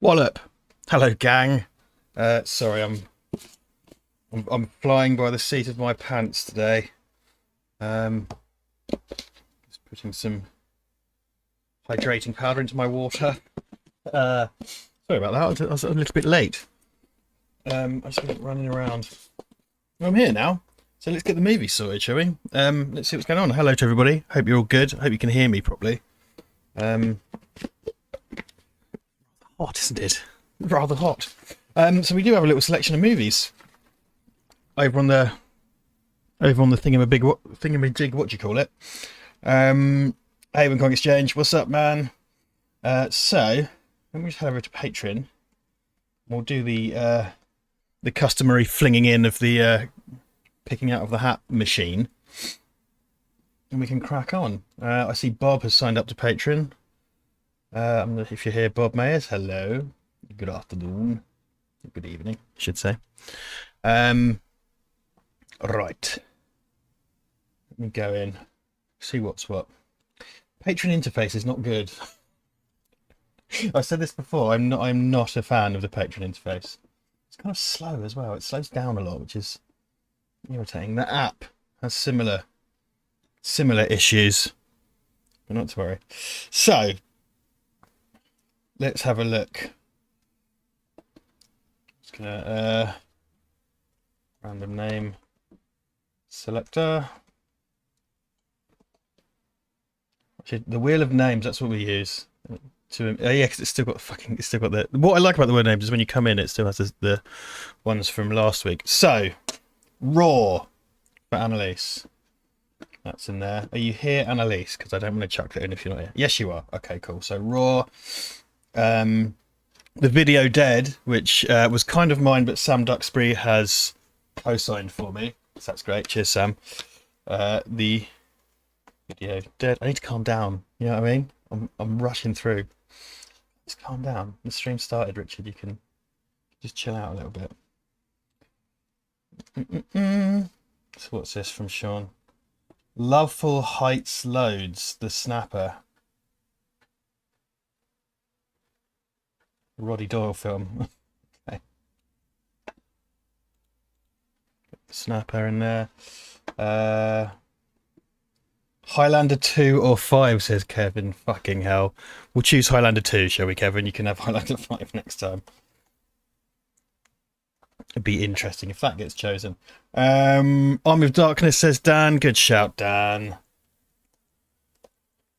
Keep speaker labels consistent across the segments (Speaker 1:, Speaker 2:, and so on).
Speaker 1: Wallop. Hello, gang. Sorry, I'm flying by the seat of my pants today. Just putting some hydrating powder into my water. Sorry about that. I was a little bit late. I just went running around. I'm here now, so let's get the movie sorted, shall we? Let's see what's going on. Hello to everybody. Hope you're all good. Hope you can hear me properly. Hot, isn't it? Rather hot. So we do have a little selection of movies over on the thingamajig. What do you call it? Haven Kong Exchange. What's up, man? So let me just head over to Patreon. We'll do the customary flinging in of the picking out of the hat machine, and we can crack on. I see Bob has signed up to Patreon. If you're here, Bob Mayers, hello. Good afternoon. Good evening, I should say. Right. Let me go in, see what's what. Patreon interface is not good. I said this before, I'm not a fan of the Patreon interface. It's kind of slow as well. It slows down a lot, which is irritating. The app has similar issues, but not to worry. So let's have a look. Just gonna random name selector. Actually, the wheel of names, that's what we use. Yeah, because it's still got the. What I like about the word names is when you come in, it still has the ones from last week. So, Raw for Annalise. That's in there. Are you here, Annalise? Because I don't want to chuck that in if you're not here. Yes, you are. Okay, cool. So Raw. The video Dead, which was kind of mine, but Sam Duxbury has co-signed for me. So that's great. Cheers, Sam. The video Dead. I need to calm down. You know what I mean? I'm rushing through. Just calm down. The stream started, Richard. You can just chill out a little bit. So what's this from Sean? Loveful Heights Loads, The Snapper. Roddy Doyle film. Okay. Snapper in there. Highlander 2 or 5, says Kevin. Fucking hell. We'll choose Highlander 2, shall we, Kevin? You can have Highlander 5 next time. It'd be interesting if that gets chosen. Army of Darkness, says Dan. Good shout, Dan.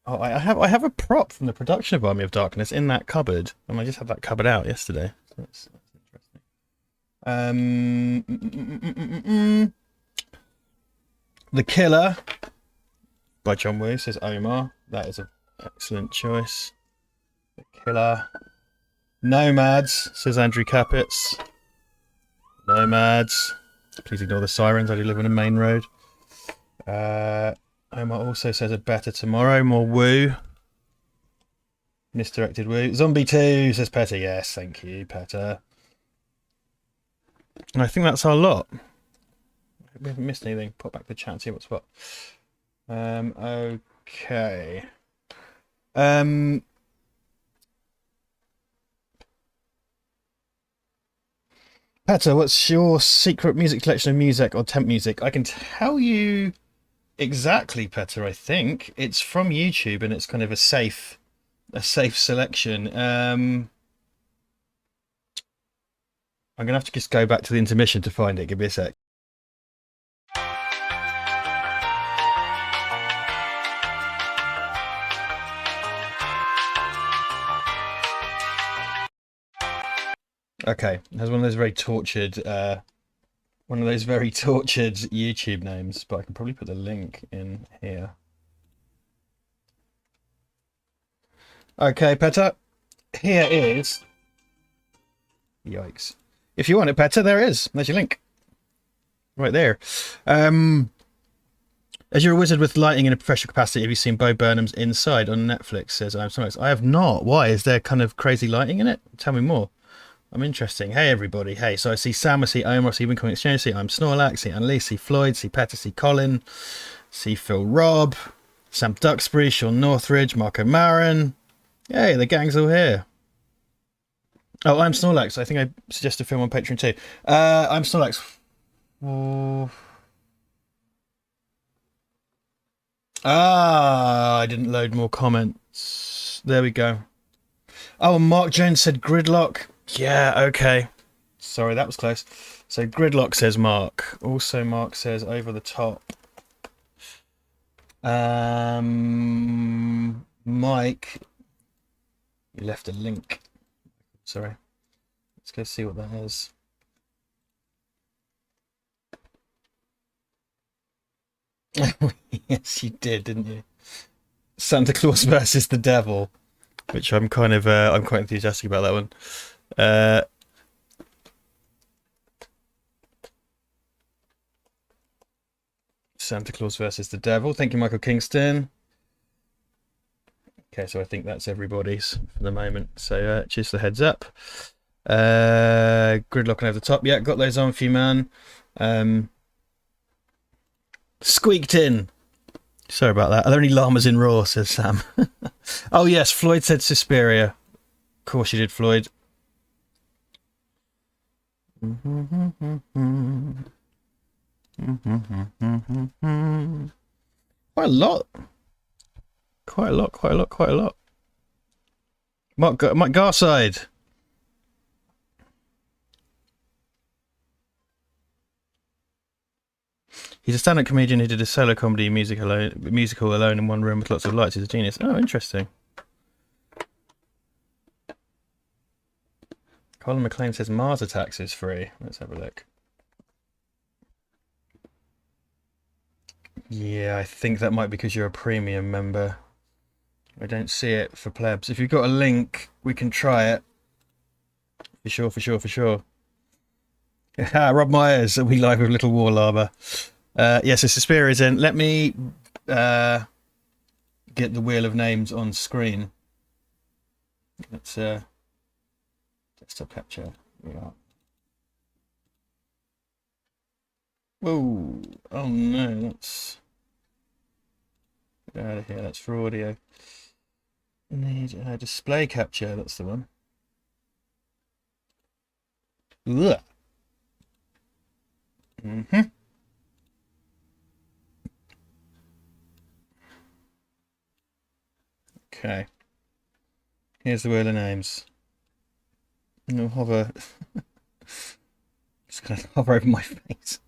Speaker 1: Oh, I have a prop from the production of Army of Darkness in that cupboard, and I just had that cupboard out yesterday. So that's interesting. The Killer by John Woo, says Omar. That is an excellent choice. The Killer. Nomads, says Andrew Capitz. Nomads. Please ignore the sirens. I do live on a main road. Omar also says A Better Tomorrow. More Woo. Misdirected Woo. Zombie 2, says Petter. Yes, thank you, Petter. And I think that's our lot. We haven't missed anything. Pop back the chat and see what's what. Okay. Petter, what's your secret music collection of music or temp music? I can tell you exactly, Petter. I think it's from YouTube, and it's kind of a safe selection. I'm gonna have to just go back to the intermission to find it. Give me a sec. Okay, it has one of those very tortured YouTube names, but I can probably put the link in here. Okay, Petter, here is. Yikes! If you want it, Petter, there it is. There's your link, right there. As you're a wizard with lighting in a professional capacity, have you seen Bo Burnham's Inside on Netflix? Says I'm sorry, I have not. Why? Is there kind of crazy lighting in it? Tell me more. I'm interesting. Hey, everybody. Hey, so I see Sam, I see Omar, I see Wincoming Exchange, I see I'm Snorlax, see Annalise, see Floyd, see Petter, see Colin, see Phil Robb, Sam Duxbury, Sean Northridge, Marco Marin. Hey, the gang's all here. Oh, I'm Snorlax. I think I suggested a film on Patreon too. I'm Snorlax. Oh. I didn't load more comments. There we go. Oh, Mark Jones said gridlock. Yeah, okay. Sorry, that was close. So gridlock says Mark. Also, Mark says over the top. Mike, you left a link. Sorry. Let's go see what that is. Yes, you did, didn't you? Santa Claus versus the Devil, which I'm quite enthusiastic about that one. Santa Claus versus the Devil. Thank you, Michael Kingston. Okay, so I think that's everybody's for the moment. So cheers for the heads up. Gridlocking over the top. Yeah, got those on for you, man. Squeaked in. Sorry about that. Are there any llamas in Raw, says Sam. Oh, yes, Floyd said Suspiria. Of course you did, Floyd. Quite a lot. Quite a lot. Mark Garside. He's a stand-up comedian who did a solo comedy musical alone in one room with lots of lights. He's a genius. Oh, interesting. Colin McLean says Mars Attacks is free. Let's have a look. Yeah, I think that might be because you're a premium member. I don't see it for plebs. If you've got a link, we can try it. For sure. Rob Myers, are we live with Little War Lava? Yes, so Suspiria is in. Let me get the wheel of names on screen. Let's desktop capture. Yeah. Whoa! Oh no, that's get out of here. That's for audio. Need display capture. That's the one. Ugh. Okay. Here's the wheel of names. No hover. Just gonna hover over my face.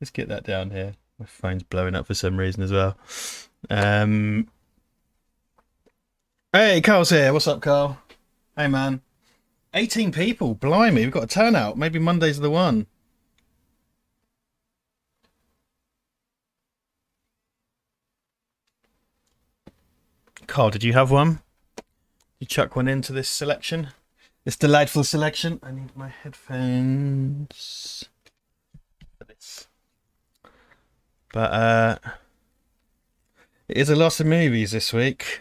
Speaker 1: Let's get that down here. My phone's blowing up for some reason as well. Hey, Carl's here. What's up, Carl? Hey, man. 18 people. Blimey, we've got a turnout. Maybe Monday's the one. Carl, did you have one? You chuck one into this selection? This delightful selection? I need my headphones for this. But it is a lot of movies this week.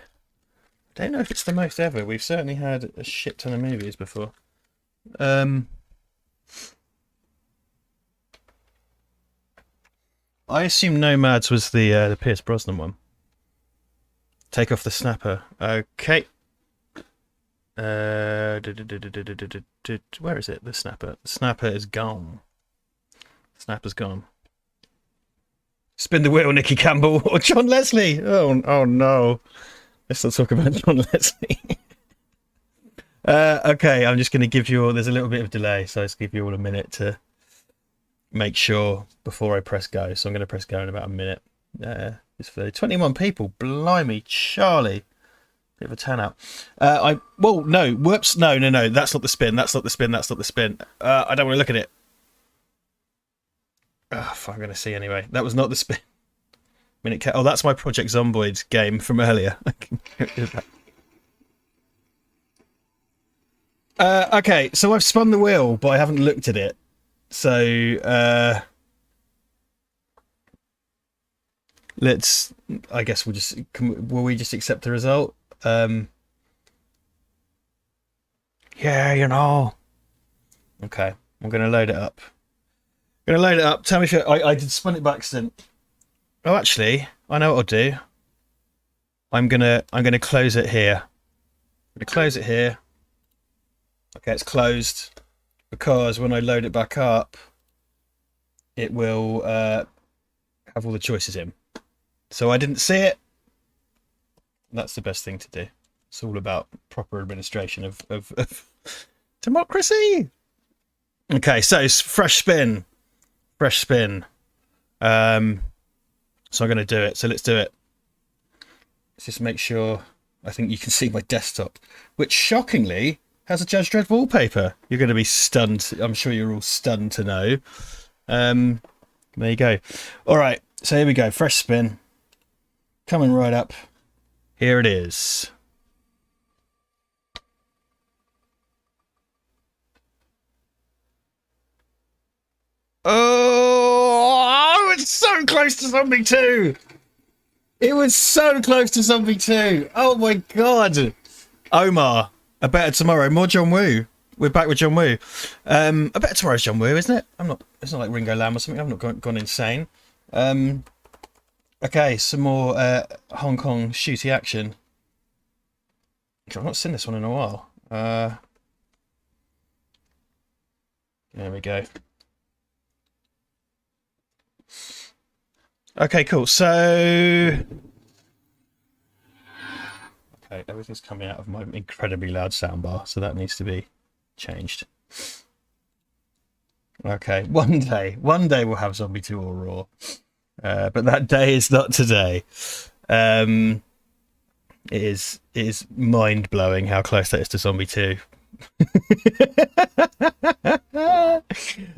Speaker 1: I don't know if it's the most ever. We've certainly had a shit ton of movies before. I assume Nomads was the Pierce Brosnan one. Take off the snapper. Okay. Where is it? The snapper. The snapper is gone. The snapper's gone. Spin the wheel, Nicky Campbell or John Leslie. Oh no. Let's not talk about John Leslie. Okay, I'm just going to give you all... There's a little bit of delay, so let's give you all a minute to make sure before I press go. So I'm going to press go in about a minute. It's for 21 people. Blimey, Charlie. Bit of a turnout. No. Whoops. No. That's not the spin. That's not the spin. I don't want to look at it. I'm going to see anyway. That was not the spin. Oh, that's my Project Zomboid game from earlier. Okay, so I've spun the wheel, but I haven't looked at it. So I guess will we just accept the result? Yeah, you know. Okay, I'm gonna load it up. Tell me if I did spun it by accident. Oh, actually, I know what I'll do. I'm gonna close it here. I'm going to close it here. Okay, it's closed because when I load it back up, it will have all the choices in. So I didn't see it. That's the best thing to do. It's all about proper administration of democracy. Okay, so it's fresh spin. Fresh spin. So I'm going to do it. So let's do it. Let's just make sure. I think you can see my desktop, which shockingly has a Judge Dredd wallpaper. You're going to be stunned. I'm sure you're all stunned to know. There you go. All right, so here we go. Fresh spin. Coming right up. Here it is. Oh, it's so close to something too. It was so close to something too. Oh my god. Omar, A Better Tomorrow. More John Woo. We're back with John Woo. A Better Tomorrow's John Woo, isn't it? It's not like Ringo Lam or something. I've not gone insane. Okay, some more Hong Kong shooty action. I've not seen this one in a while. There we go. Okay, cool. So, okay, everything's coming out of my incredibly loud soundbar, so that needs to be changed. Okay, one day we'll have Zombie 2 or Raw, but that day is not today. It is mind blowing how close that is to Zombie 2.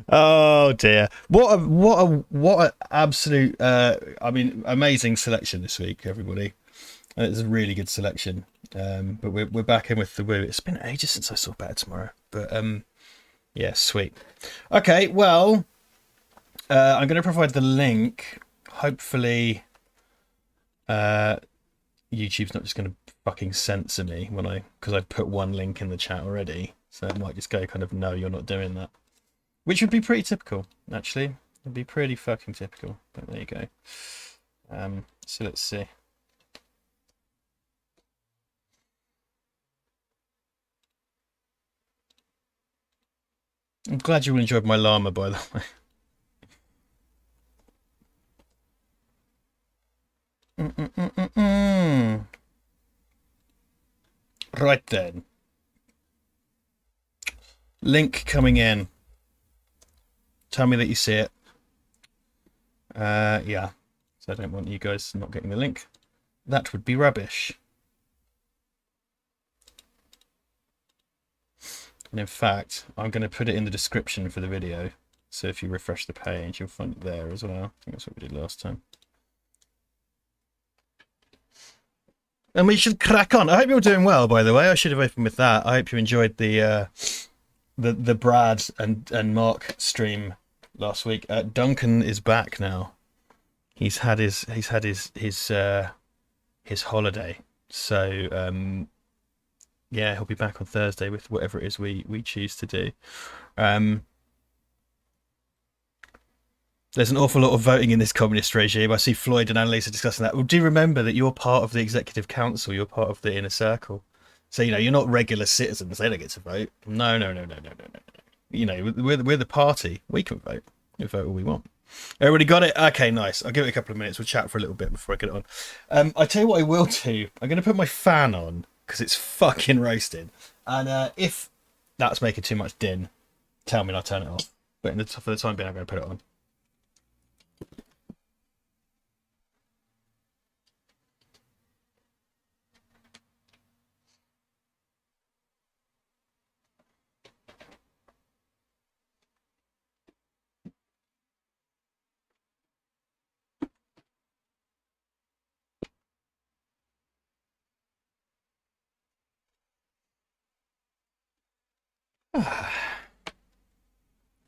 Speaker 1: Oh dear! What a absolute amazing selection this week, everybody. It's a really good selection. But we're back in with the Woo. It's been ages since I saw Better Tomorrow, but yeah, sweet. Okay, well, I'm going to provide the link. Hopefully, YouTube's not just going to fucking censor me because I put one link in the chat already, so it might just go kind of, no, you're not doing that, which would be pretty typical, actually. It'd be pretty fucking typical, but there you go. So let's see. I'm glad you all enjoyed my llama, by the way. Right then. Link coming in. Tell me that you see it. Yeah. So I don't want you guys not getting the link. That would be rubbish. And in fact, I'm going to put it in the description for the video. So if you refresh the page, you'll find it there as well. I think that's what we did last time. And we should crack on. I hope you're doing well, by the way. I should have opened with that. I hope you enjoyed the Brad and Mark stream last week. Duncan is back now. He's had his holiday. So yeah, he'll be back on Thursday with whatever it is we choose to do. There's an awful lot of voting in this communist regime. I see Floyd and Annalisa discussing that. Well, do remember that you're part of the executive council. You're part of the inner circle. So, you're not regular citizens. They don't get to vote. No. We're the party. We can vote. We vote all we want. Everybody got it? Okay, nice. I'll give it a couple of minutes. We'll chat for a little bit before I get it on. I tell you what I will do. I'm going to put my fan on because it's fucking roasted. And if that's making too much din, tell me and I'll turn it off. But for the time being, I'm going to put it on.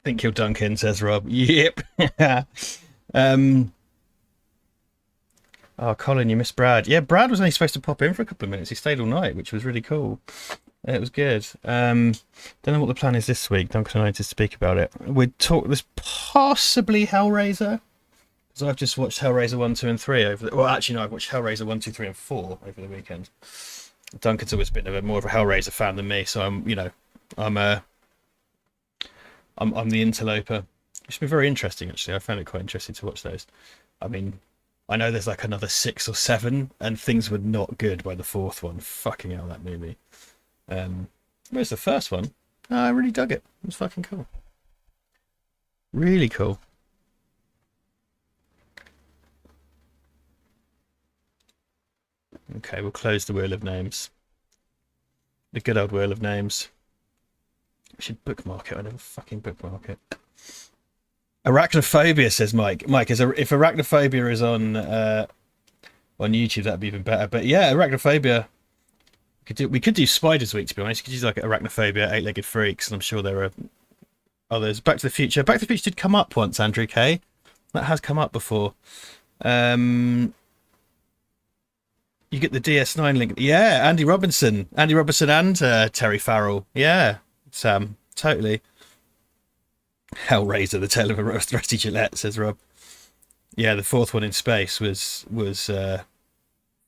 Speaker 1: Think you're Duncan, says Rob. Yep. Oh, Colin, you missed Brad. Yeah, Brad was only supposed to pop in for a couple of minutes. He stayed all night, which was really cool. It was good. Don't know what the plan is this week. Duncan and I need to speak about it. We'd talk. There's possibly Hellraiser, because I've just watched Hellraiser 1, 2, and 3 over. Well, actually, no, I've watched Hellraiser 1, 2, 3, and 4 over the weekend. Duncan's always been more of a Hellraiser fan than me, so I'm I'm the interloper. It's been very interesting, actually. I found it quite interesting to watch those. I mean, I know there's like another 6 or 7, and things were not good by the fourth one. Fucking hell, that movie. Where's the first one? Oh, I really dug it. It was fucking cool. Really cool. Okay, we'll close the Wheel of Names. The good old Wheel of Names. I should bookmark it. I never fucking bookmark it. Arachnophobia, says Mike. Mike, if Arachnophobia is on YouTube, that'd be even better. But yeah, Arachnophobia. We could do Spiders Week, to be honest. You could use like Arachnophobia, Eight-Legged Freaks, and I'm sure there are others. Back to the Future. Back to the Future did come up once, Andrew K. That has come up before. You get the DS9 link. Yeah, Andy Robinson and Terry Farrell. Yeah, Sam, totally. Hellraiser, the Tale of a Rusty Gillette, says Rob. Yeah, the fourth one in space was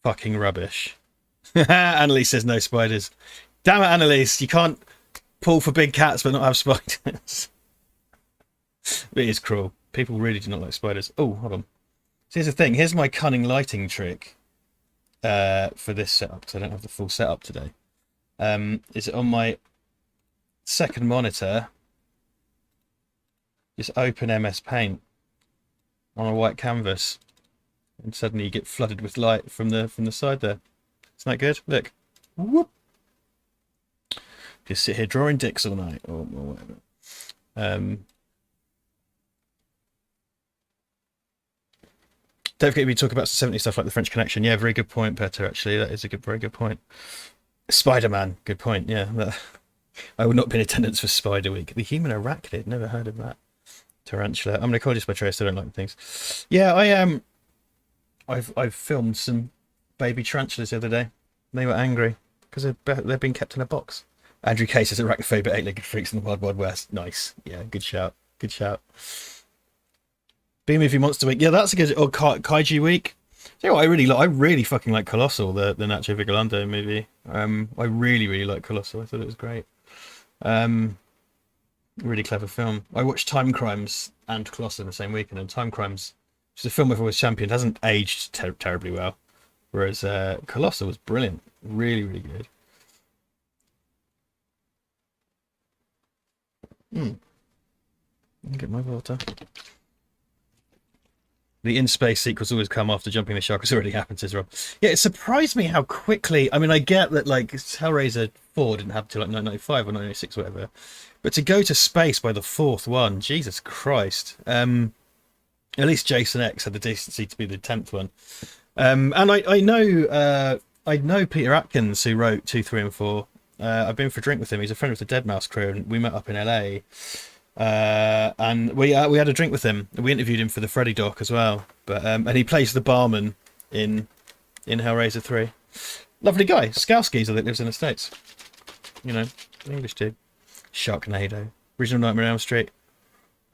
Speaker 1: fucking rubbish. Annalise says no spiders. Damn it, Annalise, you can't pull for big cats but not have spiders. It is cruel. People really do not like spiders. Oh, hold on. So here's the thing. Here's my cunning lighting trick for this setup, because I don't have the full setup today. Is it on my second monitor? Just open MS Paint on a white canvas, and suddenly you get flooded with light from the side there. Isn't that good? Look. Whoop. Just sit here drawing dicks all night, or whatever. Don't forget we talk about 70s stuff like the French Connection. Yeah, very good point, Peter. Actually, that is a very good point. Spider-Man, good point. Yeah, I would not be in attendance for Spider Week. The Human Arachnid, never heard of that. Tarantula. I'm gonna call this by Trace. I don't like things. Yeah, I've filmed some baby tarantulas the other day. They were angry because they've been kept in a box. Andrew Case says Arachnophobia, Eight-Legged Freaks in the Wild Wild West. Nice. Yeah, good shout. Good shout. B-Movie Monster Week. Yeah, that's a good. Or Kaiju Week. You know what I really fucking like Colossal, the Nacho Vigalondo movie. I really like Colossal. I thought it was great. Really clever film. I watched Time Crimes and Colossal in the same weekend, and Time Crimes, which is a film I've always championed, hasn't aged terribly well, whereas Colossal was brilliant. Really good. Get my water. The in-space sequels always come after jumping the shark. It's already happened, says Rob. Yeah, it surprised me how quickly. I mean, I get that like Hellraiser 4 didn't happen till like 1995 or 1996 or whatever, but to go to space by the fourth one, Jesus Christ. At least Jason X had the decency to be the 10th one. And I know Peter Atkins, who wrote 2, 3, and 4. I've been for a drink with him. He's a friend of the Dead Mouse crew, and we met up in LA. And we had a drink with him. We interviewed him for the Freddy doc as well. But and he plays the barman in Hellraiser 3. Lovely guy. Skowski's, I think, lives in the States. You know, English dude. Sharknado. Original Nightmare on Elm Street.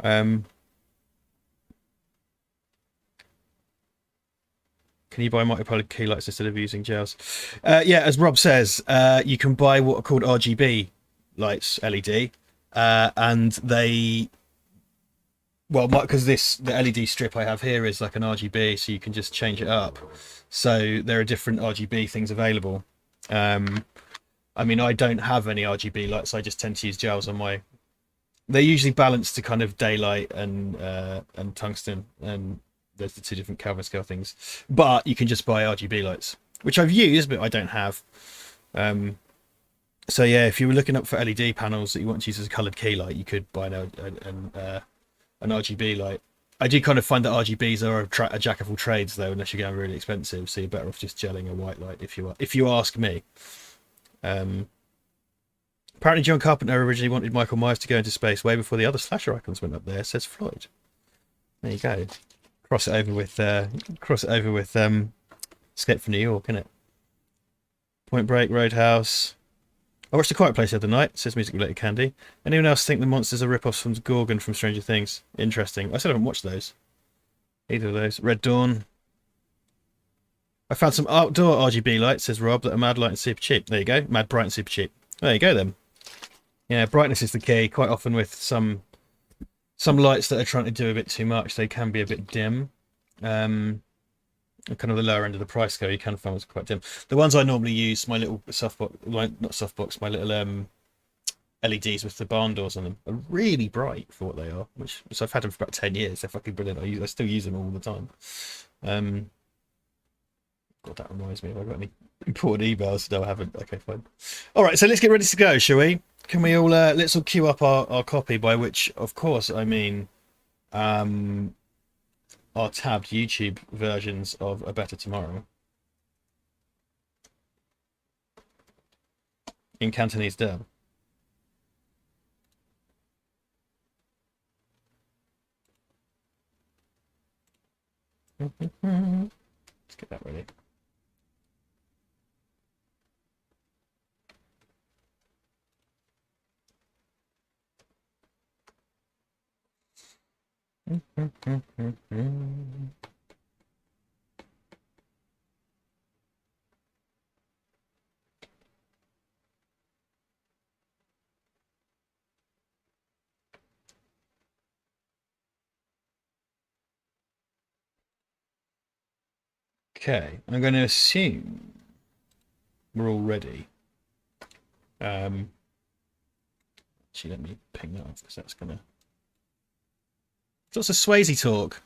Speaker 1: Can you buy multipolar key lights instead of using gels? Yeah, as Rob says, you can buy what are called RGB lights, LED. And they, well, because the LED strip I have here is like an RGB, so you can just change it up. So there are different RGB things available. I mean, I don't have any RGB lights. I just tend to use gels on my. They're usually balanced to kind of daylight and tungsten, and there's the 2 different Kelvin scale things. But you can just buy RGB lights, which I've used, but I don't have. So yeah, if you were looking up for LED panels that you want to use as a coloured key light, you could buy an RGB light. I do kind of find that RGBs are a jack of all trades, though, unless you're going really expensive. So you're better off just gelling a white light if you ask me. Apparently, John Carpenter originally wanted Michael Myers to go into space way before the other slasher icons went up there. Says Floyd. There you go. Cross it over with Escape from New York, innit? Point Break, Roadhouse. I watched A Quiet Place the other night, says Music Related Candy. Anyone else think the monsters are rip-offs from Gorgon from Stranger Things? Interesting. I still haven't watched those. Either of those. Red Dawn. I found some outdoor RGB lights, says Rob, that are mad light and super cheap. There you go, mad bright and super cheap. There you go then. Yeah, brightness is the key. Quite often with some lights that are trying to do a bit too much, they can be a bit dim. Kind of the lower end of the price scale, you can find it's quite dim. The ones I normally use, my little softbox, not softbox, my little LEDs with the barn doors on them, are really bright for what they are. So I've had them for about 10 years. They're fucking brilliant. I still use them all the time. God, that reminds me. Have I got any important emails? No, I haven't. Okay, fine. All right, so let's get ready to go, shall we? Can we all let's all queue up our copy, by which, of course, I mean our tabbed YouTube versions of A Better Tomorrow in Cantonese dub. Let's get that ready. Okay, I'm going to assume we're all ready. Actually, let me ping that off because that's gonna. Lots of Swayze talk.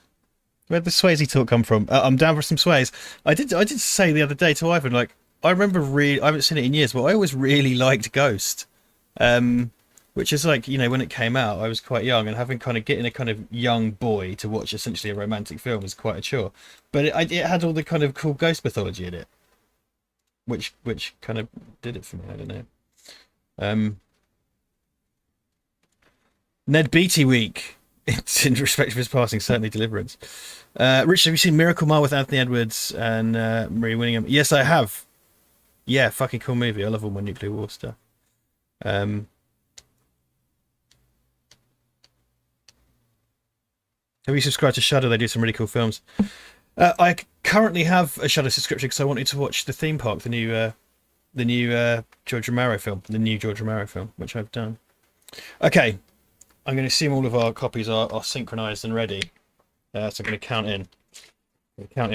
Speaker 1: Where'd the Swayze talk come from? I'm down for some Sways. I did say the other day to Ivan, like, I remember I haven't seen it in years, but I always really liked Ghost. Which is like, you know, when it came out, I was quite young, and getting a kind of young boy to watch essentially a romantic film is quite a chore. But it had all the kind of cool ghost mythology in it, which kind of did it for me. I don't know. Ned Beatty week. It's in respect of his passing, certainly Deliverance. Richard, have you seen Miracle Mile with Anthony Edwards and Marie Winningham? Yes, I have. Yeah, fucking cool movie. I love all my nuclear war stuff. Have you subscribed to Shudder? They do some really cool films. I currently have a Shudder subscription because I wanted to watch The Theme Park, the new George Romero film, which I've done. Okay, I'm going to assume all of our copies are synchronized and ready. So I'm going to count in.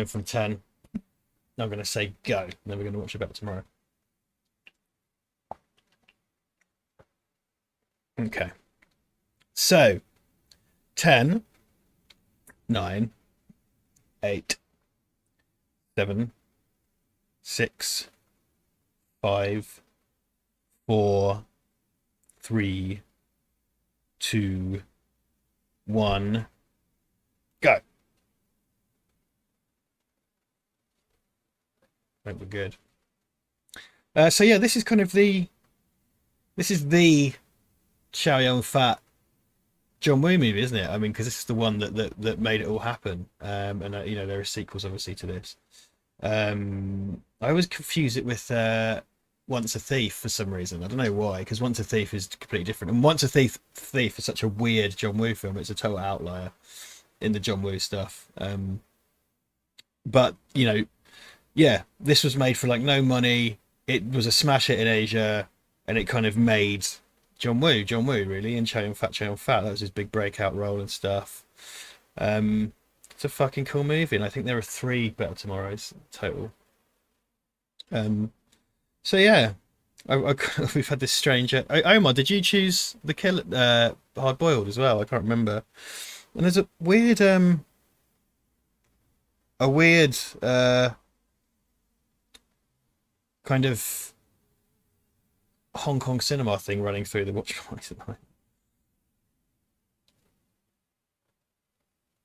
Speaker 1: From 10. I'm going to say go, and then we're going to watch A Better Tomorrow. Okay. So, 10, 9, 8, 7, 6, 5, 4, 3, 2, 1, go. I think we're good. So yeah, this is the Chow Yun-fat John Woo movie, isn't it? I mean, because this is the one that made it all happen. And you know, there are sequels obviously to this. I always confuse it with Once a Thief for some reason. I don't know why, because Once a Thief is completely different. And Once a Thief is such a weird John Woo film. It's a total outlier in the John Woo stuff. But, you know, yeah, this was made for like no money. It was a smash hit in Asia, and it kind of made John Woo really, and Chow Yun-fat. That was his big breakout role and stuff. It's a fucking cool movie, and I think there are 3 Better Tomorrows total. So yeah, we've had this strange. Omar, did you choose the kill Hard Boiled as well? I can't remember. And there's a weird kind of Hong Kong cinema thing running through the watch parties at night.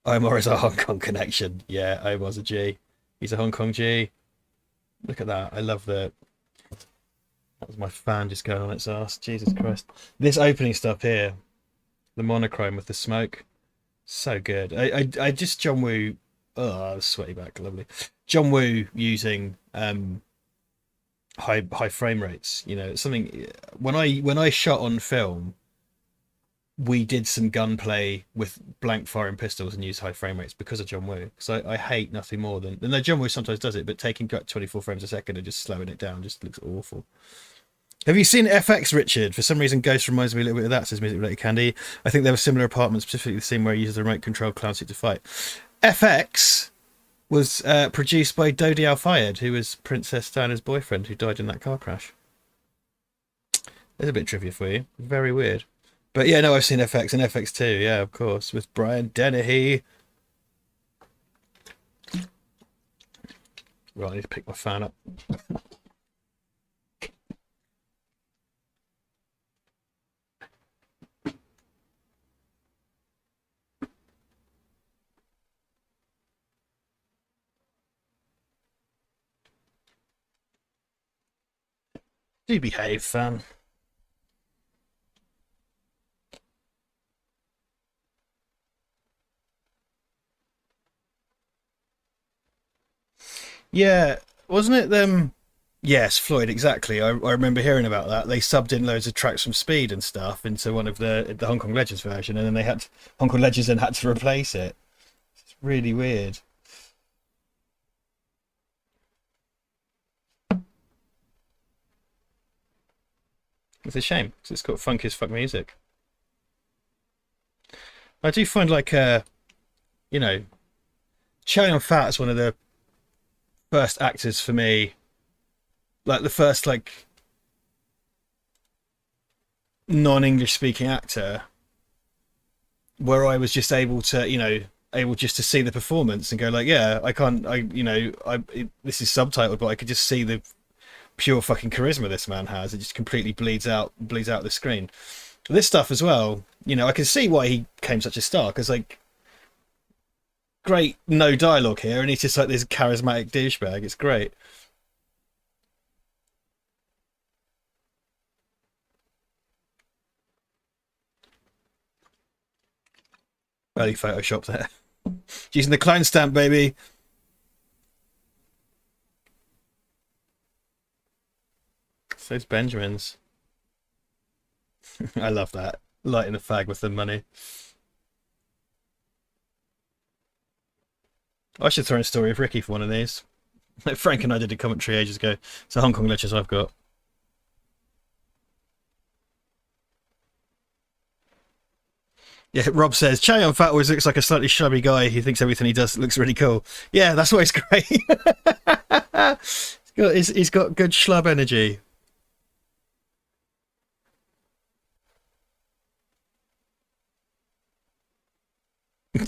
Speaker 1: Omar is a Hong Kong connection. Yeah, Omar's a G. He's a Hong Kong G. Look at that. I love that. That was my fan just going on its ass. Jesus Christ. This opening stuff here, the monochrome with the smoke, so good. I just John Woo. Oh, I was sweaty back. Lovely. John Woo using high frame rates. You know, something when I shot on film, we did some gunplay with blank firing pistols and used high frame rates because of John Woo. Because I hate nothing more than, and though John Woo sometimes does it, but taking 24 frames a second and just slowing it down just looks awful. Have you seen FX, Richard? For some reason, Ghost reminds me a little bit of that, says Music Related Candy. I think there were similar apartments, specifically the same where he uses the remote control clown suit to fight. FX was produced by Dodi Al-Fayed, who was Princess Diana's boyfriend who died in that car crash. There's a bit of trivia for you. Very weird. But yeah, no, I've seen FX and FX2, yeah, of course, with Brian Dennehy. Right, I need to pick my fan up. Do behave, fan. Yeah, wasn't it them? Yes, Floyd, exactly. I remember hearing about that. They subbed in loads of tracks from Speed and stuff into one of the Hong Kong Legends version, and then Hong Kong Legends then had to replace it. It's really weird. It's a shame because it's got funky as fuck music. I do find like you know, Chow Yun-fat is one of the first actors for me, like the first like non-English speaking actor where I was just able to, able just to see the performance and go like, yeah, I can't, this is subtitled, but I could just see the pure fucking charisma this man has. It just completely bleeds out the screen. This stuff as well, I can see why he became such a star, because like, great no dialogue here, and he's just like this charismatic douchebag. It's great. Early Photoshop there. Using the clone stamp, baby. So it's Benjamin's. I love that. Lighting a fag with the money. I should throw in a story of Ricky for one of these. Like Frank and I did a commentary ages ago. It's a Hong Kong Legends I've got. Yeah, Rob says, Chow Yun-fat always looks like a slightly shabby guy. He thinks everything he does looks really cool. Yeah, that's why he's great. he's got good schlub energy.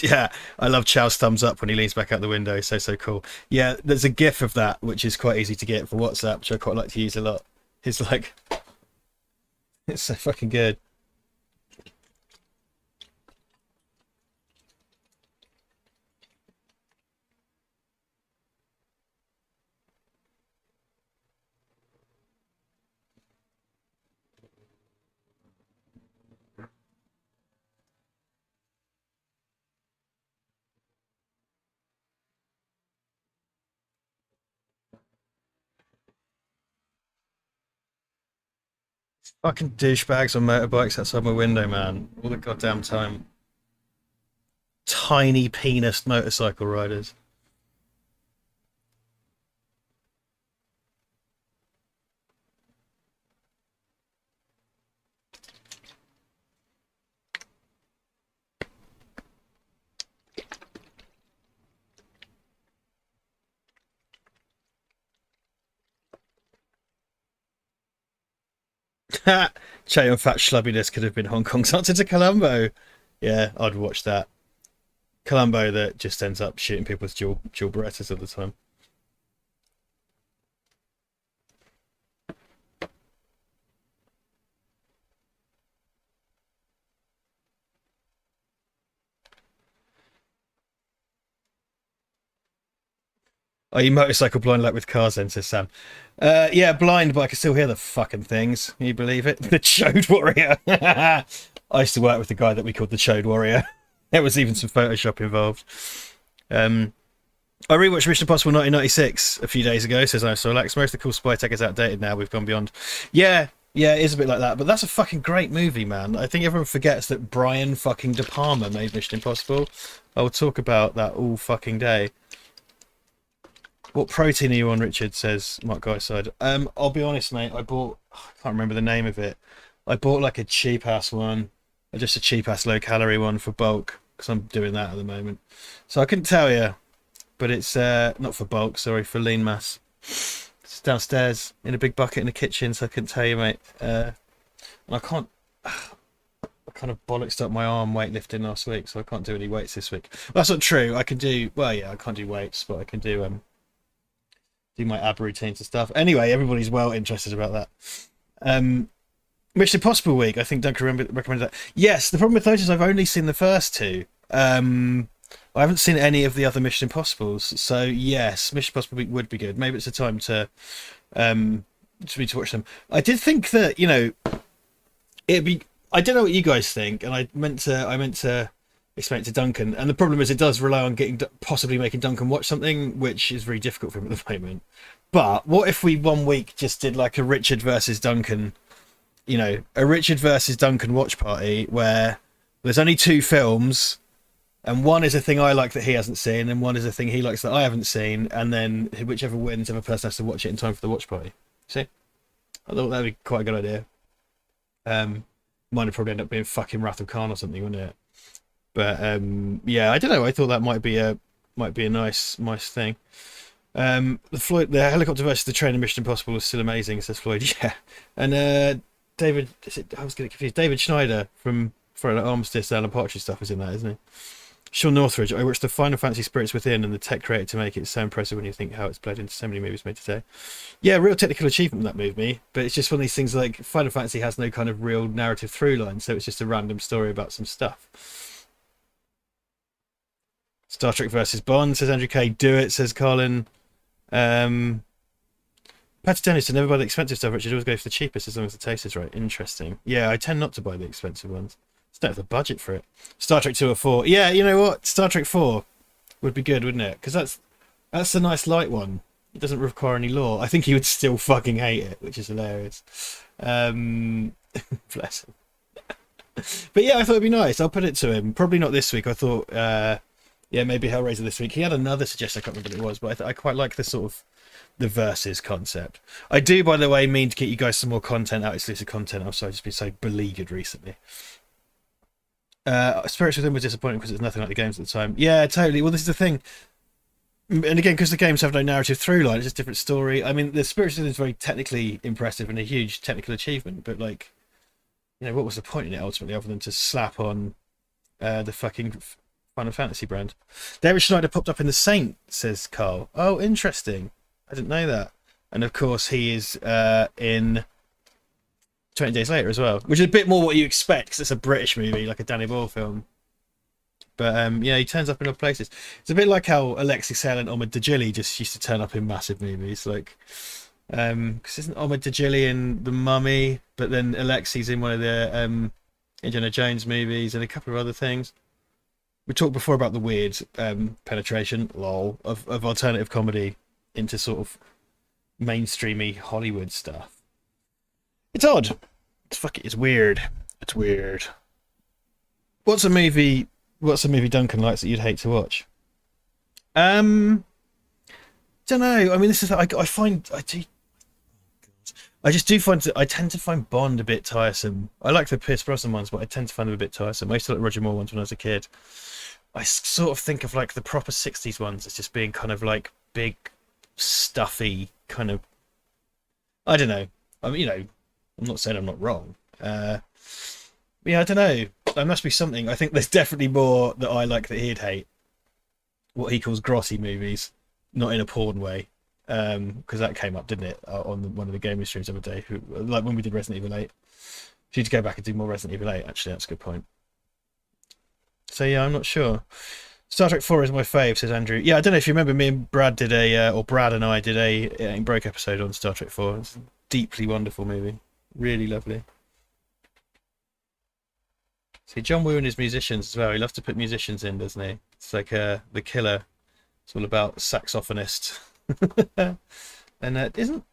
Speaker 1: Yeah, I love Chow's thumbs up when he leans back out the window. So cool. Yeah, there's a GIF of that, which is quite easy to get for WhatsApp, which I quite like to use a lot. It's like, it's so fucking good. Fucking douchebags on motorbikes outside my window, man. All the goddamn time. Tiny penis motorcycle riders. Chow Yun-fat schlubbiness could have been Hong Kong's answer to Columbo. Yeah, I'd watch that. Columbo that just ends up shooting people with dual Berettas all the time. Are you motorcycle blind like with cars then, says Sam? Yeah, blind, but I can still hear the fucking things. Can you believe it? The Chode Warrior. I used to work with the guy that we called the Chode Warrior. There was even some Photoshop involved. I rewatched Mission Impossible 1996 a few days ago, says I saw Lax. Most of the cool spy tech is outdated now. We've gone beyond. Yeah, Yeah, it is a bit like that, but that's a fucking great movie, man. I think everyone forgets that Brian fucking De Palma made Mission Impossible. I will talk about that all fucking day. What protein are you on, Richard? Says Mark Guyside. I'll be honest, mate. I can't remember the name of it. I bought like a cheap ass one, just a cheap ass low calorie one for bulk because I'm doing that at the moment. So I couldn't tell you, but it's not for bulk. Sorry, for lean mass. It's downstairs in a big bucket in the kitchen, so I couldn't tell you, mate. And I can't. I kind of bollocksed up my arm weightlifting last week, so I can't do any weights this week. Well, that's not true. I can do. Well, yeah, I can't do weights, but I can do my ab routines and stuff. Anyway, everybody's well interested about that. Mission Impossible week. I think Duncan recommended that. Yes, the problem with those is I've only seen the first two. I haven't seen any of the other Mission Impossibles, so yes, Mission Impossible week would be good. Maybe it's a time to watch them. I did think that it'd be. I don't know what you guys think, and I meant to explain it to Duncan. And the problem is, it does rely on possibly making Duncan watch something, which is very difficult for him at the moment. But what if we one week just did like a Richard versus Duncan, a Richard versus Duncan watch party where there's only two films, and one is a thing I like that he hasn't seen, and one is a thing he likes that I haven't seen, and then whichever wins, the other person has to watch it in time for the watch party. See? I thought that'd be quite a good idea. Mine would probably end up being fucking Wrath of Khan or something, wouldn't it? But yeah, I don't know. I thought that might be a nice thing. The helicopter versus the train in Mission Impossible is still amazing, says Floyd. Yeah, and David, I was getting confused. David Schneider from Armistice, Alan Partridge stuff is in that, isn't he? Sean Northridge. I watched the Final Fantasy Spirits Within and the tech created to make it so impressive when you think how it's bled into so many movies made today. Yeah, real technical achievement in that movie, but it's just one of these things like Final Fantasy has no kind of real narrative through line, so it's just a random story about some stuff. Star Trek versus Bond, says Andrew K. Do it, says Colin. Pat Dennis, to never buy the expensive stuff, Richard. Always go for the cheapest as long as the taste is right. Interesting. Yeah, I tend not to buy the expensive ones. Just don't have the budget for it. Star Trek 2 or 4. Yeah, you know what? Star Trek 4 would be good, wouldn't it? Because that's a nice light one. It doesn't require any lore. I think he would still fucking hate it, which is hilarious. Bless him. But yeah, I thought it'd be nice. I'll put it to him. Probably not this week. I thought, yeah, maybe Hellraiser this week. He had another suggestion. I can't remember what it was, but I quite like the sort of the versus concept. I do, by the way, mean to get you guys some more content out, exclusive content. I'm sorry, I've just been so beleaguered recently. Spirits Within was disappointing because it's nothing like the games at the time. Yeah, totally. Well, this is the thing. And again, because the games have no narrative through line, it's just a different story. I mean, the Spirits Within is very technically impressive and a huge technical achievement, but like, what was the point in it ultimately other than to slap on the fucking Final Fantasy brand? David Schneider popped up in The Saint, says Carl. Oh, interesting. I didn't know that. And of course, he is in 20 Days Later as well, which is a bit more what you expect because it's a British movie, like a Danny Boyle film. But yeah, he turns up in other places. It's a bit like how Alexei Sayle and Omid Djalili just used to turn up in massive movies, like because isn't Omid Djalili in The Mummy, but then Alexei's in one of the Indiana Jones movies and a couple of other things. We talked before about the weird penetration, lol, of alternative comedy into sort of mainstreamy Hollywood stuff. It's odd. It's weird. It's weird. What's a movie Duncan likes that you'd hate to watch? Don't know. I mean, this is I tend to find Bond a bit tiresome. I like the Pierce Brosnan ones, but I tend to find them a bit tiresome. I used to like Roger Moore ones when I was a kid. I sort of think of like the proper 60s ones as just being kind of like big, stuffy kind of. I don't know. I mean, I'm not saying I'm not wrong. Yeah, I don't know. There must be something. I think there's definitely more that I like that he'd hate. What he calls grossy movies, not in a porn way, because that came up, didn't it, on one of the gaming streams the other day? Like when we did Resident Evil 8. If you'd go back and do more Resident Evil 8, actually, that's a good point. So yeah, I'm not sure. Star Trek 4 is my fave, says Andrew. Yeah, I don't know if you remember, me and Brad did Brad and I did a Broke episode on Star Trek 4. It's a deeply wonderful movie. Really lovely. See, John Woo and his musicians as well. He loves to put musicians in, doesn't he? It's like The Killer. It's all about saxophonists. And isn't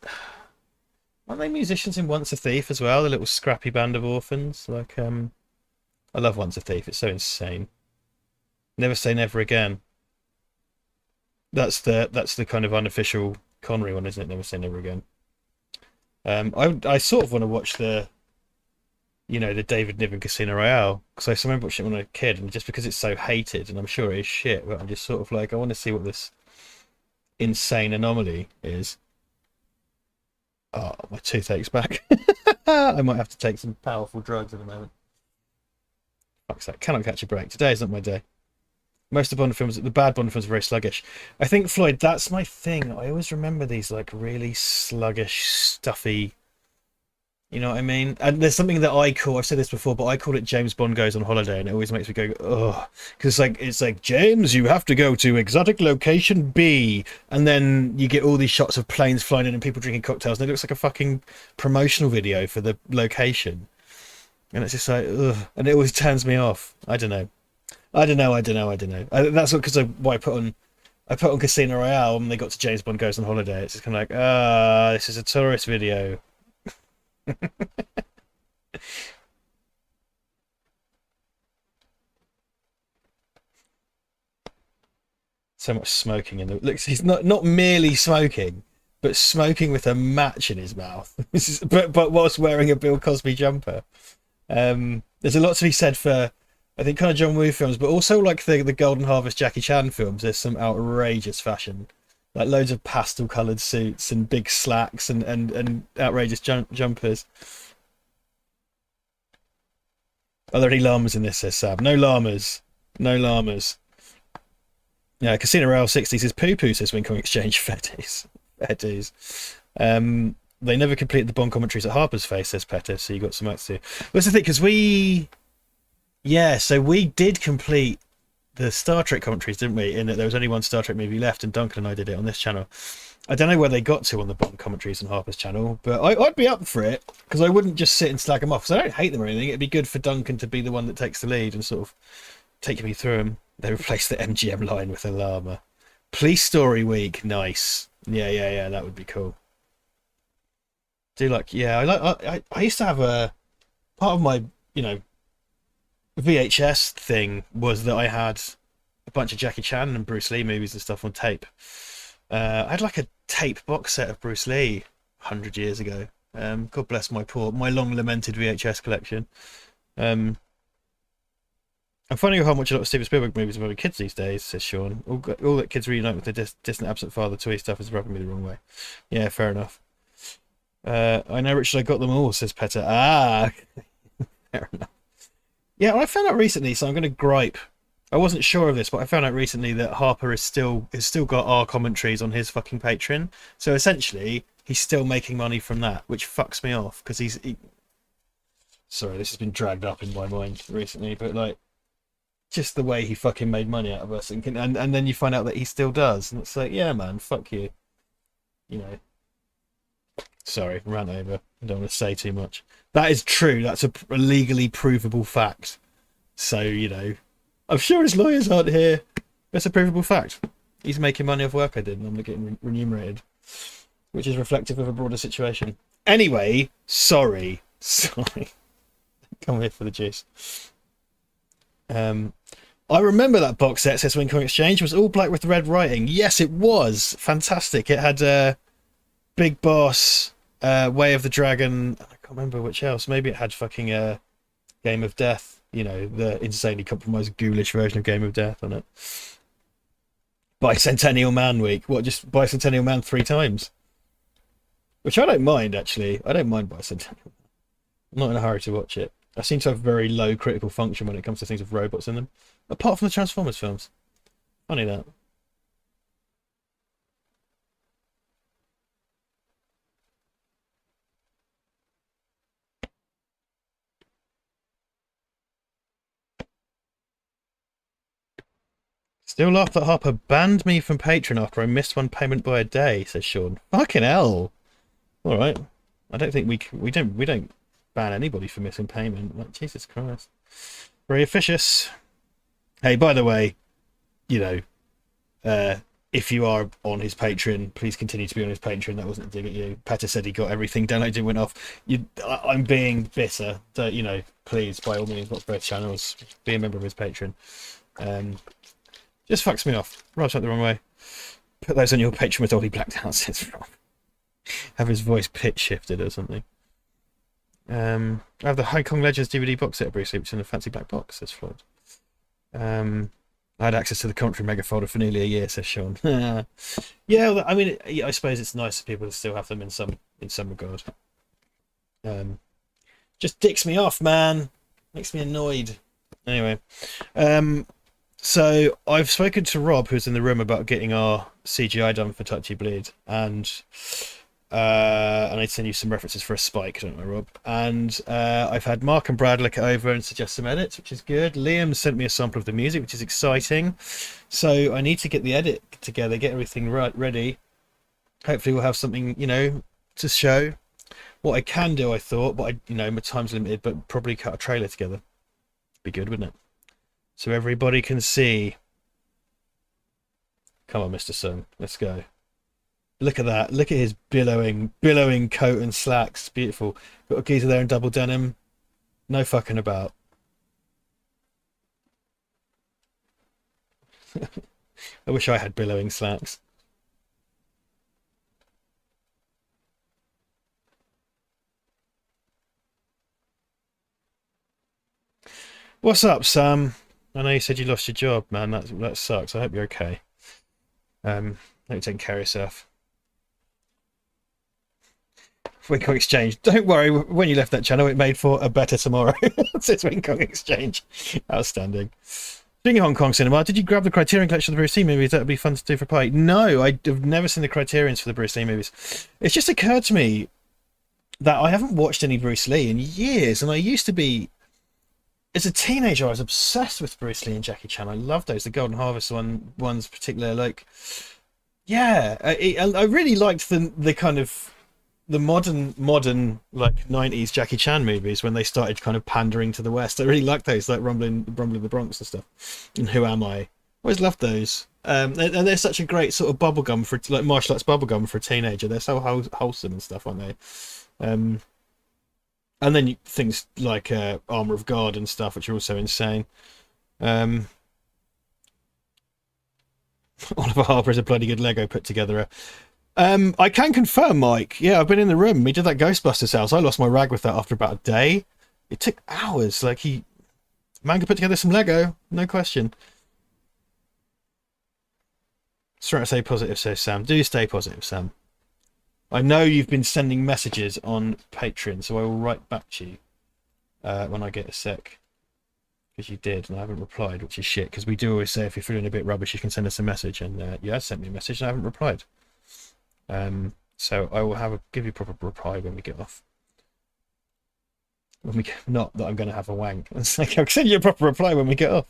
Speaker 1: Aren't they musicians in Once a Thief as well? The little scrappy band of orphans. Like, I love Once a Thief. It's so insane. Never Say Never Again. That's the kind of unofficial Connery one, isn't it? Never Say Never Again. I sort of want to watch the David Niven Casino Royale, because I remember watching it when I was a kid, and just because it's so hated, and I'm sure it is shit, but I'm just sort of like, I want to see what this insane anomaly is. Oh, my toothache's back. I might have to take some powerful drugs in a moment. Fuck's that. Cannot catch a break. Today is not my day. Most of the Bond films, the bad Bond films, are very sluggish. I think, Floyd, that's my thing. I always remember these like really sluggish, stuffy. You know what I mean? And there's something that I've said this before, but I call it James Bond Goes on Holiday, and it always makes me go, ugh. Because it's like, James, you have to go to exotic location B. And then you get all these shots of planes flying in and people drinking cocktails, and it looks like a fucking promotional video for the location. And it's just like, ugh. And it always turns me off. I don't know. That's what, because why I put on Casino Royale when they got to James Bond Goes on Holiday. It's just kind of like, this is a tourist video. So much smoking in the looks. He's not merely smoking, but smoking with a match in his mouth. but whilst wearing a Bill Cosby jumper. There's a lot to be said for, I think, kind of John Woo films, but also like the Golden Harvest Jackie Chan films. There's some outrageous fashion, like loads of pastel coloured suits and big slacks and outrageous jumpers. Are there any llamas in this, says Sam? No llamas. No llamas. Yeah, Casino Royale 60 says Poo Poo, says Wing Kong Exchange. Fair dues. Fair dues. They never completed the Bond commentaries at Harper's Face, says Petter, so you got some work to do. What's the thing? Because we did complete the Star Trek commentaries, didn't we? In that there was only one Star Trek movie left, and Duncan and I did it on this channel. I don't know where they got to on the Bond commentaries on Harper's channel, but I'd be up for it, because I wouldn't just sit and slag them off, because I don't hate them or anything. It'd be good for Duncan to be the one that takes the lead and sort of take me through them. They replaced the MGM line with a llama. Police Story Week, nice. Yeah, that would be cool. I used to have a part of my, VHS thing was that I had a bunch of Jackie Chan and Bruce Lee movies and stuff on tape. I had like a tape box set of Bruce Lee 100 years ago. God bless my long lamented VHS collection. I'm finding out how much a lot of Steven Spielberg movies are about kids these days, says Sean. All that kids reunite with their distant absent father toy stuff is rubbing me the wrong way. Yeah, fair enough. I know, Richard, I got them all, says Petter. Fair enough. Yeah, well, I found out recently, so I'm going to gripe. I wasn't sure of this, but I found out recently that Harper has still got our commentaries on his fucking Patreon. So essentially, he's still making money from that, which fucks me off, because Sorry, this has been dragged up in my mind recently, but like, just the way he fucking made money out of us, and then you find out that he still does, and it's like, yeah, man, fuck you. Sorry, ran over. I don't want to say too much. That is true. That's a legally provable fact. So, I'm sure his lawyers aren't here. That's a provable fact. He's making money off work I did, and I'm not getting remunerated, which is reflective of a broader situation. Anyway, sorry. Come here for the juice. I remember that box set, says Wing Kong Exchange, was all black with red writing. Yes, it was. Fantastic. It had Big Boss, Way of the Dragon. I can't remember which else. Maybe it had fucking Game of Death. The insanely compromised, ghoulish version of Game of Death on it. Bicentennial Man Week. What, just Bicentennial Man 3 times? Which I don't mind, actually. I don't mind Bicentennial. I'm not in a hurry to watch it. I seem to have very low critical function when it comes to things with robots in them. Apart from the Transformers films. Funny that. Still laugh that Harper banned me from Patreon after I missed one payment by a day, says Sean. Fucking hell. Alright. I don't think we don't ban anybody for missing payment. Like, Jesus Christ. Very officious. Hey, by the way, if you are on his Patreon, please continue to be on his Patreon. That wasn't a dig at you. Petter said he got everything downloaded and went off. I'm being bitter. Please, by all means, watch both channels. Be a member of his Patreon. Just fucks me off. Rubs up the wrong way. Put those on your Patreon with Ollie Blackdown, says Rob. Have his voice pitch shifted or something. I have the Hong Kong Legends DVD box set of Bruce Lee, which is in a fancy black box, says Floyd. I had access to the commentary mega folder for nearly a year, says Sean. Yeah, I mean, I suppose it's nice for people to still have them in some regard. Just dicks me off, man. Makes me annoyed. Anyway, so I've spoken to Rob, who's in the room, about getting our CGI done for Touchy Bleed, and I'd send you some references for a spike, don't I, Rob? And I've had Mark and Brad look it over and suggest some edits, which is good. Liam sent me a sample of the music, which is exciting. So I need to get the edit together, get everything ready. Hopefully we'll have something, to show. What I can do, I thought, but my time's limited, but probably cut a trailer together. Be good, wouldn't it? So everybody can see. Come on, Mr. Sun, let's go. Look at that. Look at his billowing coat and slacks. Beautiful. Got a geezer there in double denim. No fucking about. I wish I had billowing slacks. What's up, Sam? I know you said you lost your job, man. That sucks. I hope you're okay. Hope you're taking care of yourself. Wing Kong Exchange. Don't worry, when you left that channel, it made for a better tomorrow. Says Wing Kong Exchange. Outstanding. Speaking of Hong Kong cinema, did you grab the Criterion collection of the Bruce Lee movies? That would be fun to do for Pike. No, I've never seen the Criterions for the Bruce Lee movies. It's just occurred to me that I haven't watched any Bruce Lee in years, and I used to be, as a teenager, I was obsessed with Bruce Lee and Jackie Chan. I loved those, the Golden Harvest ones particularly. Like, yeah, I really liked the kind of the modern like 90s Jackie Chan movies when they started kind of pandering to the West. I really liked those, like Rumbling the Bronx and stuff, and Who Am I? Always loved those. And they're such a great sort of bubblegum for, like, martial arts bubblegum for a teenager. They're so wholesome and stuff, aren't they? And then things like Armor of God and stuff, which are also insane. Oliver Harper is a bloody good Lego put together. I can confirm, Mike. Yeah, I've been in the room. We did that Ghostbusters house. I lost my rag with that after about a day. It took hours. Like, man could put together some Lego, no question. Trying to stay positive, says Sam. Do stay positive, Sam. I know you've been sending messages on Patreon, so I will write back to you when I get a sec. Because you did, and I haven't replied, which is shit. Because we do always say if you're feeling a bit rubbish, you can send us a message. And you have sent me a message, and I haven't replied. So I will give you a proper reply when we get off. Not that I'm going to have a wank. It's like, I'll send you a proper reply when we get off.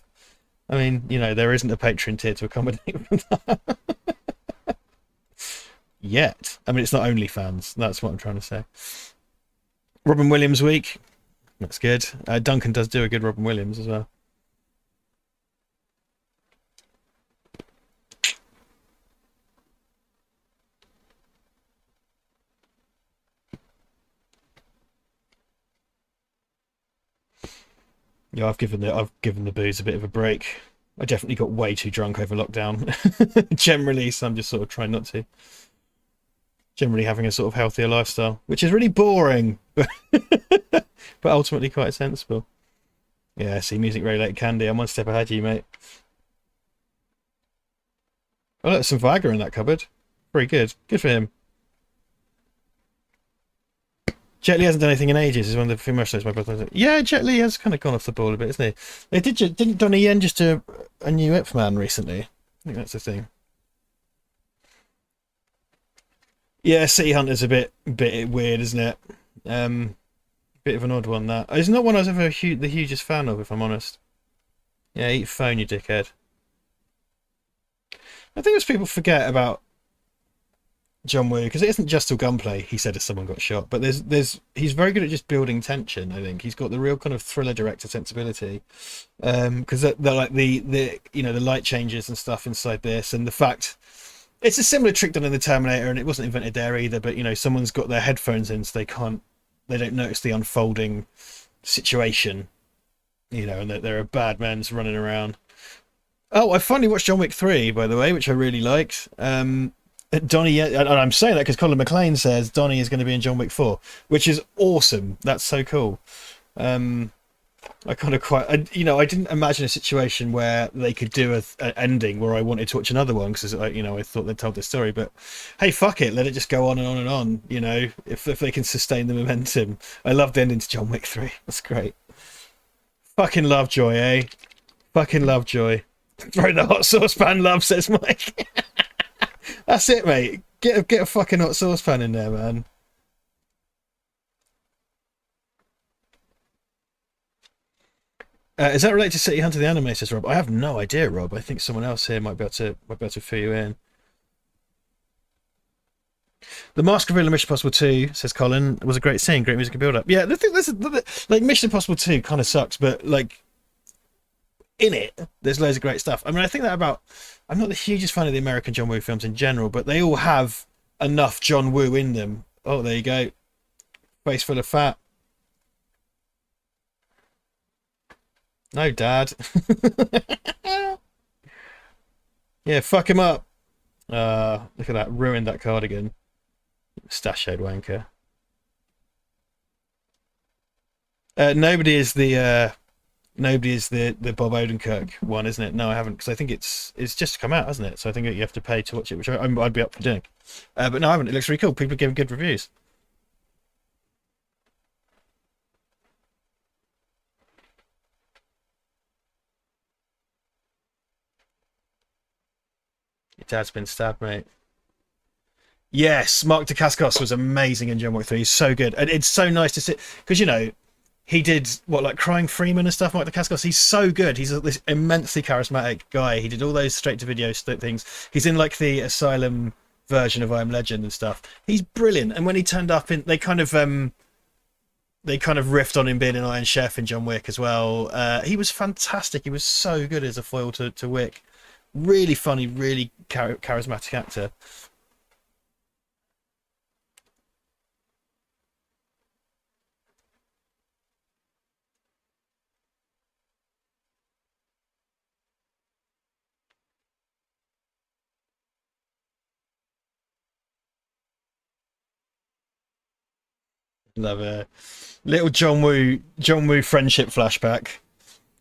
Speaker 1: I mean, there isn't a Patreon tier to accommodate for that. Yet. I mean, it's not OnlyFans. That's what I'm trying to say. Robin Williams week. That's good. Duncan does do a good Robin Williams as well. Yeah, I've given the booze a bit of a break. I definitely got way too drunk over lockdown. Generally, so I'm just sort of trying not to. Generally having a sort of healthier lifestyle, which is really boring, but ultimately quite sensible. Yeah, see, music very late candy. I'm one step ahead of you, mate. Oh, look, some Viagra in that cupboard. Very good. Good for him. Jet Li hasn't done anything in ages. Is one of the female shows my brother. Yeah, Jet Li has kind of gone off the ball a bit, isn't he? Didn't Donnie Yen just do a new Ip Man recently? I think that's the thing. Yeah, City Hunter's a bit weird, isn't it? Bit of an odd one, that. It's not one I was ever the hugest fan of, if I'm honest. Yeah, eat phone, you dickhead. I think as people forget about John Woo, because it isn't just all gunplay, he said, as someone got shot, but he's very good at just building tension. I think he's got the real kind of thriller director sensibility, because they're like the light changes and stuff inside this, and the fact It's a similar trick done in the Terminator, and it wasn't invented there either. But you know, someone's got their headphones in, so they don't notice the unfolding situation. You know, and there are bad men running around. Oh, I finally watched John Wick 3, by the way, which I really liked. Donnie, and I'm saying that because Colin McLean says Donnie is going to be in John Wick 4, which is awesome. That's so cool. I kind of I didn't imagine a situation where they could do an ending where I wanted to watch another one because, I thought they'd told the story. But hey, fuck it, let it just go on and on and on. You know, if they can sustain the momentum. I loved the ending to John Wick 3. That's great. Fucking Lovejoy, eh? Fucking Lovejoy. Throw the hot saucepan, love, says Mike. That's it, mate. Get a fucking hot saucepan in there, man. Is that related to City Hunter the anime, says Rob? I have no idea, Rob. I think someone else here might be able to fill you in. The Mask of Real Mission Impossible 2, says Colin, was a great scene, great music build up. Yeah, the thing like Mission Impossible 2 kind of sucks, but like in it, there's loads of great stuff. I mean, I think that about. I'm not the hugest fan of the American John Woo films in general, but they all have enough John Woo in them. Oh, there you go. Face full of fat. No, Dad. Yeah, fuck him up. Look at that. Ruined that cardigan. Mustachioed wanker. Nobody is the Bob Odenkirk one, isn't it? No, I haven't, because I think it's just come out, hasn't it? So I think you have to pay to watch it, which I'd be up for doing. But no, I haven't. It looks really cool. People are giving good reviews. Your dad's been stabbed, mate. Yes, Mark Dacascos was amazing in John Wick 3. He's so good. And it's so nice to see, because, he did, like Crying Freeman and stuff, Mark Dacascos. He's so good. He's this immensely charismatic guy. He did all those straight-to-video things. He's in, like, the Asylum version of I Am Legend and stuff. He's brilliant. And when he turned up in, they kind of riffed on him being an Iron Chef in John Wick as well. He was fantastic. He was so good as a foil to Wick. Really funny, really charismatic actor. Love it. Little John Woo friendship flashback.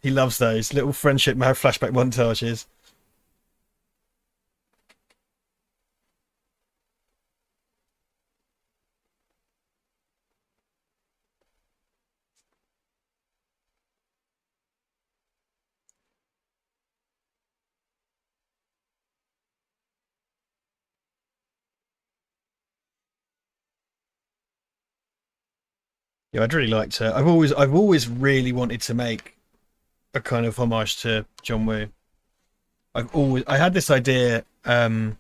Speaker 1: He loves those little friendship flashback montages. Yeah, I'd really like to. I've always really wanted to make a kind of homage to John Woo. I had this idea. I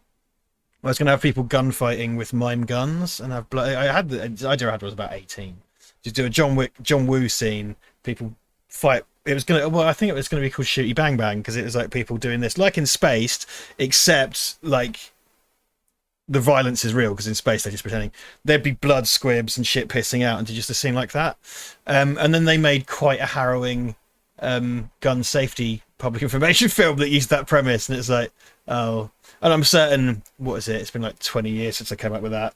Speaker 1: was going to have people gunfighting with mime guns and have blood. I had the idea I had was about 18. Just do a John Woo scene. People fight. It was gonna. Well, I think it was going to be called Shooty Bang Bang because it was like people doing this, like in Spaced, except like the violence is real because in space they're just pretending. There'd be blood squibs and shit pissing out into just a scene like that. And then they made quite a harrowing gun safety public information film that used that premise, and it's like, oh, and I'm certain, what is it? It's been like 20 years since I came up with that.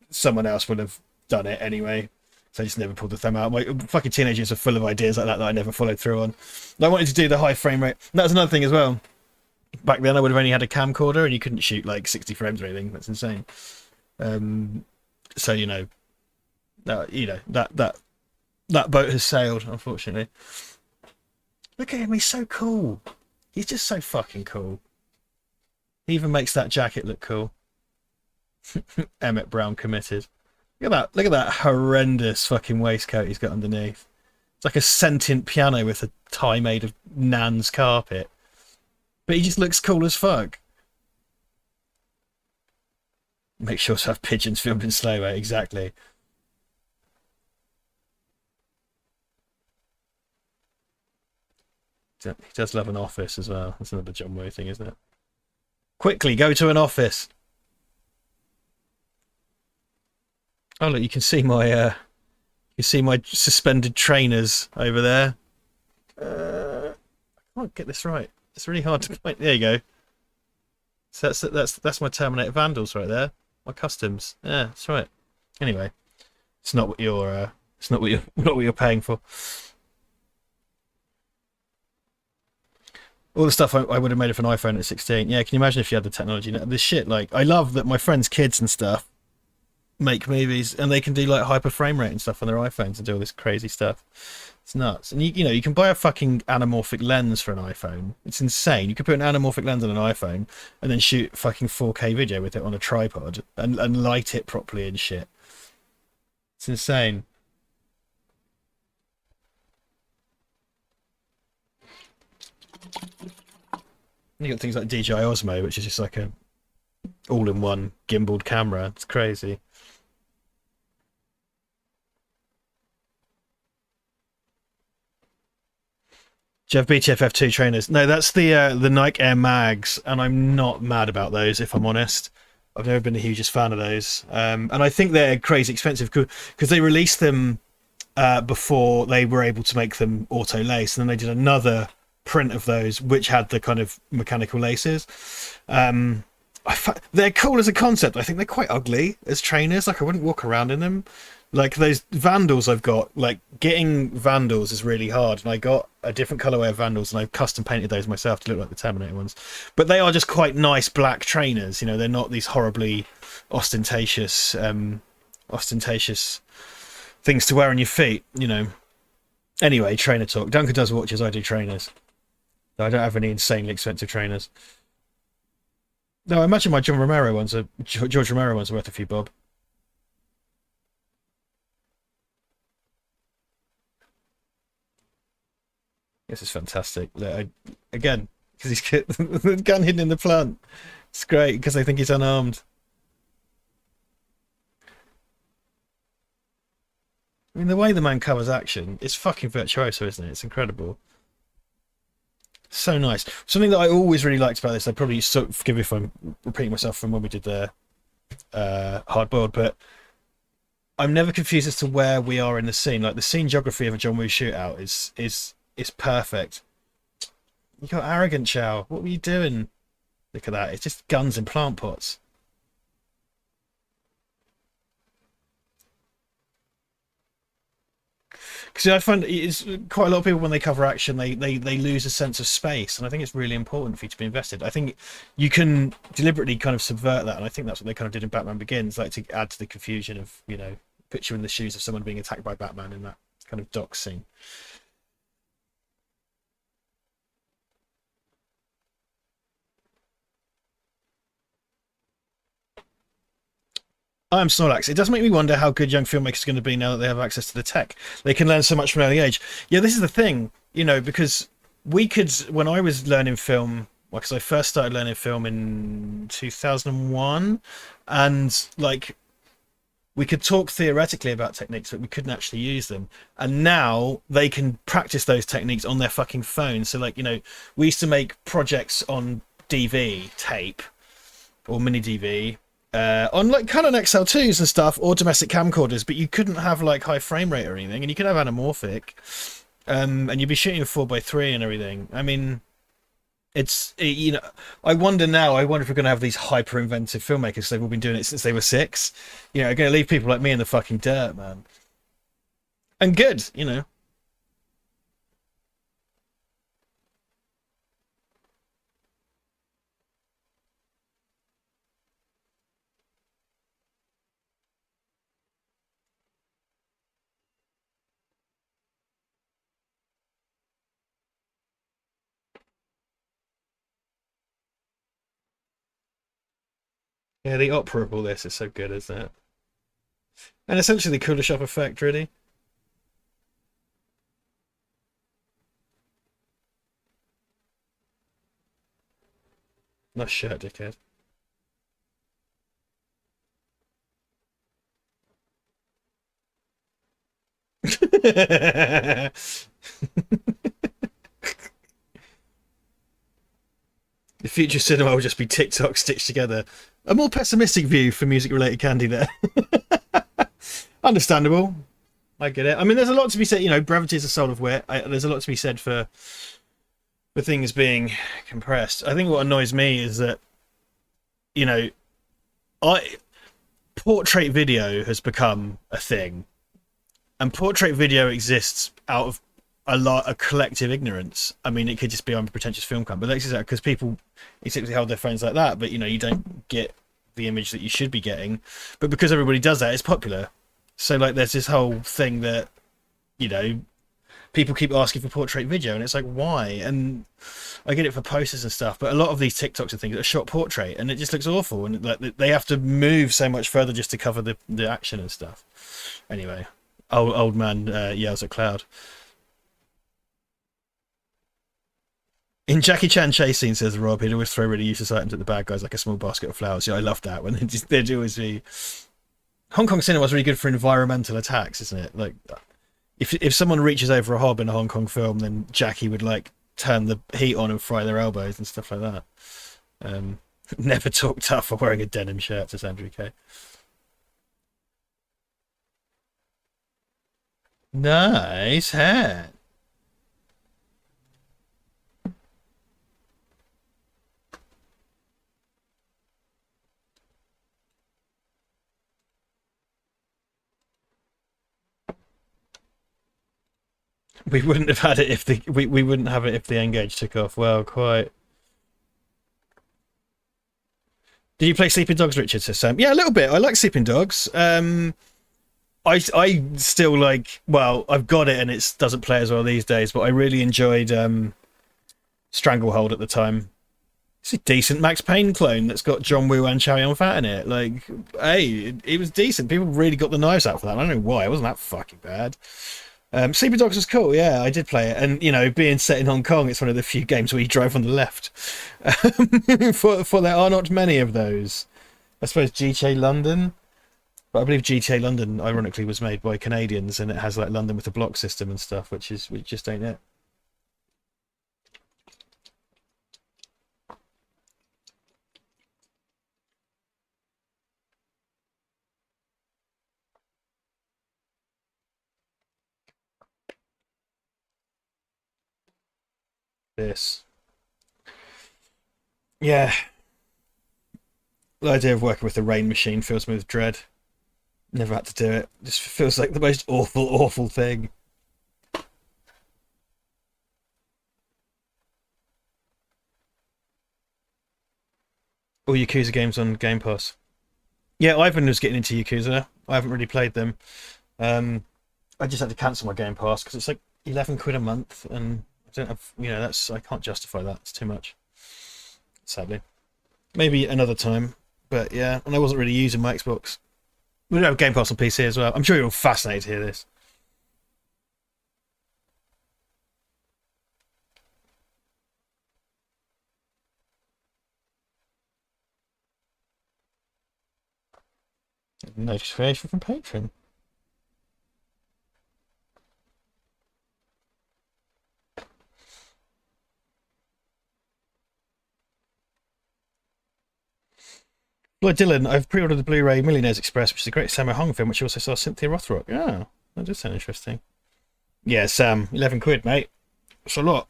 Speaker 1: Someone else would have done it anyway. So I just never pulled the thumb out. My fucking teenagers are full of ideas like that I never followed through on. And I wanted to do the high frame rate. And that was another thing as well. Back then I would have only had a camcorder and you couldn't shoot like 60 frames or anything. That's insane. So that boat has sailed, unfortunately. Look at him, he's so cool. He's just so fucking cool. He even makes that jacket look cool. Emmett Brown committed. Look at that horrendous fucking waistcoat he's got underneath. It's like a sentient piano with a tie made of Nan's carpet. But he just looks cool as fuck. Make sure to have pigeons filmed in slow-mo, exactly. He does love an office as well. That's another John Woo thing, isn't it? Quickly, go to an office. Oh look, you can see my suspended trainers over there. I can't get this right. It's really hard to point. There you go. So that's my Terminator Vandals right there. My customs. Yeah, that's right. Anyway, it's not what you're it's not what you're not what you're paying for. All the stuff I would have made of an iPhone at 16. Yeah, can you imagine if you had the technology? This shit, like, I love that my friends' kids and stuff make movies and they can do like hyper frame rate and stuff on their iPhones and do all this crazy stuff. It's nuts. And you know, you can buy a fucking anamorphic lens for an iPhone. It's insane. You could put an anamorphic lens on an iPhone and then shoot fucking 4K video with it on a tripod and light it properly and shit. It's insane. You got things like DJI Osmo, which is just like a all-in-one gimbaled camera. It's crazy. Do you have BTFF2 trainers? No, that's the Nike Air Mags, and I'm not mad about those, if I'm honest. I've never been the hugest fan of those. And I think they're crazy expensive because they released them before they were able to make them auto lace, and then they did another print of those which had the kind of mechanical laces. They're cool as a concept. I think they're quite ugly as trainers. Like, I wouldn't walk around in them. Like those Vandals I've got, like getting Vandals is really hard, and I got a different colorway of Vandals and I've custom painted those myself to look like the Terminator ones. But they are just quite nice black trainers, you know. They're not these horribly ostentatious things to wear on your feet, you know. Anyway, trainer talk. Duncan does watches, I do trainers. I don't have any insanely expensive trainers. No, I imagine my George Romero ones are worth a few bob. This is fantastic. Again, because he's got the gun hidden in the plant. It's great because they think he's unarmed. I mean, the way the man covers action is fucking virtuoso, isn't it? It's incredible. So nice. Something that I always really liked about this, I probably forgive me if I'm repeating myself from when we did the hard boiled, but I'm never confused as to where we are in the scene. Like the scene geography of a John Woo shootout is perfect. You got arrogant Chow. What were you doing? Look at that. It's just guns in plant pots. Because I find it's quite a lot of people when they cover action, they lose a sense of space, and I think it's really important for you to be invested. I think you can deliberately kind of subvert that, and I think that's what they kind of did in Batman Begins, like to add to the confusion of, you know, put you in the shoes of someone being attacked by Batman in that kind of dock scene. I'm Snorlax. It does make me wonder how good young filmmakers are going to be now that they have access to the tech. They can learn so much from an early age. Yeah, this is the thing, you know, because we could, when I was learning film, like, because I first started learning film in 2001, and like, we could talk theoretically about techniques, but we couldn't actually use them. And now they can practice those techniques on their fucking phone. So, like, you know, we used to make projects on DV tape or mini DV on like Canon XL2s and stuff, or domestic camcorders, but you couldn't have like high frame rate or anything, and you could have anamorphic, and you'd be shooting 4:3 and everything. I mean, you know, I wonder now. I wonder if we're going to have these hyper inventive filmmakers. They've all been doing it since they were 6. You know, are going to leave people like me in the fucking dirt, man. And good, you know. Yeah, the opera of all this is so good, isn't it? And essentially the Kuleshov effect, really. Nice shirt, dickhead. The future cinema will just be TikTok stitched together. A more pessimistic view for music-related candy there. Understandable. I get it. I mean, there's a lot to be said. You know, brevity is the soul of wit. There's a lot to be said for things being compressed. I think what annoys me is that, you know, portrait video has become a thing, and portrait video exists out of a collective ignorance. I mean, it could just be I'm a pretentious film cunt, but that's exactly because people typically hold their phones like that. But you know, you don't get the image that you should be getting. But because everybody does that, it's popular. So like, there's this whole thing that, you know, people keep asking for portrait video, and it's like, why? And I get it for posters and stuff, but a lot of these TikToks and things are shot portrait, and it just looks awful, and like they have to move so much further just to cover the action and stuff. Anyway, old man yells at cloud. In Jackie Chan chase scene, says Rob, he'd always throw really useless items at the bad guys, like a small basket of flowers. Yeah, I love that when they'd always be. Hong Kong cinema is really good for environmental attacks, isn't it? Like, if someone reaches over a hob in a Hong Kong film, then Jackie would like turn the heat on and fry their elbows and stuff like that. Never talk tough for wearing a denim shirt, says Andrew K. Nice hat. We wouldn't have had it if we wouldn't have it if the Engage took off. Well, quite. Did you play Sleeping Dogs, Richard? Says Sam. Yeah, a little bit. I like Sleeping Dogs. I still like. Well, I've got it, and it doesn't play as well these days. But I really enjoyed Stranglehold at the time. It's a decent Max Payne clone that's got John Woo and Chow Yun-fat in it. Like, hey, it was decent. People really got the knives out for that. I don't know why. It wasn't that fucking bad. Sleeping Dogs was cool, yeah, I did play it, and you know, being set in Hong Kong, it's one of the few games where you drive on the left. For there are not many of those. I suppose GTA London, but I believe GTA London, ironically, was made by Canadians, and it has like London with the block system and stuff, which just ain't it. This. Yeah. The idea of working with the rain machine fills me with dread. Never had to do it. Just feels like the most awful, awful thing. All Yakuza games on Game Pass. Yeah, Ivan was getting into Yakuza. I haven't really played them. I just had to cancel my Game Pass because it's like 11 quid a month, and I don't have, you know, I can't justify that. It's too much. Sadly. Maybe another time. But yeah, and I wasn't really using my Xbox. We don't have Game Pass on PC as well. I'm sure you're all fascinated to hear this. Notification from Patreon. Lloyd Dylan, I've pre-ordered the Blu-ray Millionaires Express, which is a great Sammo Hung film, which also saw Cynthia Rothrock. Yeah, that does sound interesting. Yeah, Sam, 11 quid, mate. It's a lot.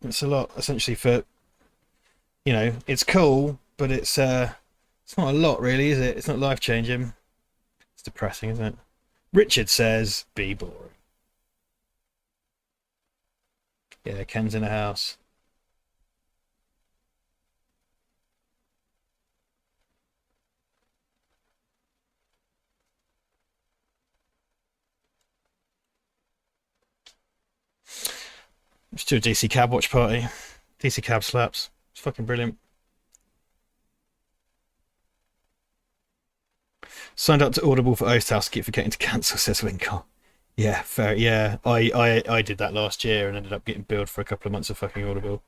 Speaker 1: It's a lot, essentially, for, you know, it's cool, but it's not a lot, really, is it? It's not life-changing. It's depressing, isn't it? Richard says, be boring. Yeah, Ken's in a house. Let's do a DC Cab watch party. DC Cab slaps. It's fucking brilliant. Signed up to Audible for Oast House, keep forgetting to cancel, says Winkle. Yeah, fair. Yeah, I did that last year and ended up getting billed for a couple of months of fucking Audible.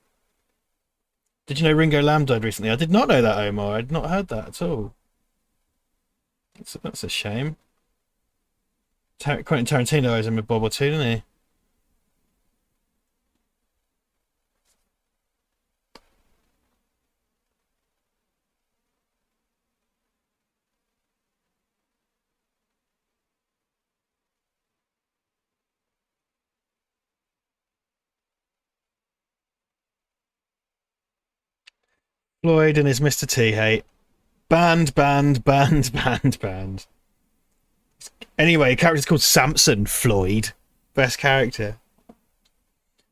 Speaker 1: Did you know Ringo Lamb died recently? I did not know that, Omar. I'd not heard that at all. That's a shame. Quentin Tarantino owes him a bob or two, didn't he? Floyd and his Mr. T hate. Banned, banned, banned, banned, banned. Anyway, character's called Samson Floyd. Best character.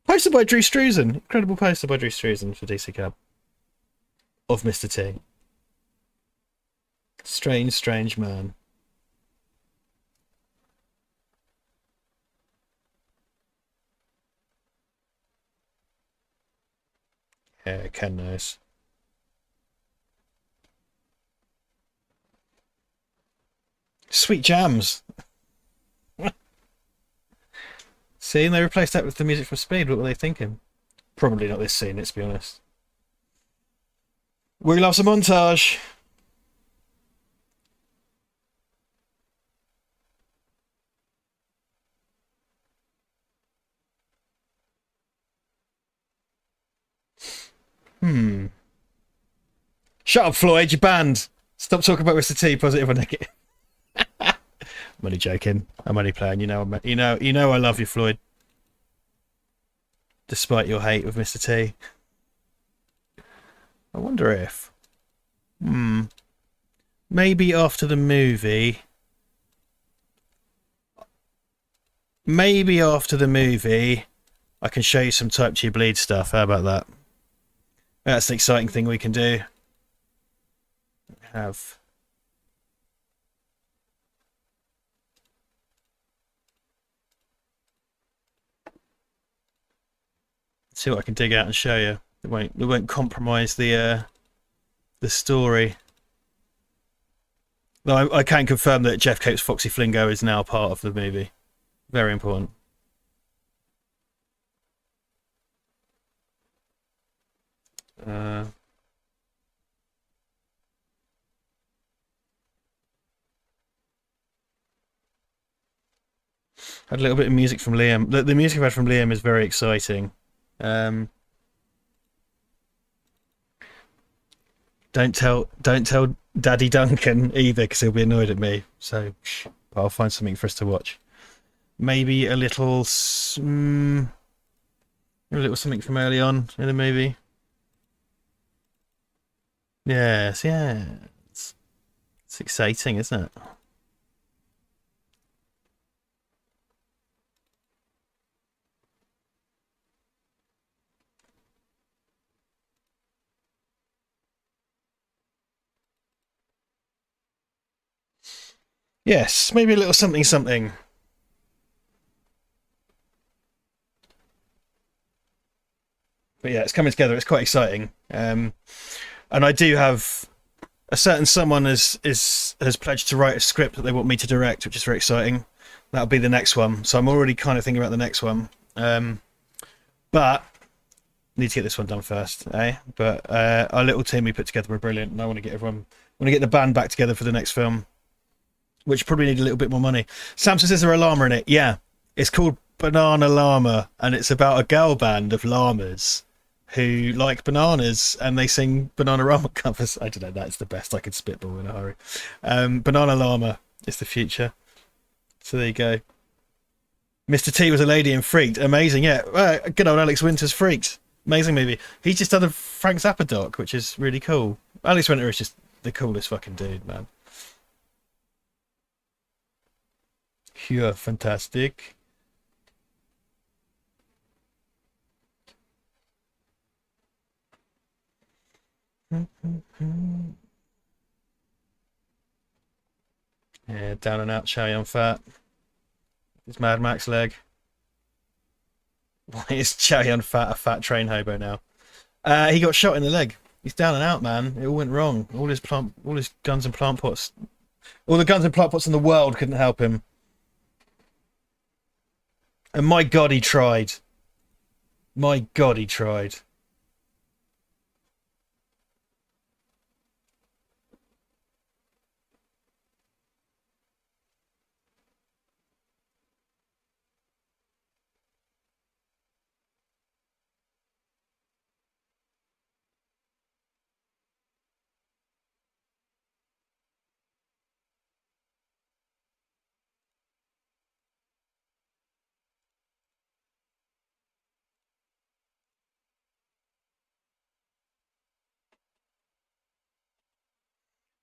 Speaker 1: Posted by Drew Struzan. Incredible poster by Drew Struzan for DC Cab. Of Mr. T. Strange, strange man. Yeah, Ken knows. Sweet jams. See, and they replaced that with the music from Speed. What were they thinking? Probably not this scene, let's be honest. We love some montage. Shut up, Floyd, you're banned. Stop talking about Mr. T, positive or negative. I'm only joking. I'm only playing. You know I love you, Floyd. Despite your hate of Mr. T. I wonder if... Maybe after the movie... Maybe after the movie, I can show you some Type 2 bleed stuff. How about that? That's an exciting thing we can do. Have... See what I can dig out and show you. It won't compromise the story. No, I can confirm that Jeff Coates' Foxy Flingo is now part of the movie. Very important. Had a little bit of music from Liam. The music I've had from Liam is very exciting. Don't tell Daddy Duncan either, because he'll be annoyed at me. So I'll find something for us to watch. Maybe a little something from early on in the movie. Yes, yeah. It's exciting, isn't it? Yes, maybe a little something something. But yeah, it's coming together. It's quite exciting. And I do have a certain someone has pledged to write a script that they want me to direct, which is very exciting. That'll be the next one. So I'm already kind of thinking about the next one. But need to get this one done first, eh? But our little team we put together were brilliant, and I want to get the band back together for the next film, which probably need a little bit more money. Samson says there are llama in it. Yeah, it's called Banana Llama, and it's about a girl band of llamas who like bananas, and they sing Bananarama covers. I don't know, that's the best I could spitball in a hurry. Banana Llama is the future. So there you go. Mr. T was a lady and Freaked. Amazing, yeah. Good old Alex Winter's Freaked. Amazing movie. He's just done a Frank Zappa doc, which is really cool. Alex Winter is just the coolest fucking dude, man. You're fantastic. Yeah, down and out, Chow Yun Fat. His Mad Max leg. Why is Chow Yun Fat a fat train hobo now? He got shot in the leg. He's down and out, man. It all went wrong. All his guns and plant pots. All the guns and plant pots in the world couldn't help him. And my God, he tried. My God, he tried.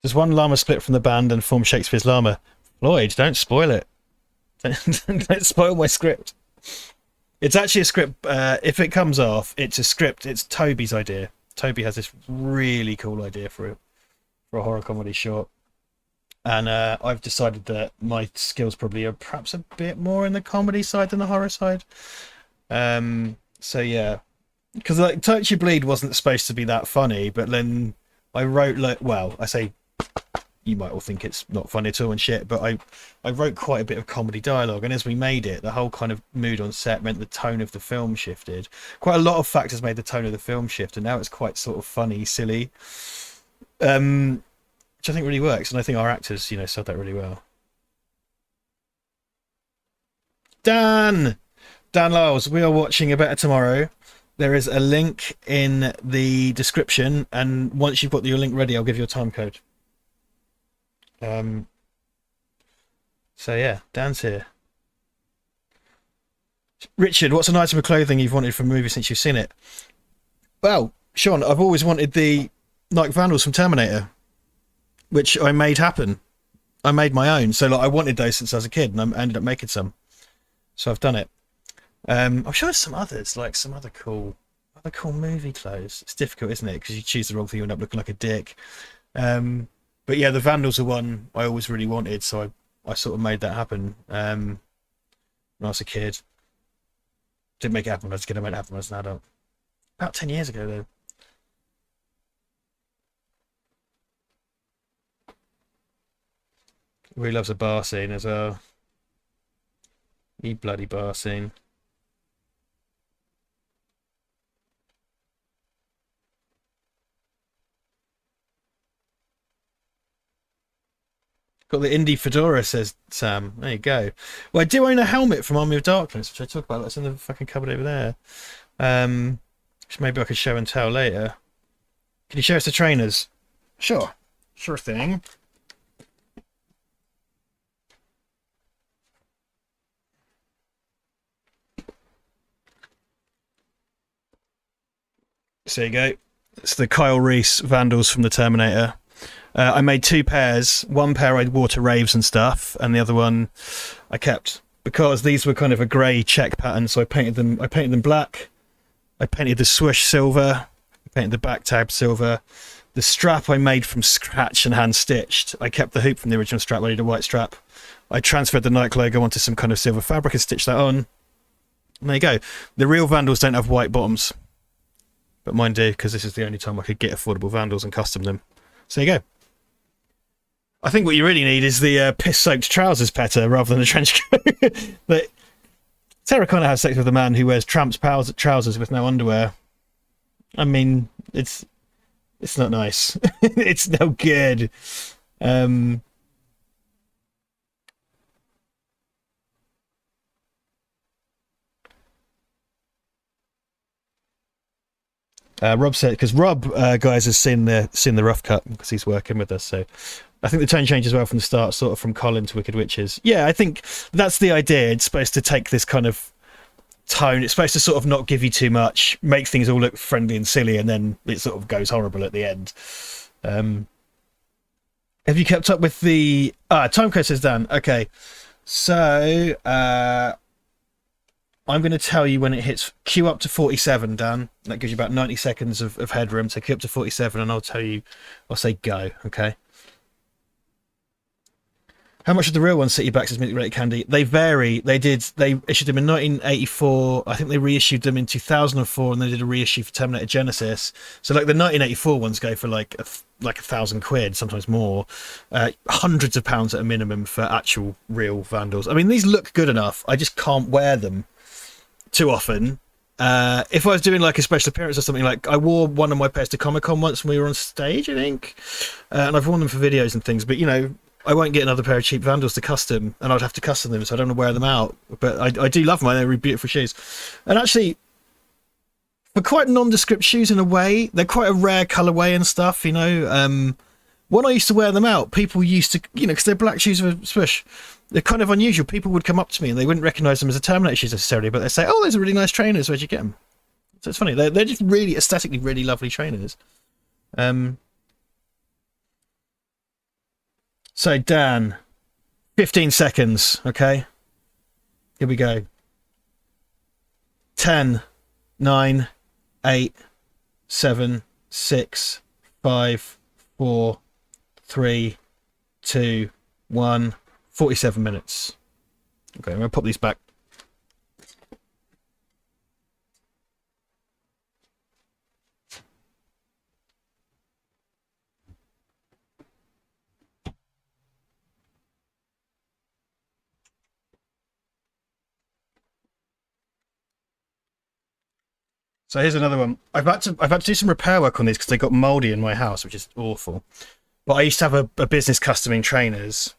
Speaker 1: Does one llama split from the band and form Shakespeare's llama? Lloyd, don't spoil it. Don't spoil my script. It's actually a script. If it comes off, it's a script. It's Toby's idea. Toby has this really cool idea for a horror comedy short, and I've decided that my skills probably are perhaps a bit more in the comedy side than the horror side. So yeah, because like Touch You Bleed wasn't supposed to be that funny, but then I wrote I say, you might all think it's not funny at all and shit, but I wrote quite a bit of comedy dialogue, and as we made it, the whole kind of mood on set meant the tone of the film shifted. Quite a lot of factors made the tone of the film shift, and now it's quite sort of funny, silly, which I think really works, and I think our actors, sold that really well. Dan Lyles, we are watching A Better Tomorrow. There is a link in the description, and once you've got your link ready, I'll give you a time code. So yeah, Dan's here. Richard, what's an item of clothing you've wanted from a movie since you've seen it? Well, Sean, I've always wanted the Nike Vandals from Terminator, which I made happen. I made my own. So I wanted those since I was a kid, and I ended up making some. So I've done it. I'm sure there's some others, like some other cool movie clothes. It's difficult, isn't it? Because you choose the wrong thing, you end up looking like a dick. But yeah, the Vandals are one I always really wanted, so I sort of made that happen when I was a kid. Didn't make it happen when I was a kid, I made it happen when I was an adult. About 10 years ago, though. He loves a bar scene as well. You bloody bar scene. Got the indie fedora, says Sam. There you go. Well, I do own a helmet from Army of Darkness, which I talk about. That's in the fucking cupboard over there. Which maybe I could show and tell later. Can you show us the trainers? Sure. Sure thing. So there you go. It's the Kyle Reese Vandals from the Terminator. I made two pairs. One pair I wore to raves and stuff, and the other one I kept because these were kind of a grey check pattern. So I painted them black. I painted the swoosh silver. I painted the back tab silver. The strap I made from scratch and hand stitched. I kept the hoop from the original strap. I did a white strap. I transferred the Nike logo onto some kind of silver fabric and stitched that on. And there you go. The real Vandals don't have white bottoms, but mine do, because this is the only time I could get affordable Vandals and custom them. So there you go. I think what you really need is the piss-soaked trousers petter rather than a trench coat. But Sarah Connor has sex with a man who wears tramps trousers with no underwear. I mean, it's not nice. It's no good. Rob said, because Rob, guys, has seen the rough cut because he's working with us, so I think the tone changes well from the start, sort of from Colin to Wicked Witches. Yeah, I think that's the idea. It's supposed to take this kind of tone. It's supposed to sort of not give you too much, make things all look friendly and silly, and then it sort of goes horrible at the end. Have you kept up with the time code, says Dan? Okay, so I'm going to tell you when it hits. Queue up to 47, Dan. That gives you about 90 seconds of headroom. So queue up to 47, and I'll say go. Okay. How much of the real ones set you back, says Minute Candy? They vary. They issued them in 1984. I think they reissued them in 2004, and they did a reissue for Terminator Genesis. So like the 1984 ones go for like £1,000, sometimes more. Hundreds of pounds at a minimum for actual real Vandals. I mean, these look good enough. I just can't wear them too often. If I was doing like a special appearance or something, like I wore one of my pairs to Comic-Con once when we were on stage, I think, and I've worn them for videos and things, but I won't get another pair of cheap Vandals to custom, and I'd have to custom them, so I don't want to wear them out. But I do love them. They're really beautiful shoes. And actually, for quite nondescript shoes in a way, they're quite a rare colourway and stuff, When I used to wear them out, people used to, because they're black shoes with a swoosh, they're kind of unusual. People would come up to me and they wouldn't recognise them as a Terminator shoes necessarily, but they'd say, oh, those are really nice trainers. Where'd you get them? So it's funny. They're just really aesthetically really lovely trainers. So, Dan, 15 seconds, okay? Here we go. 10, 9, 8, 7, 6, 5, 4, 3, 2, 1. 47 minutes. Okay, I'm going to pop these back. So here's another one. I've had to do some repair work on these because they got mouldy in my house, which is awful. But I used to have a business customing trainers,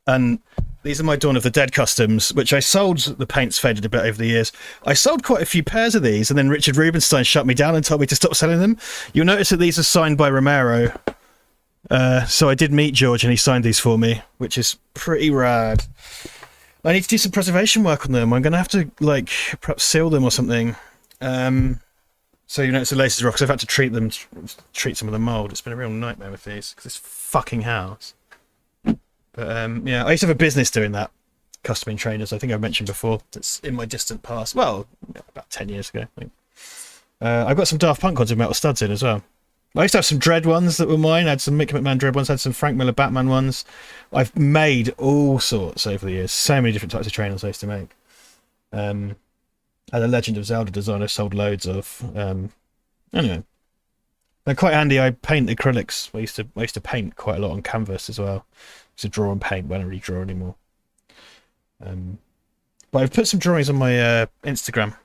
Speaker 1: and these are my Dawn of the Dead customs, which I sold. The paint's faded a bit over the years. I sold quite a few pairs of these, and then Richard Rubenstein shut me down and told me to stop selling them. You'll notice that these are signed by Romero. So I did meet George, and he signed these for me, which is pretty rad. I need to do some preservation work on them. I'm going to have to, like, perhaps seal them or something. So you know it's the laces rock, because I've had to treat some of the mould. It's been a real nightmare with these, because this fucking house. But yeah, I used to have a business doing that, customing trainers. I think I've mentioned before. It's in my distant past. Well, about 10 years ago, I think. I've got some Daft Punk ones with metal studs in as well. I used to have some Dread ones that were mine. I had some Mick McMahon Dread ones. I had some Frank Miller Batman ones. I've made all sorts over the years. So many different types of trainers I used to make. And a Legend of Zelda design I sold loads of. Anyway, they're quite handy. I paint acrylics. I used to paint quite a lot on canvas as well. I used to draw and paint. But I don't really draw anymore. But I've put some drawings on my Instagram.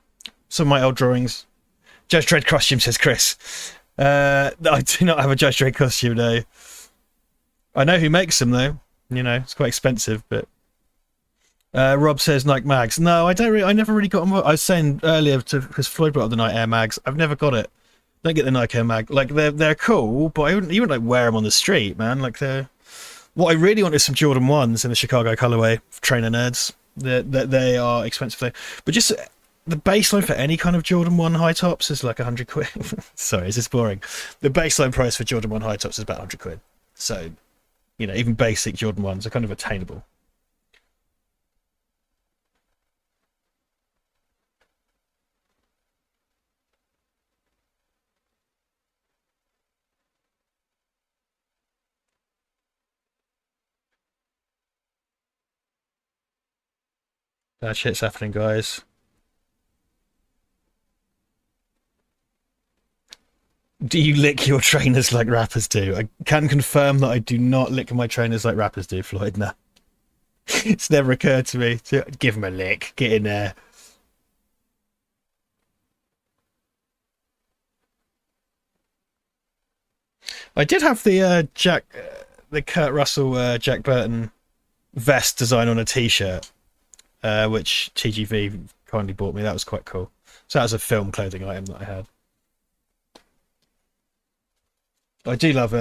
Speaker 1: Some of my old drawings. Judge Dredd costume, says Chris. I do not have a Judge Dredd costume, no. I know who makes them though. You know, it's quite expensive, but. Rob says Nike mags. No, I don't. I never really got them. I was saying earlier because Floyd brought up the Nike Air mags. I've never got it. Don't get the Nike Air mag. Like they're cool, but you wouldn't like wear them on the street, man. Like they're. What I really want is some Jordan 1s in the Chicago colorway for trainer nerds. They are expensive though, but just the baseline for any kind of Jordan 1 high tops is like 100 quid. Sorry, is this boring? The baseline price for Jordan 1 high tops is about 100 quid. So, you know, even basic Jordan 1s are kind of attainable. That shit's happening, guys. Do you lick your trainers like rappers do? I can confirm that I do not lick my trainers like rappers do, Floyd. No. It's never occurred to me to give them a lick. Get in there. I did have the the Kurt Russell, Jack Burton vest design on a t-shirt, which TGV kindly bought me. That was quite cool. So that was a film clothing item that I had. I do love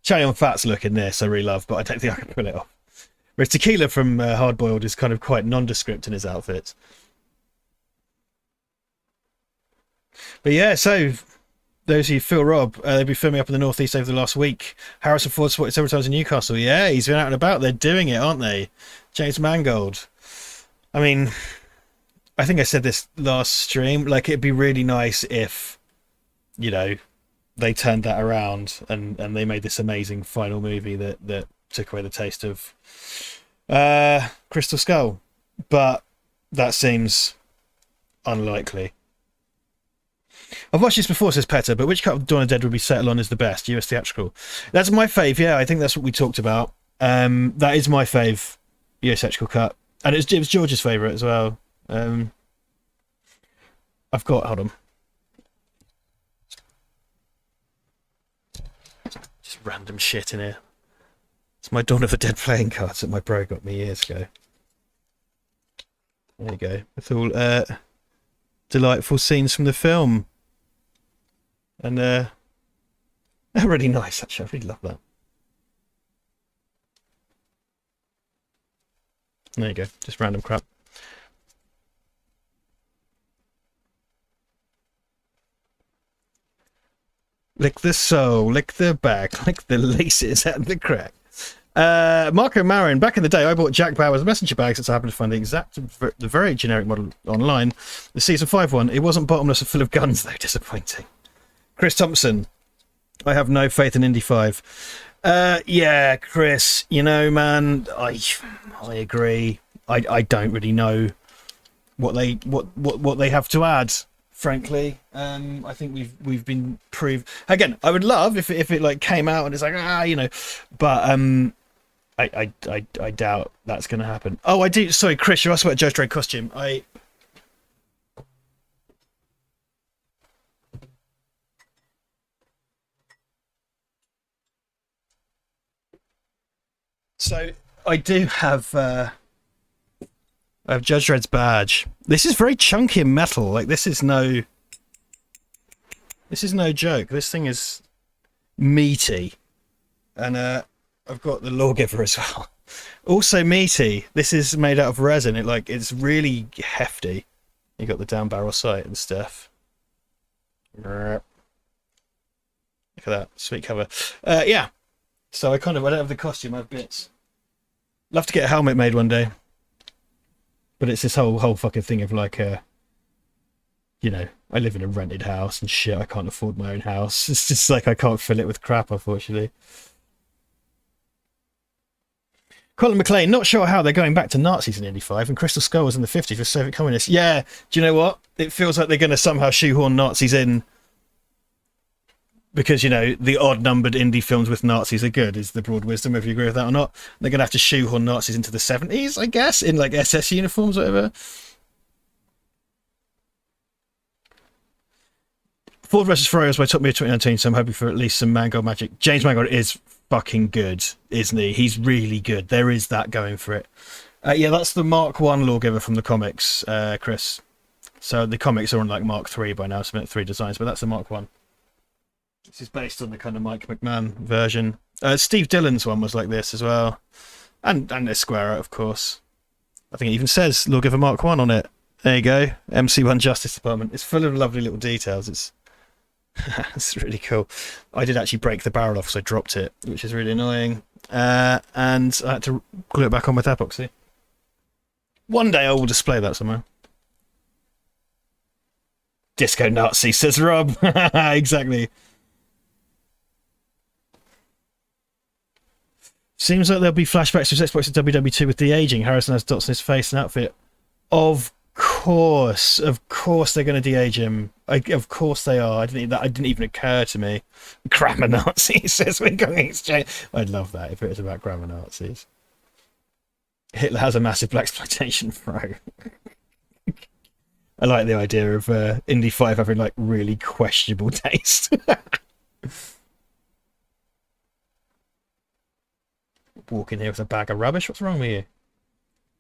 Speaker 1: Charlie on Fat's look in this. I really love, but I don't think I can pull it off. Whereas Tequila from Hard Boiled is kind of quite nondescript in his outfits. But yeah, so those who feel Rob, they've been filming up in the northeast over the last week. Harrison Ford spotted several times in Newcastle. Yeah, he's been out and about. They're doing it, aren't they? James Mangold. I mean, I think I said this last stream. Like, it'd be really nice if, you know, they turned that around and they made this amazing final movie that took away the taste of Crystal Skull. But that seems unlikely. I've watched this before, says Petter, but which cut of Dawn of the Dead would be settled on is the best? US theatrical. That's my fave, yeah. I think that's what we talked about. That is my fave US theatrical cut. And it was George's favourite as well. I've got, hold on. Just random shit in here. It's my Dawn of the Dead playing cards that my bro got me years ago. There you go. With all delightful scenes from the film. And they're really nice, actually. I really love that. There you go. Just random crap. Lick the sole, lick the back, lick the laces at the crack. Marco Marin, back in the day, I bought Jack Bauer's messenger bag since I happened to find the very generic model online. The season 5 one, it wasn't bottomless and full of guns, though. Disappointing. Chris Thompson, I have no faith in Indy 5. Yeah, Chris, you know, man, I agree. I don't really know what they have to add, frankly. I think we've been proved. Again, I would love if it like came out and it's like but I doubt that's going to happen. Oh, I do. Sorry, Chris, you asked about Judge Dredd costume. So I do have. I have Judge Dredd's badge. This is very chunky and metal. Like this is no joke. This thing is meaty, and I've got the Lawgiver as well. Also meaty. This is made out of resin. It's really hefty. You got the down barrel sight and stuff. Look at that sweet cover. Yeah. So I don't have the costume. I have bits. Love to get a helmet made one day. But it's this whole fucking thing of like, I live in a rented house and shit. I can't afford my own house. It's just like I can't fill it with crap, unfortunately. Colin McLean, not sure how they're going back to Nazis in Indy 5 and Crystal Skull was in the 50s with Soviet communists. Yeah, do you know what? It feels like they're going to somehow shoehorn Nazis in because, the odd-numbered indie films with Nazis are good, is the broad wisdom, if you agree with that or not. They're going to have to shoehorn Nazis into the 70s, I guess, in like SS uniforms or whatever. Ford vs. Ferrari was my top me of 2019, so I'm hoping for at least some Mangold magic. James Mangold is fucking good, isn't he? He's really good. There is that going for it. Yeah, that's the Mark 1 Lawgiver from the comics, Chris. So the comics are on like Mark 3 by now, so 3 designs, but that's the Mark 1. This is based on the kind of Mike McMahon version. Steve Dillon's one was like this as well. And Esquire, of course. I think it even says Lawgiver Mark 1 on it. There you go. MC1 Justice Department. It's full of lovely little details. It's it's really cool. I did actually break the barrel off, so I dropped it, which is really annoying. And I had to glue it back on with epoxy. One day I will display that somewhere. Disco Nazi, says Rob. Exactly. Seems like there'll be flashbacks to Xbox and WW2 with de-aging. Harrison has dots on his face and outfit. Of course they're going to de-age him. Of course they are. That didn't even occur to me. Grammar Nazi says we're going exchange. I'd love that if it was about grammar Nazis. Hitler has a massive blaxploitation throw. I like the idea of Indy 5 having like really questionable taste. Walk in here with a bag of rubbish. What's wrong with you?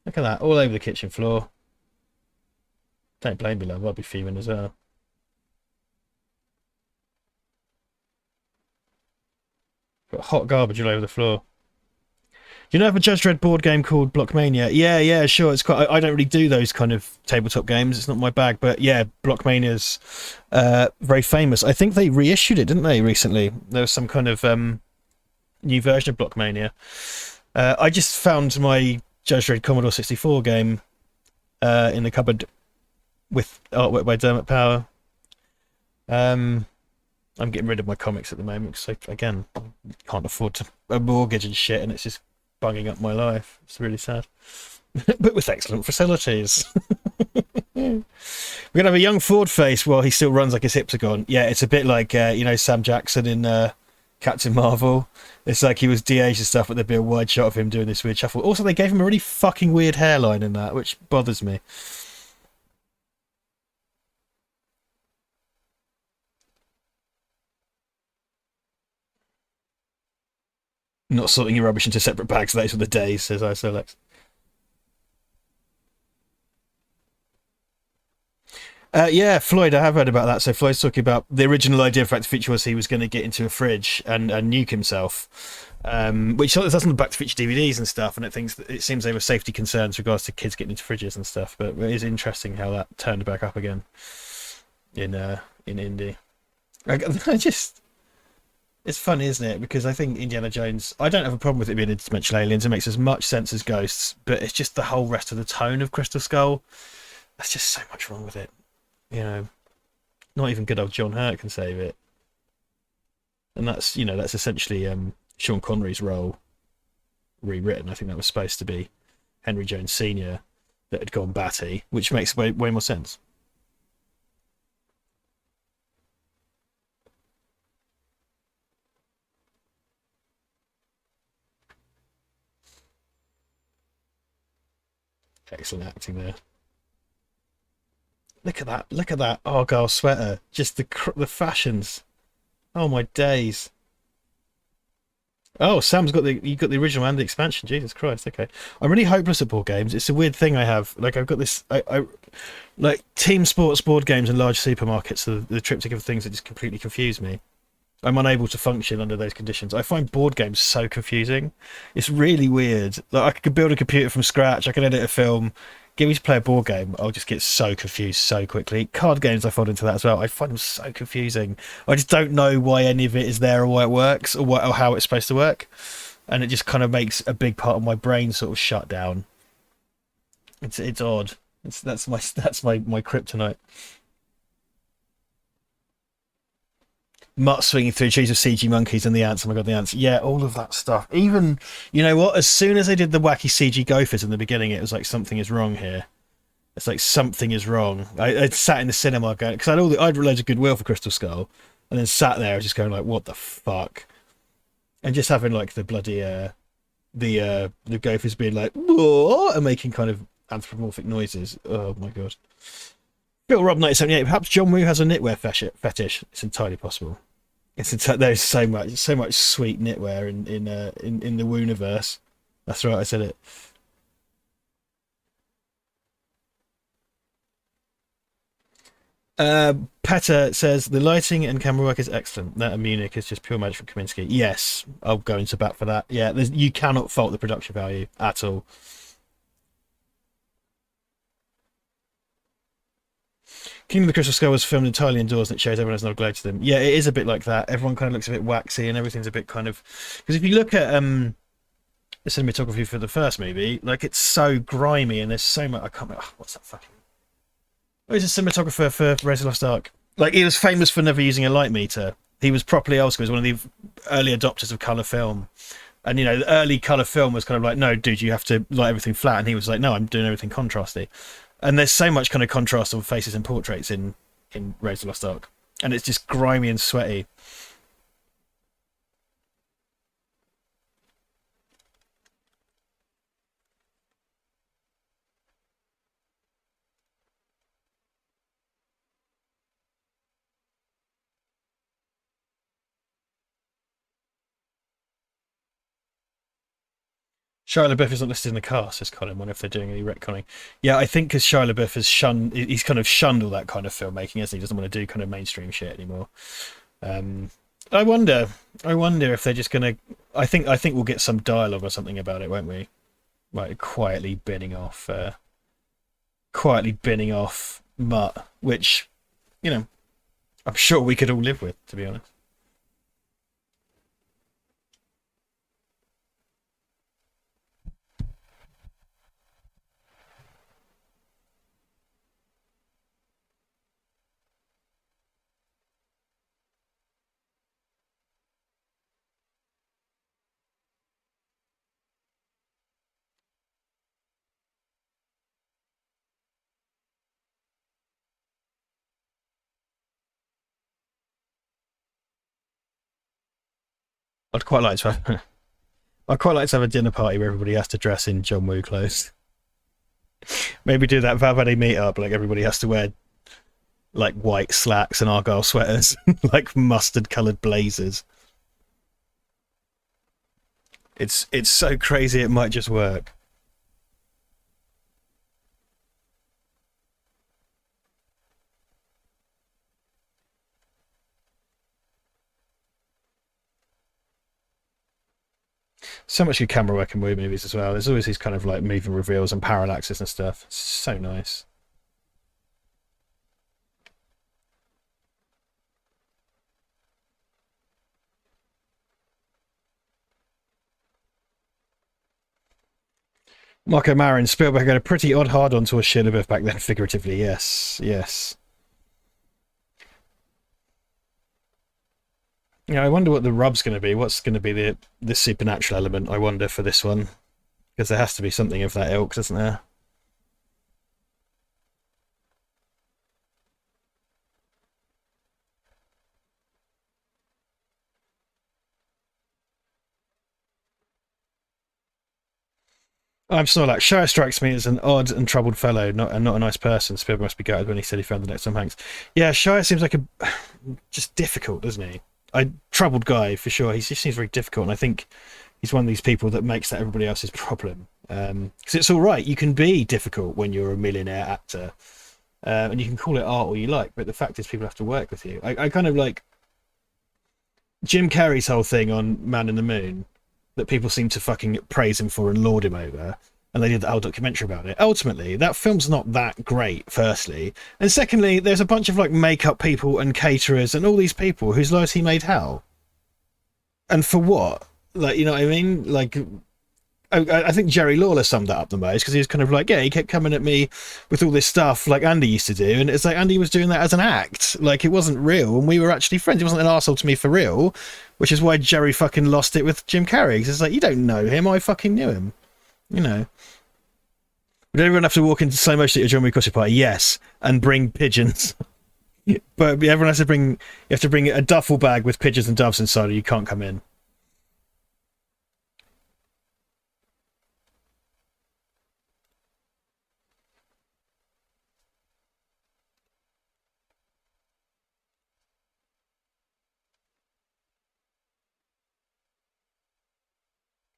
Speaker 1: Look at that, all over the kitchen floor. Don't blame me, love. I'll be fuming as well. Got hot garbage all over the floor. Do you know of a Judge Dredd board game called Blockmania? Yeah, sure. It's quite. I don't really do those kind of tabletop games. It's not my bag. But yeah, Blockmania's very famous. I think they reissued it, didn't they, recently? There was some kind of new version of Blockmania. I just found my Judge Dredd Commodore 64 game in the cupboard with artwork by Dermot Power. I'm getting rid of my comics at the moment because I, again, can't afford a mortgage and shit, and it's just bunging up my life. It's really sad. But with excellent facilities. We're going to have a young Ford face while he still runs like his hips are gone. Yeah, it's a bit like, Sam Jackson in Captain Marvel. It's like he was de-aged and stuff, but there'd be a wide shot of him doing this weird shuffle. Also, they gave him a really fucking weird hairline in that, which bothers me. Not sorting your rubbish into separate bags, those are the days, says Isolex. Yeah, Floyd, I have heard about that. So Floyd's talking about the original idea of Back to the Future was he was going to get into a fridge and nuke himself, which that's on the Back to the Future DVDs and stuff, and it seems there were safety concerns with regards to kids getting into fridges and stuff, but it is interesting how that turned back up again in Indy. It's funny, isn't it? Because I think Indiana Jones, I don't have a problem with it being interdimensional aliens. It makes as much sense as ghosts, but it's just the whole rest of the tone of Crystal Skull. There's just so much wrong with it. You know, not even good old John Hurt can save it. And that's essentially Sean Connery's role rewritten. I think that was supposed to be Henry Jones Sr. that had gone batty, which makes way more sense. Excellent acting there. Look at that! Look at that Argyle sweater. Just the fashions. Oh my days! Oh, Sam's got you got the original and the expansion. Jesus Christ! Okay, I'm really hopeless at board games. It's a weird thing I have. Like I've got this. I like team sports board games in large supermarkets. The triptych of things that just completely confuse me. I'm unable to function under those conditions. I find board games so confusing. It's really weird. Like I could build a computer from scratch. I can edit a film. Give me to play a board game, I'll just get so confused so quickly. Card games, I fall into that as well. I find them so confusing. I just don't know why any of it is there or why it works or how it's supposed to work, and it just kind of makes a big part of my brain sort of shut down. It's odd. That's my kryptonite. Mutt swinging through trees of CG monkeys and the ants. Oh my god, the ants! Yeah, all of that stuff. Even you know what? As soon as they did the wacky CG gophers in the beginning, it was like something is wrong here. It's like something is wrong. I sat in the cinema going because I'd loads of goodwill for Crystal Skull, and then sat there just going like, what the fuck, and just having like the bloody the gophers being like whoa and making kind of anthropomorphic noises. Oh my god. Bill Rob 1978. Perhaps John Woo has a knitwear fetish. It's entirely possible. There's so much sweet knitwear in the Wooniverse. That's right, I said it. Petter says the lighting and camera work is excellent. That in Munich is just pure magic from Kaminsky. Yes, I'll go into bat for that. Yeah, you cannot fault the production value at all. Kingdom of the Crystal Skull was filmed entirely indoors, and it shows everyone has no glow to them. Yeah, it is a bit like that. Everyone kind of looks a bit waxy, and everything's a bit kind of because if you look at the cinematography for the first movie, like it's so grimy, and there's so much. I can't. Oh, what's that fucking? Oh, he's a cinematographer for Raiders of the Lost Ark. Like he was famous for never using a light meter. He was properly old school. He was one of the early adopters of color film. And you know, the early color film was kind of like, no, dude, you have to light everything flat. And he was like, no, I'm doing everything contrasty. And there's so much kind of contrast on faces and portraits in Raiders of the Lost Ark, and it's just grimy and sweaty. Shia LaBeouf is not listed in the cast, says Colin. Wonder if they're doing any retconning. Yeah, I think because Shia LaBeouf has he's kind of shunned all that kind of filmmaking, hasn't he? He doesn't want to do kind of mainstream shit anymore. Um, I wonder if they're just gonna. I think we'll get some dialogue or something about it, won't we? Like quietly binning off Mutt, which you know I'm sure we could all live with, to be honest. I'd quite like to have. I'd quite like to have a dinner party where everybody has to dress in John Woo clothes. Maybe do that Val Verde meetup, like everybody has to wear like white slacks and argyle sweaters, like mustard coloured blazers. It's so crazy it might just work. So much good camera work in Woo movies as well. There's always these kind of like moving reveals and parallaxes and stuff. It's so nice. Marco Maron, Spielberg had a pretty odd hard-on towards Shia LaBeouf back then, figuratively. Yes, yes. Yeah, I wonder what the rub's going to be. What's going to be the supernatural element, I wonder, for this one. Because there has to be something of that ilk, doesn't there? I'm Snorlax. Shire strikes me as an odd and troubled fellow, not a nice person. Spielberg must be gutted when he said he found the next Tom Hanks. Yeah, Shire seems like a just difficult, doesn't he? A troubled guy for sure. He just seems very difficult, and I think he's one of these people that makes that everybody else's problem. Because it's all right, you can be difficult when you're a millionaire actor, and you can call it art all you like. But the fact is, people have to work with you. I kind of like Jim Carrey's whole thing on Man in the Moon, that people seem to fucking praise him for and laud him over, and they did the whole documentary about it. Ultimately, that film's not that great, firstly. And secondly, there's a bunch of like makeup people and caterers and all these people whose lives he made hell. And for what? Like, you know what I mean? Like, I think Jerry Lawler summed that up the most, because he was kind of like, yeah, he kept coming at me with all this stuff like Andy used to do, and it's like Andy was doing that as an act, like it wasn't real, and we were actually friends. He wasn't an arsehole to me for real, which is why Jerry fucking lost it with Jim Carrey, because it's like, you don't know him, I fucking knew him, you know. Would everyone have to walk into slow motion at your John Wick costume party? Yes, and bring pigeons. But everyone has to bring, you have to bring a duffel bag with pigeons and doves inside, or you can't come in.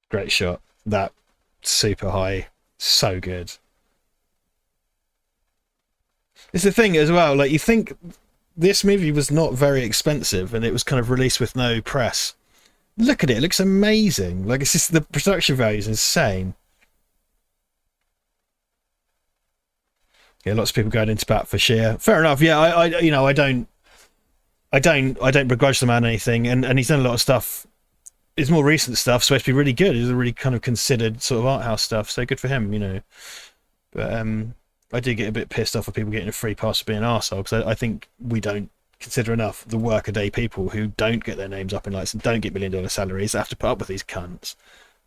Speaker 1: Great shot. That super high, so good. It's the thing as well, like you think this movie was not very expensive and it was kind of released with no press. Look at it, it looks amazing. Like it's just the production value is insane. Yeah, lots of people going into bat for sheer. Fair enough. Yeah, you know, I don't begrudge the man anything, and he's done a lot of stuff. His more recent stuff supposed to be really good. It's a really kind of considered sort of art house stuff, so good for him, you know. But I do get a bit pissed off of people getting a free pass for being an arsehole, because I think we don't consider enough the workaday people who don't get their names up in lights and don't get $1 million salaries that have to put up with these cunts.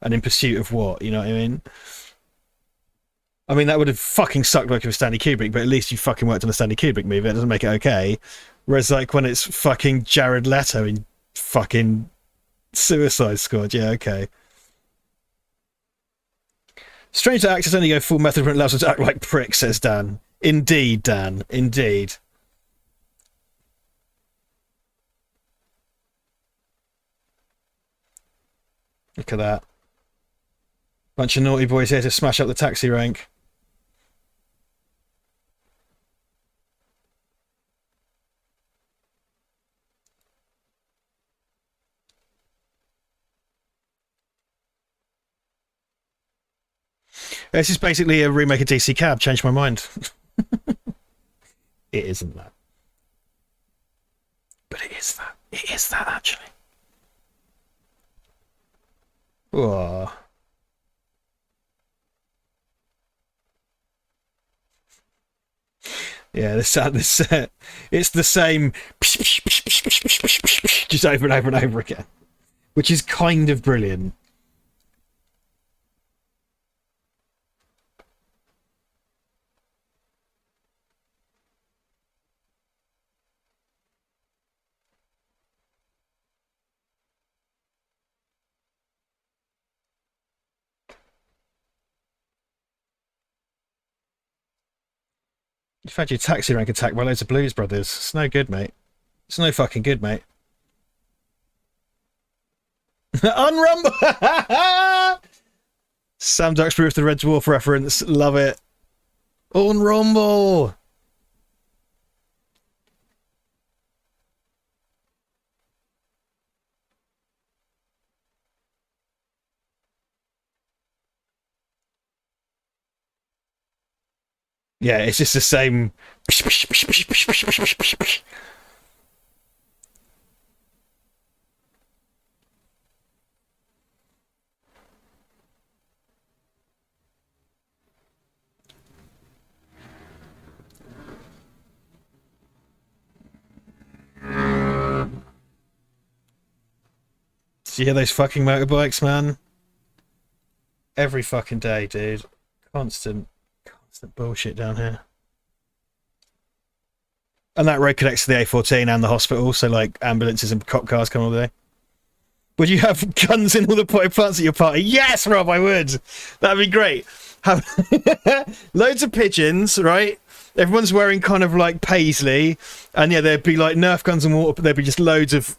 Speaker 1: And in pursuit of what, you know what I mean? I mean, that would have fucking sucked like it was Stanley Kubrick, but at least you fucking worked on a Stanley Kubrick movie. That doesn't make it okay. Whereas, like, when it's fucking Jared Leto in fucking Suicide Squad, yeah, okay. Strange that actors only go full method when it allows them to act like pricks, says Dan. Indeed, Dan. Indeed. Look at that. Bunch of naughty boys here to smash up the taxi rank. This is basically a remake of DC Cab. Changed my mind. It isn't that. But it is that. It is that, actually. Whoa. Yeah, this it's the same just over and over and over again, which is kind of brilliant. You've had your taxi rank attacked by loads of Blues Brothers. It's no good, mate. It's no fucking good, mate. Unrumble! Sam Duxbury with the Red Dwarf reference. Love it. Unrumble! Yeah, it's just the same. Do you hear those fucking motorbikes, man? Every fucking day, dude. Constant bullshit down here. And that road connects to the A14 and the hospital, so like ambulances and cop cars come all day. Would you have guns in all the potted plants at your party? Yes, Rob, I would. That'd be great. Have loads of pigeons, right? Everyone's wearing kind of like paisley, and yeah, there'd be like Nerf guns and water. But there'd be just loads of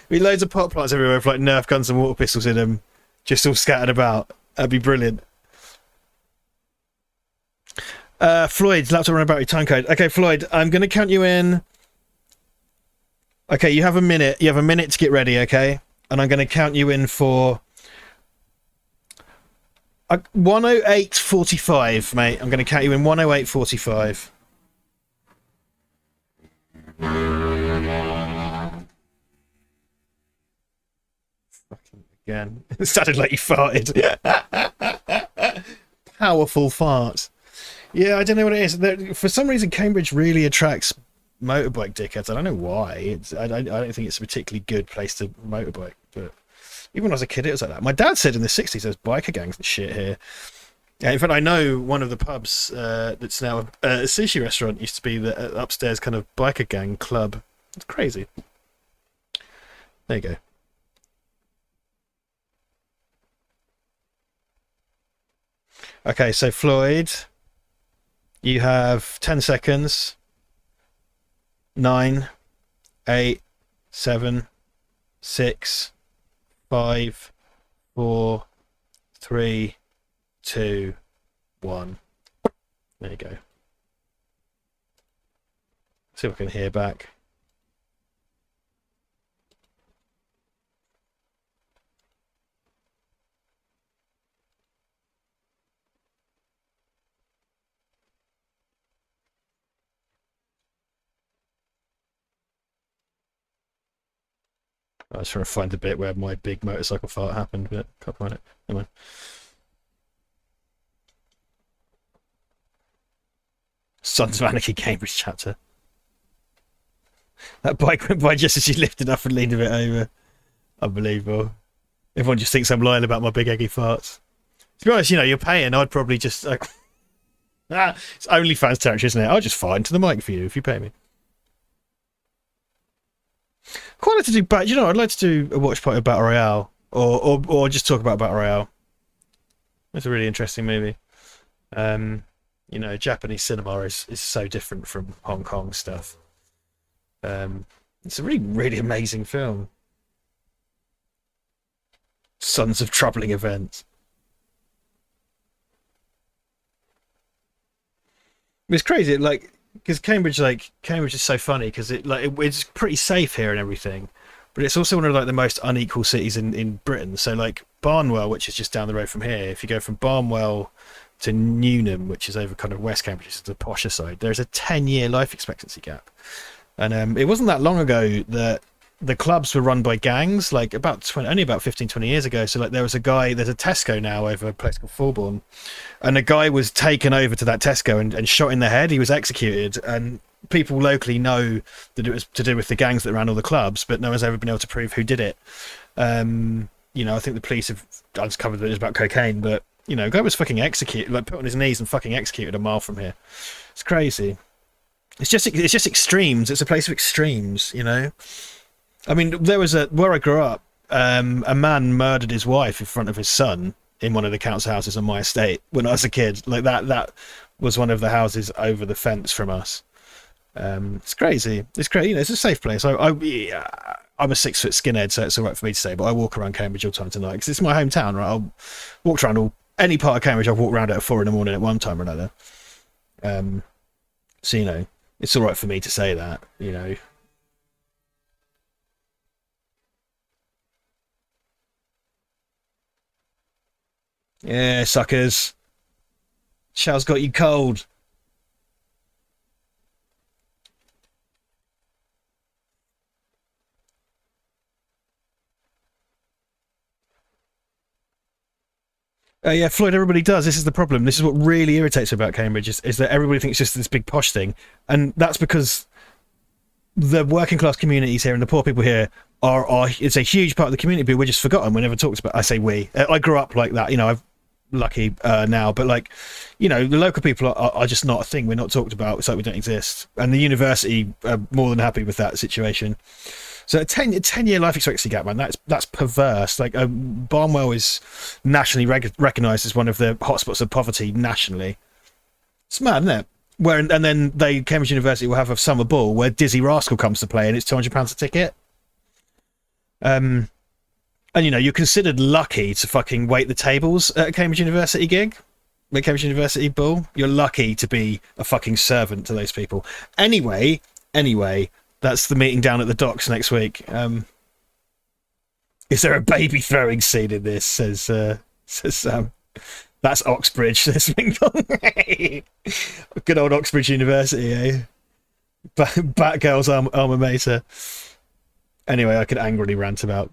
Speaker 1: be loads of pot plants everywhere with like Nerf guns and water pistols in them, just all scattered about. That'd be brilliant. Floyd, laptop running battery time code. Okay, Floyd, I'm going to count you in. Okay, you have a minute. You have a minute to get ready, okay? And I'm going to count you in for 108.45, mate. I'm going to count you in 108.45. Fucking again. It sounded like you farted. Powerful fart. Yeah, I don't know what it is. For some reason, Cambridge really attracts motorbike dickheads. I don't know why. I don't think it's a particularly good place to motorbike. But even when I was a kid, it was like that. My dad said in the 60s there's biker gangs and shit here. Yeah, in fact, I know one of the pubs that's now a sushi restaurant used to be the upstairs kind of biker gang club. It's crazy. There you go. Okay, so Floyd, you have 10 seconds. 9, 8, 7, 6, 5, 4, 3, 2, 1. There you go. See if I can hear back. I was trying to find the bit where my big motorcycle fart happened, but can't find it. Never mind. Sons of Anarchy Cambridge chapter. That bike went by just as you lifted up and leaned a bit over. Unbelievable. Everyone just thinks I'm lying about my big eggy farts. To be honest, you know, you're paying. I'd probably just it's OnlyFans territory, isn't it? I'll just fire into the mic for you if you pay me. Quite like to do, but you know, I'd like to do a watch party of Battle Royale, or just talk about Battle Royale. It's a really interesting movie. You know, Japanese cinema is so different from Hong Kong stuff. It's a really amazing film. Sons of Troubling Events. It's crazy, like, because Cambridge is so funny because it's pretty safe here and everything, but it's also one of like the most unequal cities in Britain. So like Barnwell, which is just down the road from here, if you go from Barnwell to Newnham, which is over kind of West Cambridge, which is the posher side, there's a 10-year life expectancy gap. And it wasn't that long ago that the clubs were run by gangs, like only about 15-20 years ago. So like there's a Tesco now over a place called Fulbourn, and a guy was taken over to that Tesco and shot in the head. He was executed, and people locally know that it was to do with the gangs that ran all the clubs, but no one's ever been able to prove who did it. You know, I think the police have uncovered that it was about cocaine, but you know, a guy was fucking executed, like put on his knees and fucking executed a mile from here. It's crazy. It's just extremes. It's a place of extremes, you know. I mean, there was where I grew up, a man murdered his wife in front of his son in one of the council houses on my estate when I was a kid. Like that was one of the houses over the fence from us. It's crazy. It's crazy. You know, it's a safe place. I'm a 6-foot skinhead, so it's all right for me to say, but I walk around Cambridge all the time tonight because it's my hometown, right? I'll walk around any part of Cambridge. I've walked around at 4 a.m. at one time or another. So, you know, it's all right for me to say that, you know. Yeah, suckers. Shell's got you cold. Yeah, Floyd, everybody does. This is the problem. This is what really irritates me about Cambridge is that everybody thinks it's just this big posh thing. And that's because the working class communities here and the poor people here are it's a huge part of the community, but we're just forgotten. We never talked about. I say we. I grew up like that. I'm lucky now, but like, the local people are just not a thing. We're not talked about. It's like we don't exist. And the university are more than happy with that situation. So a 10-year life expectancy gap, man, that's perverse. Like, Barnwell is nationally recognised as one of the hotspots of poverty nationally. It's mad, isn't it? And then Cambridge University will have a summer ball where Dizzy Rascal comes to play, and it's £200 a ticket. And you're considered lucky to fucking wait the tables at a Cambridge University gig, a Cambridge University ball. You're lucky to be a fucking servant to those people. Anyway, that's the meeting down at the docks next week. Is there a baby throwing scene in this? Says Sam. That's Oxbridge. Says Mingdong. Good old Oxbridge University, eh? Batgirl's alma mater. Anyway, I could angrily rant about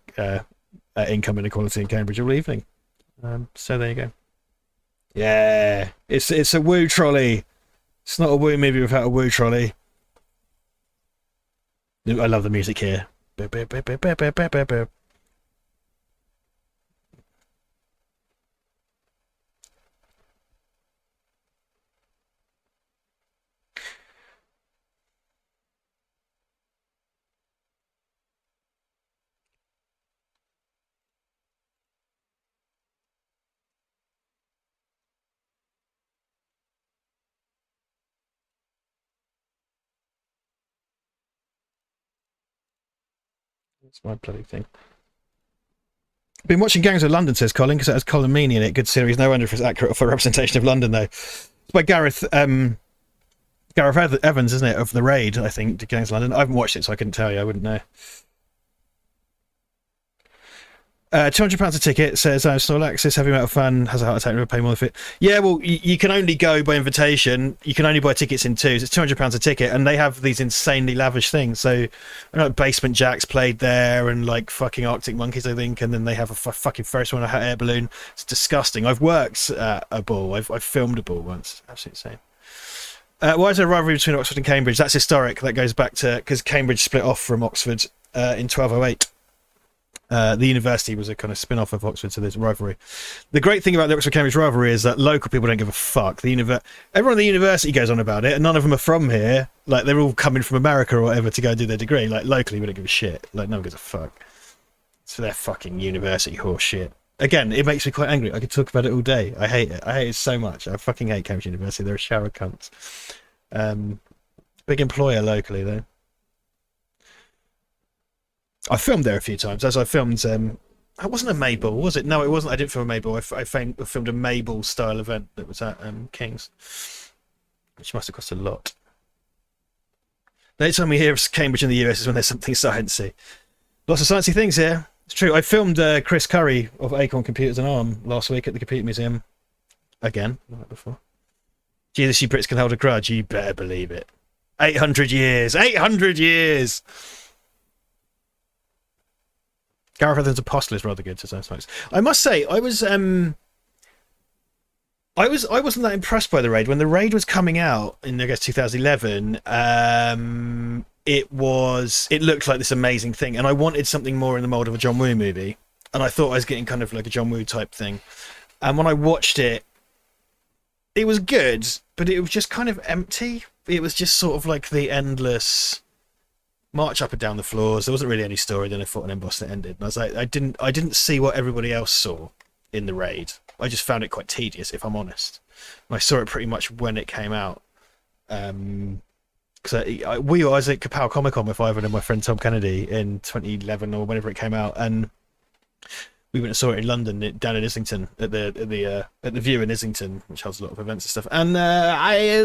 Speaker 1: income inequality in Cambridge all evening. So there you go. Yeah, it's a woo trolley. It's not a woo movie without a woo trolley. I love the music here. That's my bloody thing. Been watching Gangs of London, says Colin, because it has Colin Meaney in it. Good series. No wonder if it's accurate for representation of London, though. It's by Gareth Evans, isn't it? Of The Raid, I think, Gangs of London. I haven't watched it, so I couldn't tell you. I wouldn't know. £200 a ticket, says Snorlaxis, heavy metal fan, has a heart attack, never pay more than it. Yeah, well, you can only go by invitation. You can only buy tickets in twos. It's £200 a ticket, and they have these insanely lavish things. So, Basement Jacks played there, and like fucking Arctic Monkeys, I think, and then they have a fucking Ferris wheel and a hot air balloon. It's disgusting. I've worked at a ball. I've filmed a ball once. Absolutely insane. Why is there a rivalry between Oxford and Cambridge? That's historic. That goes back to because Cambridge split off from Oxford in 1208. The university was a kind of spin-off of Oxford, so there's a rivalry. The great thing about the Oxford-Cambridge rivalry is that local people don't give a fuck. Everyone at the university goes on about it, and none of them are from here. Like, they're all coming from America or whatever to go do their degree. Like, locally, we don't give a shit. Like, no one gives a fuck. It's their fucking university horse shit. Again, it makes me quite angry. I could talk about it all day. I hate it. I hate it so much. I fucking hate Cambridge University. They're a shower of cunts. Big employer locally, though. I filmed there a few times. As I filmed, it wasn't a Mayball, was it? No, it wasn't. I didn't film a Mayball. I filmed a Mayball style event that was at King's, which must have cost a lot. The next time we hear of Cambridge in the US is when there's something sciencey. Lots of sciencey things here. It's true. I filmed Chris Curry of Acorn Computers and ARM last week at the Computer Museum. Again, not before. Jesus, you Brits can hold a grudge. You better believe it. 800 years. 800 years. Gareth Evans' Apostle is rather good, says Smokes. I must say, I wasn't that impressed by The Raid. When The Raid was coming out in, I guess, 2011, it looked like this amazing thing, and I wanted something more in the mold of a John Woo movie, and I thought I was getting kind of like a John Woo type thing. And when I watched it, it was good, but it was just kind of empty. It was just sort of like the endless march up and down the floors. There wasn't really any story. Then I fought an emboss that ended, and I was like, I didn't see what everybody else saw in The Raid. I just found it quite tedious, if I'm honest. And I saw it pretty much when it came out. Because we were at Kapow Comic Con with Ivan and my friend Tom Kennedy in 2011 or whenever it came out, and we went and saw it in London, down in Islington, at the View in Islington, which has a lot of events and stuff. And it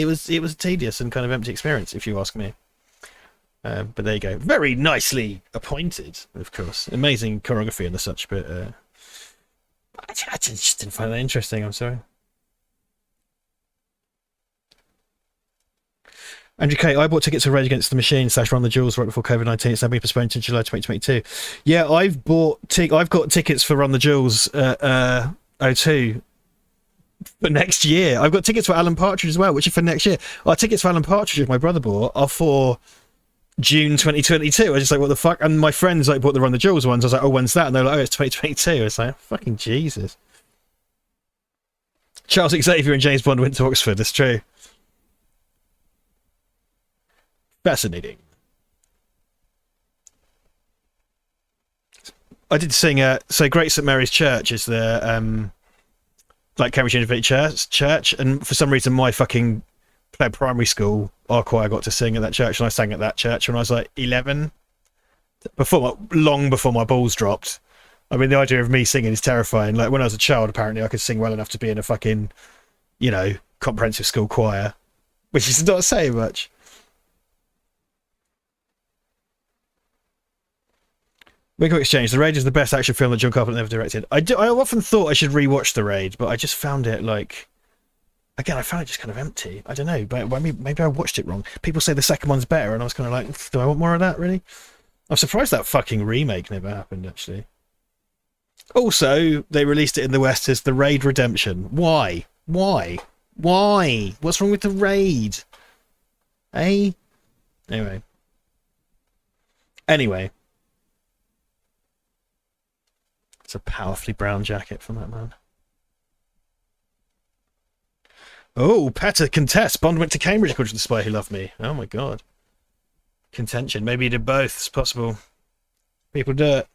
Speaker 1: was a tedious and kind of empty experience, if you ask me. But there you go. Very nicely appointed, of course. Amazing choreography and the such, but I just didn't find that interesting. I'm sorry. Andrew K, I bought tickets for Rage Against the Machine / Run the Jewels right before COVID-19. It's now been postponed to July 2022. Yeah, I've got tickets for Run the Jewels O2 for next year. I've got tickets for Alan Partridge as well, which are for next year. Our tickets for Alan Partridge, my brother bought, are for June 2022. I was just like, what the fuck? And my friends like bought the Run the Jewels ones. I was like, oh, when's that? And they're like, oh, it's 2022. It's like, fucking Jesus. Charles Xavier and James Bond went to Oxford. That's true. Fascinating. I did sing. So Great St Mary's Church is the like Cambridge University church, and for some reason my fucking primary school our choir got to sing at that church, and I sang at that church when I was like 11, long before my balls dropped. I mean, the idea of me singing is terrifying. Like when I was a child, apparently I could sing well enough to be in a fucking, comprehensive school choir, which is not saying much. Wiggle Exchange. The Raid is the best action film that John Carpenter ever directed. I often thought I should rewatch The Raid, but I just found it I found it just kind of empty. I don't know, but maybe I watched it wrong. People say the second one's better, and I was kind of like, do I want more of that, really? I'm surprised that fucking remake never happened, actually. Also, they released it in the West as The Raid Redemption. Why? What's wrong with The Raid? Eh? Anyway. It's a powerfully brown jacket from that man. Oh, Petter contest. Bond went to Cambridge according to The Spy Who Loved Me. Oh my god. Contention. Maybe he did both. It's possible. People do it.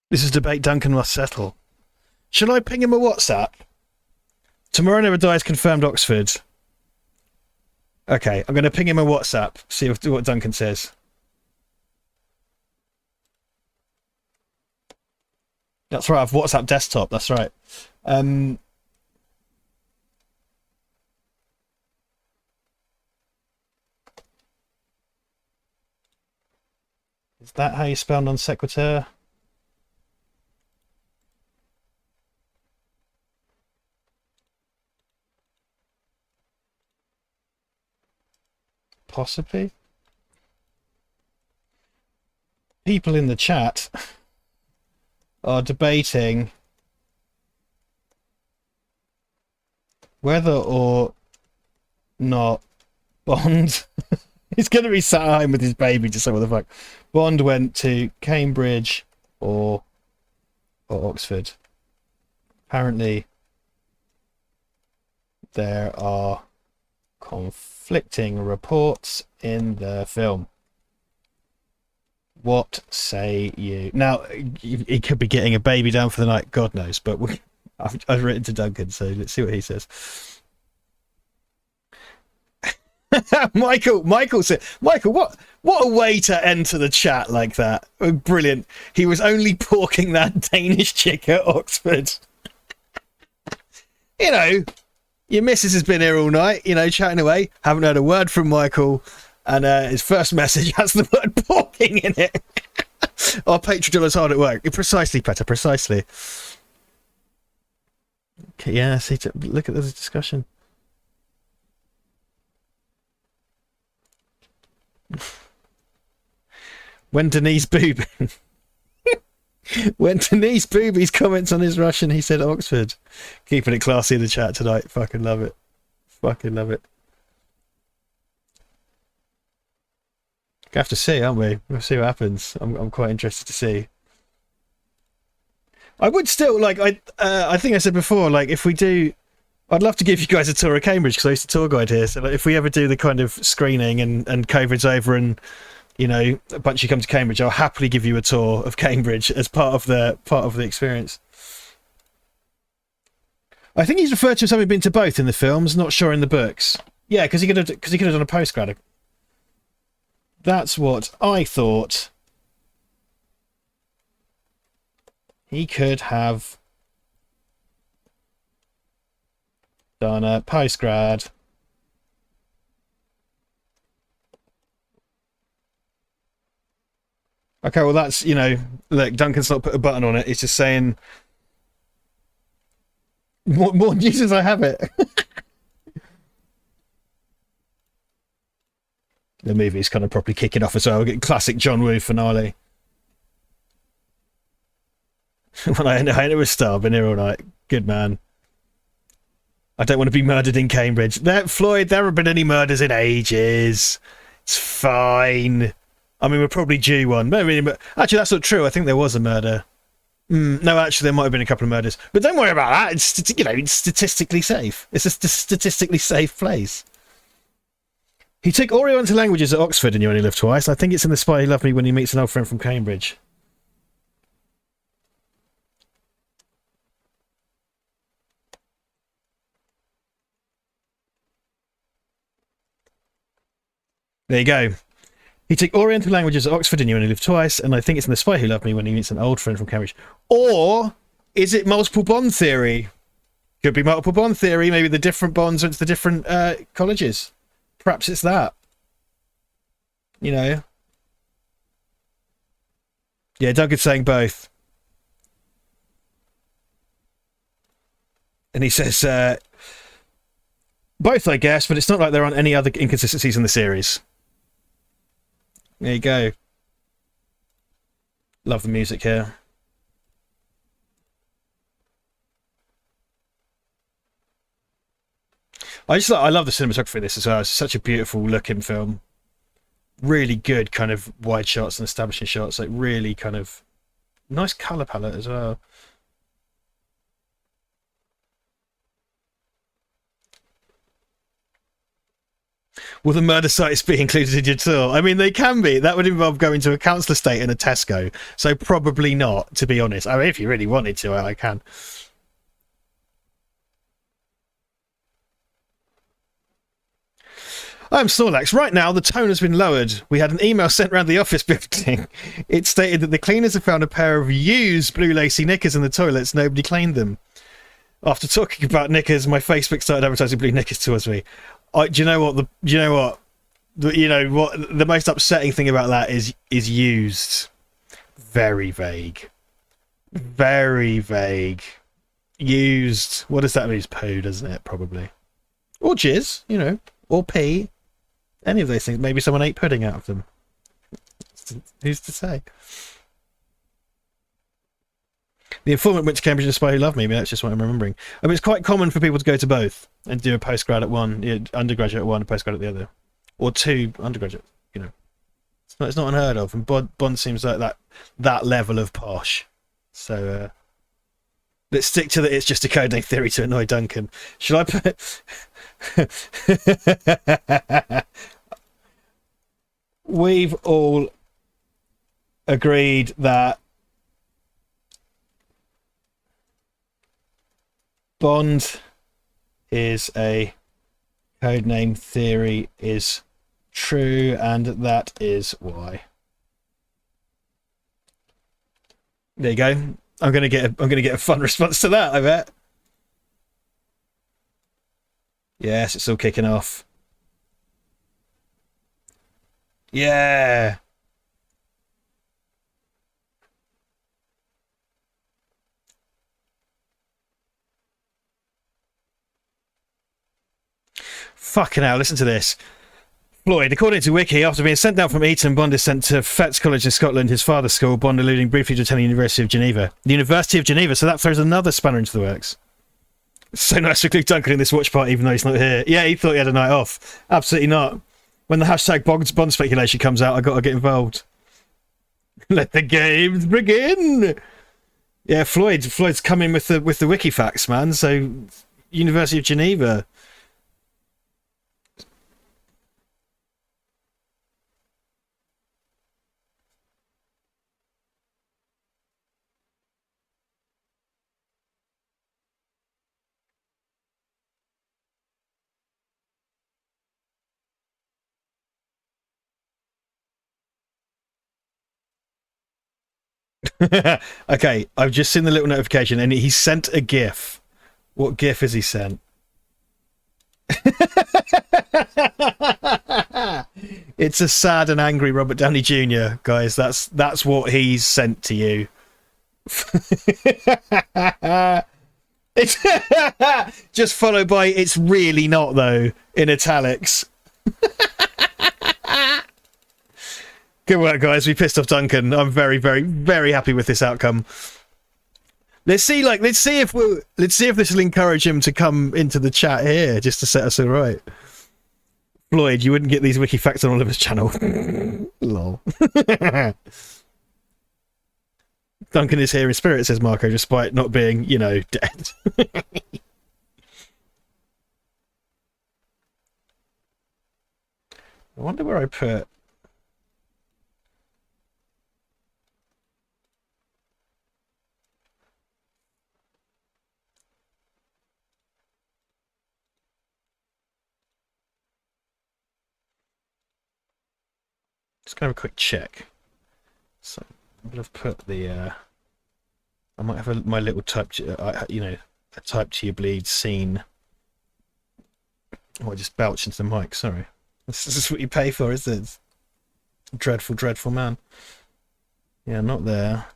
Speaker 1: This is debate Duncan must settle. Shall I ping him a WhatsApp? Tomorrow Never Dies confirmed Oxford. Okay, I'm going to ping him a WhatsApp, see what Duncan says. That's right, I've WhatsApp desktop, that's right. Is that how you spell non sequitur? Possibly. People in the chat are debating whether or not Bond he's going to be sat at home with his baby to say what the fuck. Bond went to Cambridge or Oxford. Apparently there are conflicting reports in the film. What say you? Now, he could be getting a baby down for the night, God knows, but I've written to Duncan, so let's see what he says. Michael said, Michael, what a way to enter the chat like that. Brilliant. He was only porking that Danish chick at Oxford. Your missus has been here all night, chatting away. Haven't heard a word from Michael. And his first message has the word porking in it. Our Patreon hard at work. Precisely, Petter, precisely. Okay, yeah, see, look at this discussion. When Denise Boobies comments on his Russian, he said Oxford. Keeping it classy in the chat tonight. Fucking love it. Fucking love it. We have to see, aren't we? We'll see what happens. I'm quite interested to see. I would still I think I said before, if we do, I'd love to give you guys a tour of Cambridge because I used to tour guide here. So if we ever do the kind of screening and COVID's over and a bunch of you come to Cambridge, I'll happily give you a tour of Cambridge as part of the experience. I think he's referred to as having been to both in the films, not sure in the books. Yeah, because he could have done a postgrad. That's what I thought. He could have done a postgrad. Okay, well that's, look, Duncan's not put a button on it. It's just saying, what more news as I have it. The movie's kind of properly kicking off as well. We get classic John Woo finale. When I know a star, been here all night. Good man. I don't want to be murdered in Cambridge. Floyd, there haven't been any murders in ages. It's fine. I mean, we're probably due one. Actually, that's not true. I think there was a murder. No, actually, there might have been a couple of murders. But don't worry about that. It's statistically safe. It's a statistically safe place. He took Oreo into languages at Oxford and You Only Live Twice. I think it's in The Spy Who Loved Me when he meets an old friend from Cambridge. There you go. He took Oriental languages at Oxford and You Only Live Twice, and I think it's in The Spy Who Loved Me when he meets an old friend from Cambridge. Or is it multiple bond theory? Could be multiple bond theory. Maybe the different bonds went to the different colleges. Perhaps it's that. Yeah, Doug is saying both. And he says, both, I guess, but it's not like there aren't any other inconsistencies in the series. There you go. Love the music here. I love the cinematography of this as well. It's such a beautiful looking film. Really good kind of wide shots and establishing shots. Like really kind of nice colour palette as well. Will the murder sites be included in your tour? I mean, they can be. That would involve going to a council estate and a Tesco. So probably not, to be honest. I mean, if you really wanted to, I can. I'm Snorlax. Right now, the tone has been lowered. We had an email sent around the office building. It stated that the cleaners have found a pair of used blue lacy knickers in the toilets. Nobody cleaned them. After talking about knickers, my Facebook started advertising blue knickers towards me. Do you know what? The most upsetting thing about that is used. Very vague. Very vague. Used. What does that mean? It's poo, doesn't it? Probably. Or jizz, or pee. Any of those things. Maybe someone ate pudding out of them. Who's to say? The informant went to Cambridge and The Spy Who Loved Me. I mean, that's just what I'm remembering. I mean, it's quite common for people to go to both and do a postgrad at one, undergraduate at one, and postgrad at the other, or two undergraduate. It's not unheard of. And Bond seems like that level of posh. So let's stick to that. It's just a code name theory to annoy Duncan. Should I put? We've all agreed that Bond is a codename theory is true, and that is why. There you go. I'm gonna get a fun response to that, I bet. Yes, it's all kicking off. Yeah. Fucking hell, listen to this. Floyd, according to Wiki, after being sent out from Eton, Bond is sent to Fettes College in Scotland, his father's school, Bond alluding briefly to attending the University of Geneva. The University of Geneva, so that throws another spanner into the works. So nice to include Duncan in this watch party, even though he's not here. Yeah, he thought he had a night off. Absolutely not. When the hashtag Bond speculation comes out, I got to get involved. Let the games begin! Yeah, Floyd's coming with the wiki facts, man. So, University of Geneva. Okay, I've just seen the little notification, and he sent a GIF. What GIF has he sent? It's a sad and angry Robert Downey Jr. Guys. That's what he's sent to you. It's just followed by "it's really not" though in italics. Good work, guys. We pissed off Duncan. I'm very, very, very happy with this outcome. Let's see if this will encourage him to come into the chat here just to set us all right. Floyd, you wouldn't get these wiki facts on Oliver's channel. Lol. Duncan is here in spirit, says Marco, despite not being, dead. I wonder where I put... Just gonna have a quick check. So I'm gonna put the. I might have my little type, a type to your bleed scene. Oh, I just belched into the mic. Sorry. This is what you pay for, isn't it? Dreadful, dreadful man. Yeah, not there.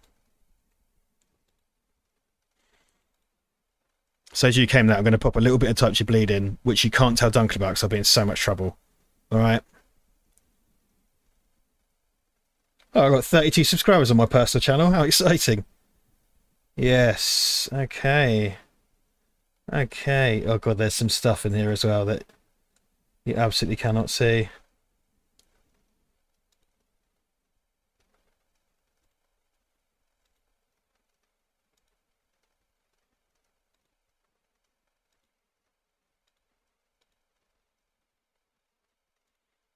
Speaker 1: So as you came there, I'm going to pop a little bit of type to your bleed in, which you can't tell Duncan about because I'll be in so much trouble. All right. Oh, I've got 32 subscribers on my personal channel. How exciting. Yes. Okay. Okay. Oh, God, there's some stuff in here as well that you absolutely cannot see.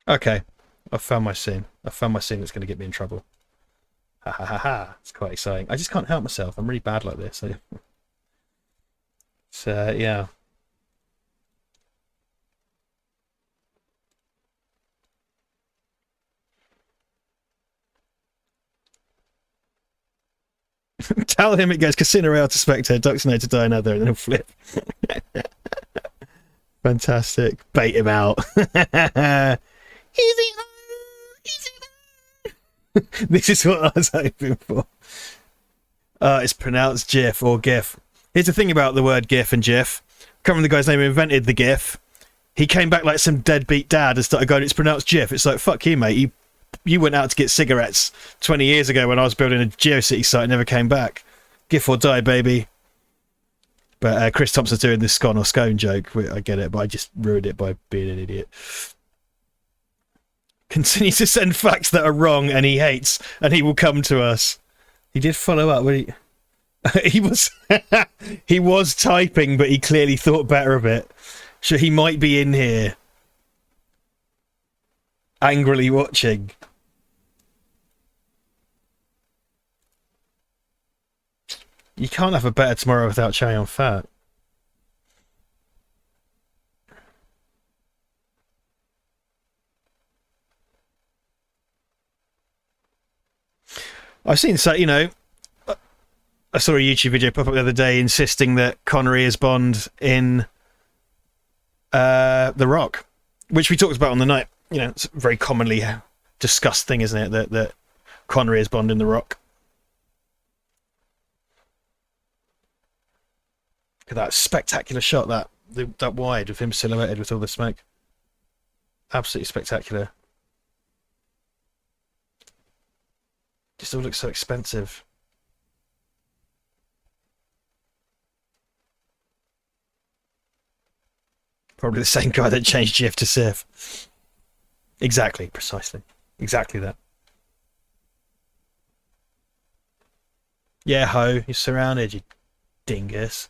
Speaker 1: Okay. I found my scene. I found my scene that's going to get me in trouble. Ha ha ha ha. It's quite exciting. I just can't help myself. I'm really bad like this. So, yeah. Tell him it goes Casino Royale to Spectre, Ducks Node to die another, and then he'll flip. Fantastic. Bait him out. Easy. This is what I was hoping for. It's pronounced GIF or GIF. Here's the thing about the word GIF and GIF. I can't remember the guy's name who invented the GIF. He came back like some deadbeat dad and started going, it's pronounced GIF. It's like, fuck you, mate. You went out to get cigarettes 20 years ago when I was building a GeoCity site and never came back. GIF or die, baby. But Chris Thompson's doing this scone or scone joke. I get it, but I just ruined it by being an idiot. Continue to send facts that are wrong and he hates, and he will come to us. He did follow up. He was he was typing, but he clearly thought better of it. So he might be in here, angrily watching. You can't have a better tomorrow without showing on fat. I've seen, so I saw a YouTube video pop up the other day insisting that Connery is Bond in The Rock, which we talked about on the night. It's a very commonly discussed thing, isn't it? That Connery is Bond in The Rock. Look at that spectacular shot, that wide of him silhouetted with all the smoke. Absolutely spectacular. Just all looks so expensive. Probably the same guy that changed GIF to SIF. Exactly, precisely. Exactly that. Yeah, ho, you're surrounded, you dingus.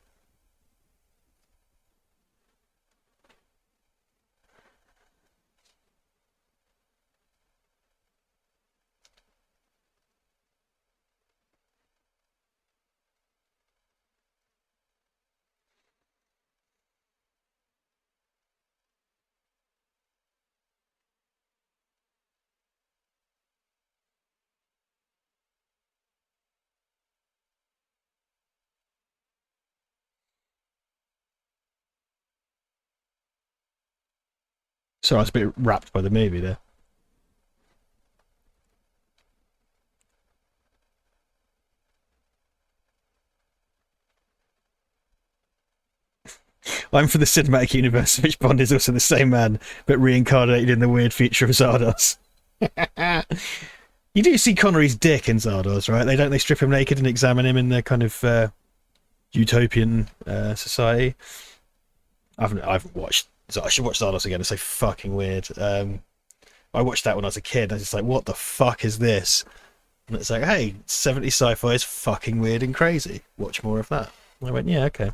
Speaker 1: Sorry, I was a bit wrapped by the movie there. I'm for the cinematic universe in which Bond is also the same man, but reincarnated in the weird future of Zardoz. You do see Connery's dick in Zardoz, right? They strip him naked and examine him in their kind of utopian society. I've watched. So I should watch Zardoz again. It's so fucking weird. I watched that when I was a kid. I was just like, what the fuck is this? And it's like, hey, 70s sci-fi is fucking weird and crazy. Watch more of that. And I went, yeah, okay.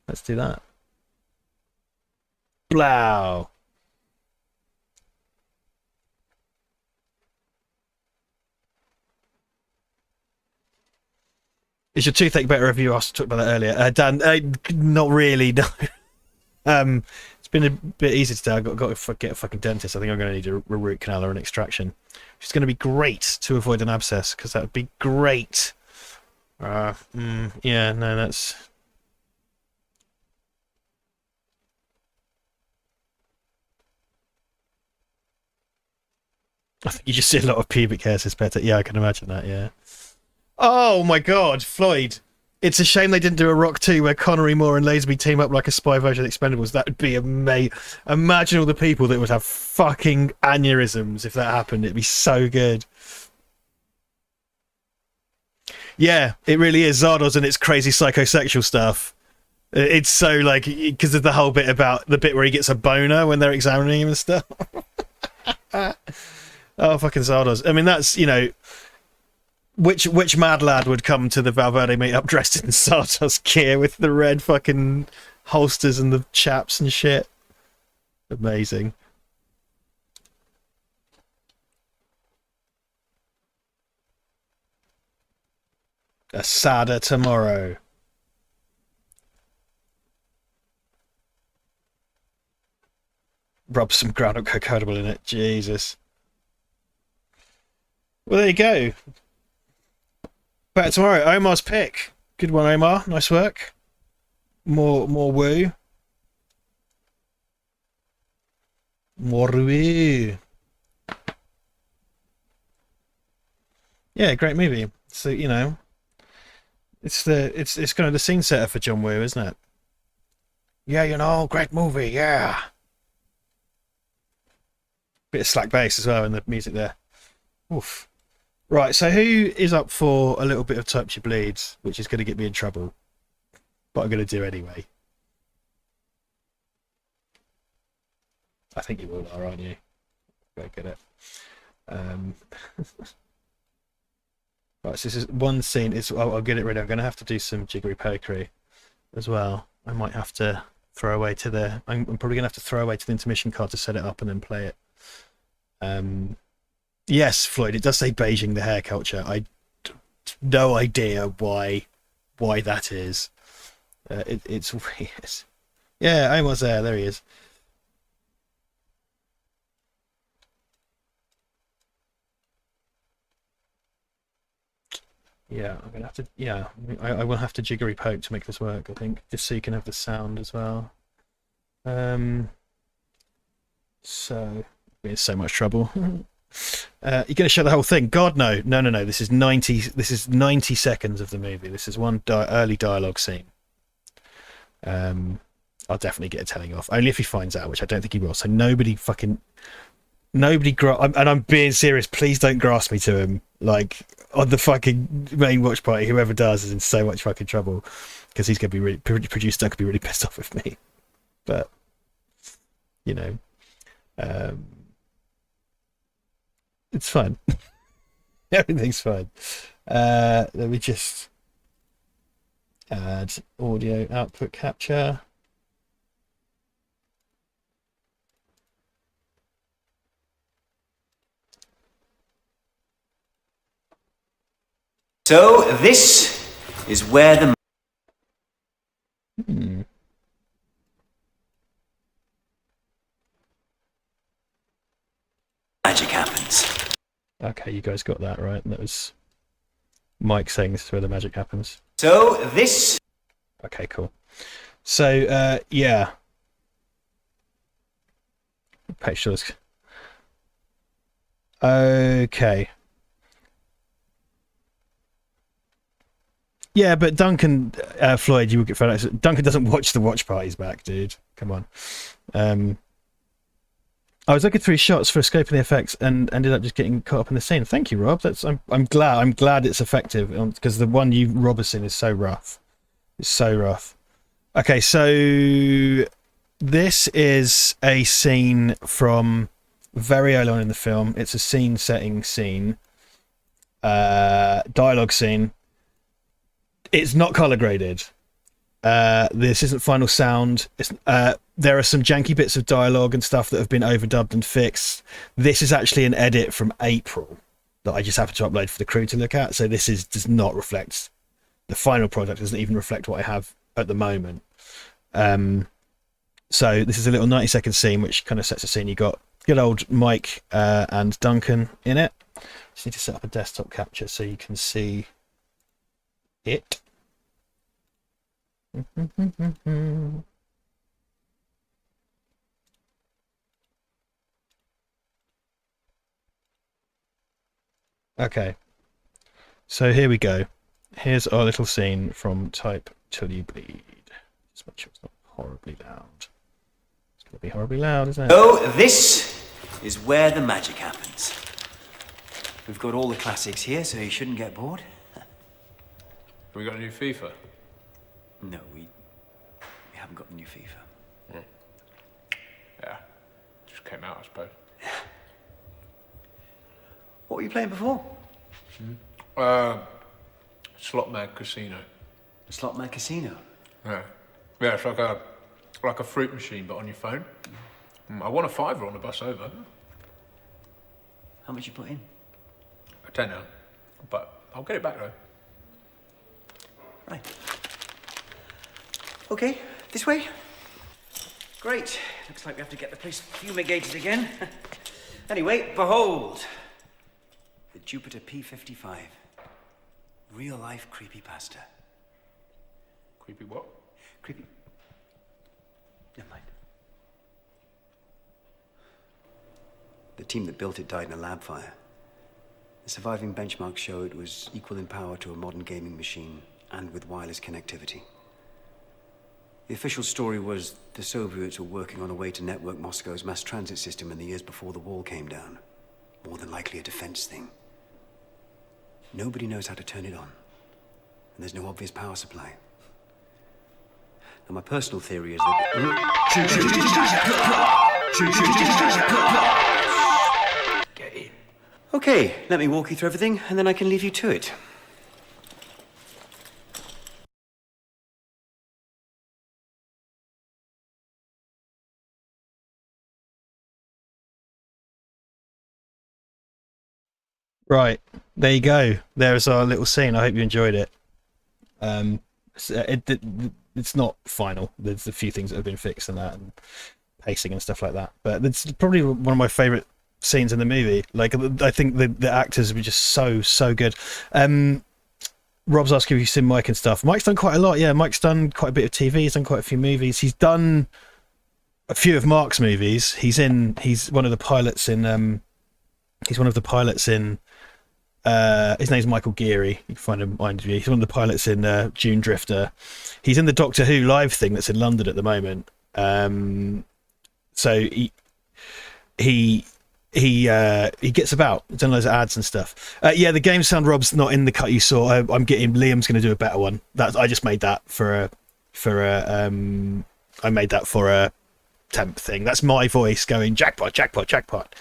Speaker 1: Let's do that. Blow. Is your toothache better? Have you asked? Talked about that earlier, Dan? Not really. No. It's been a bit easy today. I've got to get a fucking dentist. I think I'm going to need a root canal or an extraction, which is going to be great to avoid an abscess, because that would be great. Yeah, no, that's. I think you just see a lot of pubic hair, suspect. Yeah, I can imagine that. Yeah. Oh my God, Floyd! It's a shame they didn't do a Rock 2 where Connery, Moore, and Lazenby team up like a spy version of the Expendables. That would be amazing. Imagine all the people that would have fucking aneurysms if that happened. It'd be so good. Yeah, it really is. Zardoz and its crazy psychosexual stuff. It's so like, because of the whole bit about the bit where he gets a boner when they're examining him and stuff. Oh, fucking Zardoz. I mean, that's, you know, which mad lad would come to the Val Verde meetup dressed in Zardoz gear with the red fucking holsters and the chaps and shit? Amazing. A sadder tomorrow. Rub some ground-up cocodable in it. Jesus. Well, there you go. Back tomorrow. Omar's pick. Good one, Omar. Nice work. More woo. More woo. Yeah, great movie. So, you know, it's kind of the scene setter for John Woo, isn't it? Yeah, you know, great movie. Yeah. Bit of slack bass as well in the music there. Oof. Right, so who is up for a little bit of Type Your Bleeds, which is going to get me in trouble, but I'm going to do anyway. I think you all are, aren't you? Very good at it. Right, so this is one scene. I'll get it ready. I'm going to have to do some jiggery pokery as well. I might have to throw away to the. I'm probably going to have to throw away to the intermission card to set it up and then play it. Yes, Floyd. It does say Beijing the hair culture. No idea why that is. It's weird. Yeah, I was there. There he is. Yeah, I'm gonna have to. Yeah, I will have to jiggery poke to make this work. I think just so you can have the sound as well. So we're in so much trouble. You're gonna show the whole thing? God no, no. This is 90. This is 90 seconds of the movie. This is one early dialogue scene. I'll definitely get a telling off. Only if he finds out, which I don't think he will. So nobody. And I'm being serious. Please don't grass me to him. Like on the fucking main watch party, whoever does is in so much fucking trouble because he's gonna be really producer could be really pissed off with me. But you know, it's fine. Everything's fine. Let me just add audio output capture.
Speaker 2: So this is where the magic happens.
Speaker 1: Okay, you guys got that right. That was Mike saying this is where the magic happens.
Speaker 2: So this.
Speaker 1: Okay, cool. So yeah, Pictures. Okay. Yeah, but Duncan, Floyd, you will get found out. Duncan doesn't watch the watch parties back, dude. Come on. I was looking through shots for scoping the effects and ended up just getting caught up in the scene. Thank you, Rob. I'm glad it's effective because the one Rob has seen is so rough. It's so rough. Okay, so this is a scene from very early on in the film. It's a scene-setting scene, dialogue scene. It's not color graded. This isn't final sound. There are some janky bits of dialogue and stuff that have been overdubbed and fixed. This is actually an edit from April that I just happened to upload for the crew to look at. So this does not reflect the final product. Doesn't even reflect what I have at the moment. So this is a little 90-second scene which kind of sets the scene. You got good old Mike and Duncan in it. Just need to set up a desktop capture so you can see it. Okay, so here we go. Here's our little scene from Type Till You Bleed. Just make sure it's not horribly loud. It's going to be horribly loud, isn't it?
Speaker 2: Oh, this is where the magic happens. We've got all the classics here, so you shouldn't get bored.
Speaker 3: We got a new FIFA?
Speaker 2: No, we haven't got the new FIFA.
Speaker 3: Yeah, just came out, I suppose.
Speaker 2: What were you playing before?
Speaker 3: Slot Mad Casino.
Speaker 2: The Slot Mad Casino.
Speaker 3: Yeah, it's like a fruit machine, but on your phone. I won a £5 on the bus over.
Speaker 2: How much you put in?
Speaker 3: A tenner, but I'll get it back though.
Speaker 2: Right. Okay, this way. Great. Looks like we have to get the place fumigated again. Anyway, behold. The Jupiter P55. Real life creepypasta.
Speaker 3: Creepy what?
Speaker 2: Creepy. Never mind. The team that built it died in a lab fire. The surviving benchmarks show it was equal in power to a modern gaming machine and with wireless connectivity. The official story was the Soviets were working on a way to network Moscow's mass transit system in the years before the wall came down. More than likely a defense thing. Nobody knows how to turn it on. And there's no obvious power supply. Now, my personal theory is that...
Speaker 3: Get in.
Speaker 2: Okay, let me walk you through everything, and then I can leave you to it.
Speaker 1: Right, there you go. There's our little scene. I hope you enjoyed it. It's not final. There's a few things that have been fixed and that, and pacing and stuff like that. But it's probably one of my favourite scenes in the movie. Like, I think the actors were just so good. Rob's asking if you've seen Mike and stuff. Mike's done quite a lot. Yeah, Mike's done quite a bit of TV. He's done quite a few movies. He's done a few of Mark's movies. He's one of the pilots in. He's one of the pilots in. His name's Michael Geary. You can find him on IMDb. He's one of the pilots in June Drifter. He's in the Doctor Who live thing that's in London at the moment. So he gets about. He's done loads of ads and stuff. Yeah, the game sound Rob's not in the cut you saw. I'm getting Liam's going to do a better one. I just made that for a temp thing. That's my voice going jackpot, jackpot, jackpot.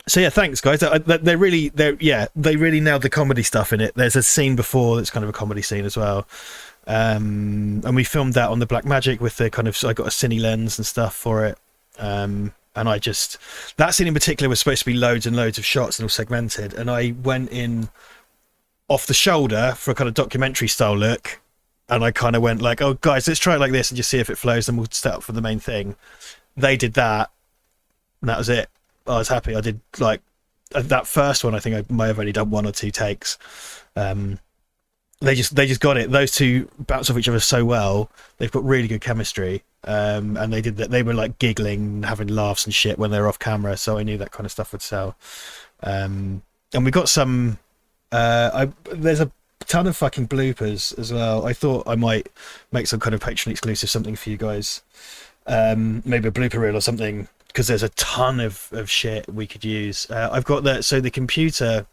Speaker 1: So yeah, thanks guys. They really nailed the comedy stuff in it. There's a scene before that's kind of a comedy scene as well, and we filmed that on the Blackmagic with the kind of, so I got a cine lens and stuff for it, and that scene in particular was supposed to be loads and loads of shots and all segmented, and I went in off the shoulder for a kind of documentary style look, and I kind of went like, oh guys, let's try it like this and just see if it flows, and we'll set up for the main thing. They did that, and that was it. I was happy. I did like that first one. I think I may have only done one or two takes. They just got it. Those two bounce off each other so well. They've got really good chemistry. and they did that. They were like giggling, and having laughs and shit when they were off camera. So I knew that kind of stuff would sell. And we got some. There's a ton of fucking bloopers as well. I thought I might make some kind of Patreon exclusive something for you guys. Maybe a blooper reel or something, because there's a ton of shit we could use. I've got that. So the computer,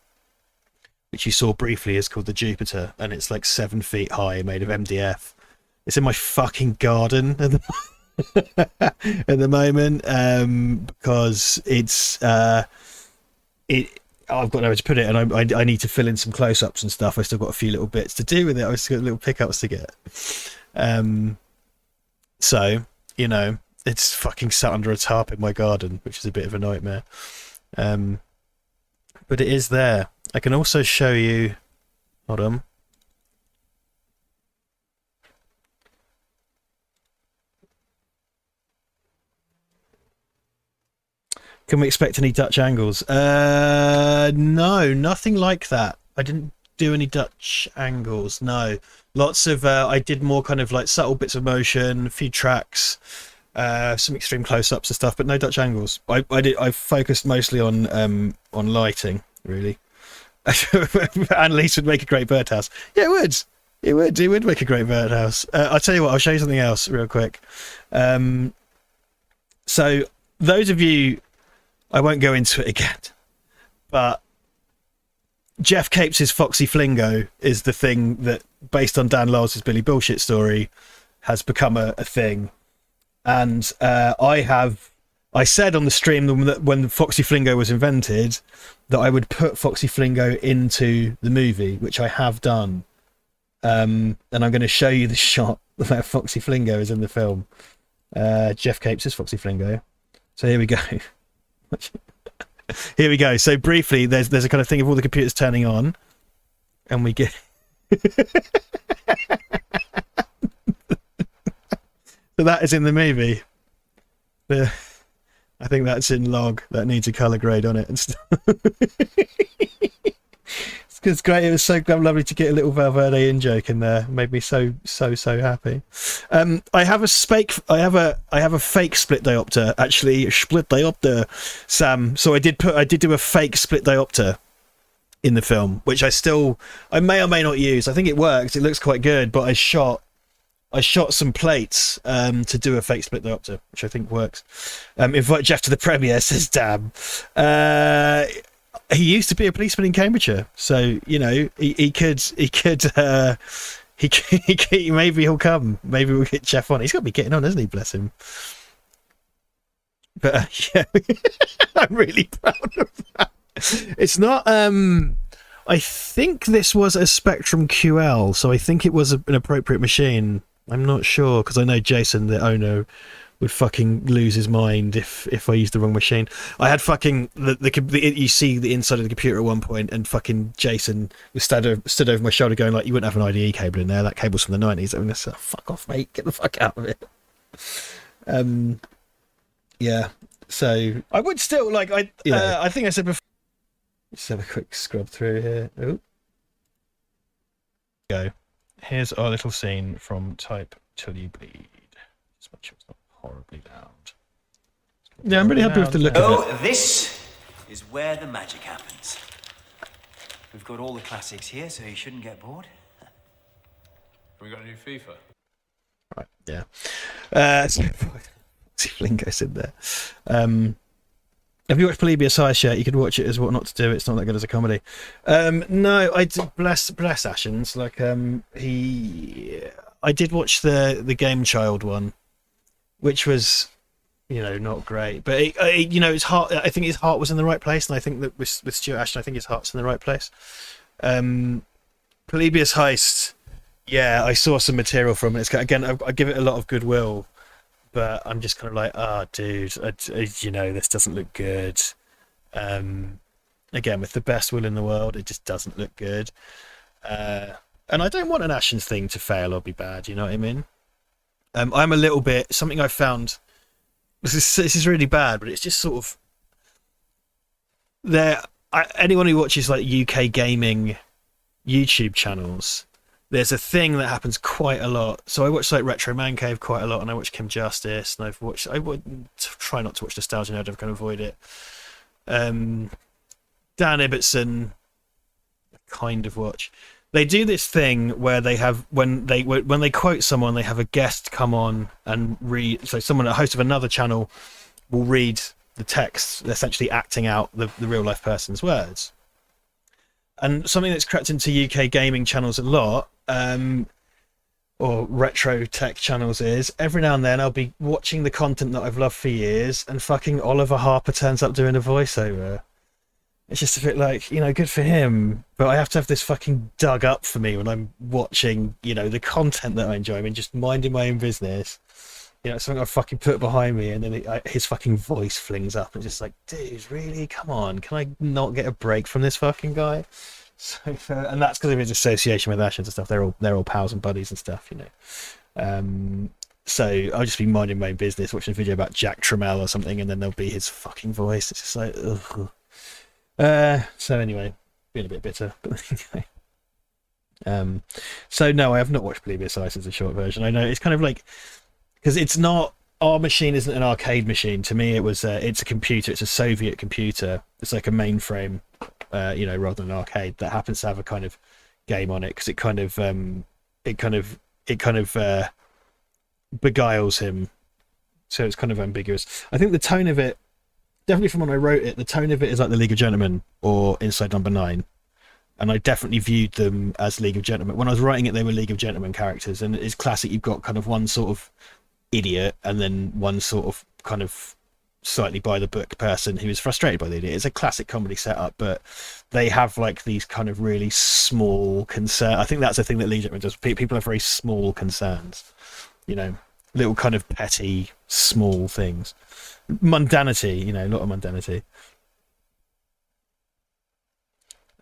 Speaker 1: which you saw briefly, is called the Jupiter, and it's like 7 feet high, made of MDF. It's in my fucking garden at the moment, because it's I've got nowhere to put it, and I need to fill in some close-ups and stuff. I still got a few little bits to do with it. I've still got little pickups to get. So, you know, it's fucking sat under a tarp in my garden, which is a bit of a nightmare. But it is there. I can also show you... Hold on. Can we expect any Dutch angles? No, nothing like that. I didn't do any Dutch angles, no. Lots of, I did more kind of like subtle bits of motion, a few tracks, some extreme close-ups and stuff, but no Dutch angles. I focused mostly on lighting, really. Annalise would make a great birdhouse. Yeah, it would. It would make a great birdhouse. I'll tell you what, I'll show you something else real quick. So those of you, I won't go into it again, but Jeff Capes' Foxy Flingo is the thing that, based on Dan Lyles' Billy Bullshit story, has become a thing. And I said on the stream that when Foxy Flingo was invented, that I would put Foxy Flingo into the movie, which I have done. And I'm going to show you the shot where Foxy Flingo is in the film. Jeff Capes' Foxy Flingo. So here we go. Here we go. So briefly, there's a kind of thing of all the computers turning on, and we get. So that is in the movie. I think that's in log. That needs a color grade on it and stuff. It's great. It was so lovely to get a little Val Verde in joke in there. It made me so happy. I have a fake split diopter, actually. Split diopter, Sam. So I did do a fake split diopter in the film, which I may or may not use. I think it works. It looks quite good, but I shot some plates to do a fake split diopter, which I think works. Invite Jeff to the premiere, says Dam. He used to be a policeman in Cambridgeshire, so you know he could maybe he'll come. Maybe we'll get Jeff on. He's got to be getting on, isn't he? Bless him. But yeah, I'm really proud of that. It's not. I think this was a Spectrum QL, so I think it was an appropriate machine. I'm not sure, because I know Jason, the owner, would fucking lose his mind if I used the wrong machine. I had fucking you see the inside of the computer at one point, and fucking Jason was stood over my shoulder going like, "You wouldn't have an IDE cable in there. That cable's from the 90s." I mean, that's fuck off, mate. Get the fuck out of it. Yeah. So I would still like I think I said before. Let's have a quick scrub through here. Oh. Go. Here's our little scene from Type Till You Bleed. Just make sure it's not horribly loud. Yeah, I'm really happy with the look of it.
Speaker 2: Oh, this is where the magic happens. We've got all the classics here, so you shouldn't get bored.
Speaker 3: Have we got a new FIFA?
Speaker 1: Right, yeah. So, Flingo's in there. If you watch Polybius High Shirt, you could watch it as What Not to Do. It's not that good as a comedy. No, I did bless Ashens. Like I did watch the Game Child one, which was, you know, not great. But you know, his heart. I think his heart was in the right place, and I think that with Stuart Ashton, I think his heart's in the right place. Polybius Heist. Yeah, I saw some material from it. It's again, I give it a lot of goodwill. But I'm just kind of like, dude, you know, this doesn't look good. Again, with the best will in the world, it just doesn't look good. And I don't want an Ashens thing to fail or be bad, you know what I mean? I'm a little bit, something I found, this is really bad, but it's just sort of, anyone who watches like UK gaming YouTube channels, there's a thing that happens quite a lot. So I watch like Retro Man Cave quite a lot, and I watch Kim Justice, and I would try not to watch Nostalgia Nerd, I can avoid it. Dan Ibbotson, I kind of watch. They do this thing where they have when they quote someone, they have a guest come on and read. So someone, a host of another channel, will read the text, essentially acting out the real life person's words. And something that's crept into UK gaming channels a lot, or retro tech channels, is every now and then I'll be watching the content that I've loved for years, and fucking Oliver Harper turns up doing a voiceover. It's just a bit like, you know, good for him, but I have to have this fucking dug up for me when I'm watching, you know, the content that I enjoy. I mean, just minding my own business. You know, something I fucking put behind me, and then his fucking voice flings up, and just like, dude, really? Come on, can I not get a break from this fucking guy? So, and that's because of his association with Ashens and stuff. They're all pals and buddies and stuff, you know. So I'll just be minding my own business, watching a video about Jack Tramiel or something, and then there'll be his fucking voice. It's just like, ugh. So anyway, being a bit bitter, but anyway. So no, I have not watched Oblivious Ice as a short version. I know it's kind of like, because it's not, our machine isn't an arcade machine. To me, it's a computer. It's a Soviet computer. It's like a mainframe, you know, rather than an arcade that happens to have a kind of game on it, because it kind of beguiles him. So it's kind of ambiguous. I think the tone of it, definitely from when I wrote it, the tone of it is like the League of Gentlemen or Inside Number 9. And I definitely viewed them as League of Gentlemen. When I was writing it, they were League of Gentlemen characters. And it's classic. You've got kind of one sort of idiot and then one sort of kind of slightly by the book person who is frustrated by the idiot. It's a classic comedy setup, but they have like these kind of really small concerns. I think that's the thing that League of Gentlemen does. People have very small concerns, you know, little kind of petty, small things. Mundanity, you know, a lot of mundanity.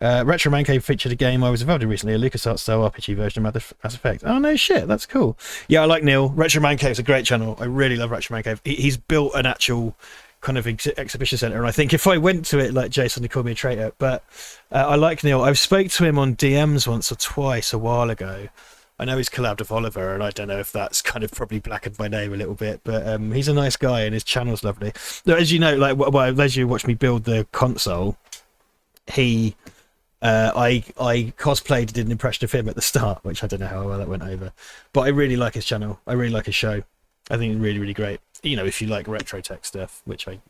Speaker 1: Retro Man Cave featured a game I was involved in recently, a LucasArts style RPG version of Mass Effect. Oh no shit, that's cool. Yeah, I like Neil. Retro Man Cave's a great channel. I really love Retro Man Cave. He's built an actual kind of exhibition centre, and I think if I went to it, like Jason would call me a traitor. But I like Neil. I've spoke to him on DMs once or twice a while ago. I know he's collabed with Oliver, and I don't know if that's kind of probably blackened my name a little bit, but he's a nice guy, and his channel's lovely. As you know, like, well, as you watch me build the console, I cosplayed, did an impression of him at the start, which I don't know how well that went over, but I really like his channel. I really like his show. I think it's really, really great. You know, if you like retro tech stuff, which I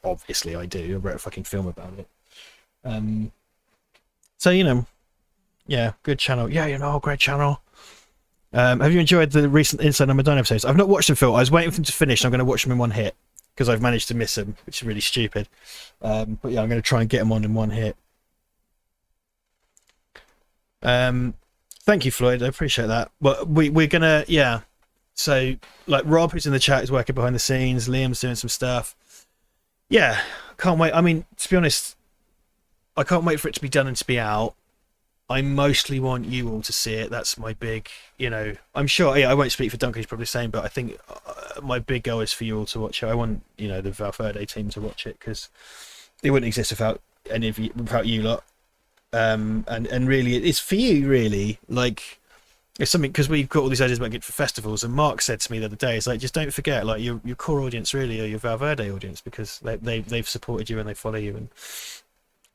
Speaker 1: obviously I do. I wrote a fucking film about it. So, you know, yeah, good channel. Yeah, you know, great channel. Have you enjoyed the recent Inside Number 9 episodes? I've not watched them, Phil. I was waiting for them to finish, and I'm going to watch them in one hit, because I've managed to miss them, which is really stupid. But yeah, I'm going to try and get them on in one hit. Thank you, Floyd. I appreciate that. Well, we're going to, yeah. So, like, Rob, who's in the chat, is working behind the scenes. Liam's doing some stuff. Yeah, can't wait. I mean, to be honest, I can't wait for it to be done and to be out. I mostly want you all to see it. That's my big, you know, I'm sure, yeah, I won't speak for Duncan, he's probably the same, but I think my big goal is for you all to watch it. I want, you know, the Val Verde team to watch it, because it wouldn't exist without any of you, without you lot. And really, it's for you, really. Like, it's something, because we've got all these ideas about getting for festivals, and Mark said to me the other day, it's like, just don't forget, like, your core audience really are your Val Verde audience, because they've supported you and they follow you, and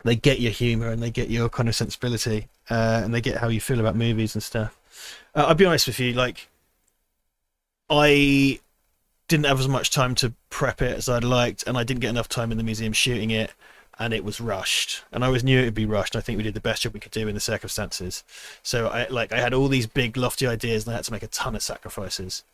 Speaker 1: they get your humour and they get your kind of sensibility, and they get how you feel about movies and stuff. I'll be honest with you, like, I didn't have as much time to prep it as I'd liked, and I didn't get enough time in the museum shooting it, and it was rushed, and I always knew it would be rushed. I think we did the best job we could do in the circumstances. So I had all these big lofty ideas, and I had to make a ton of sacrifices.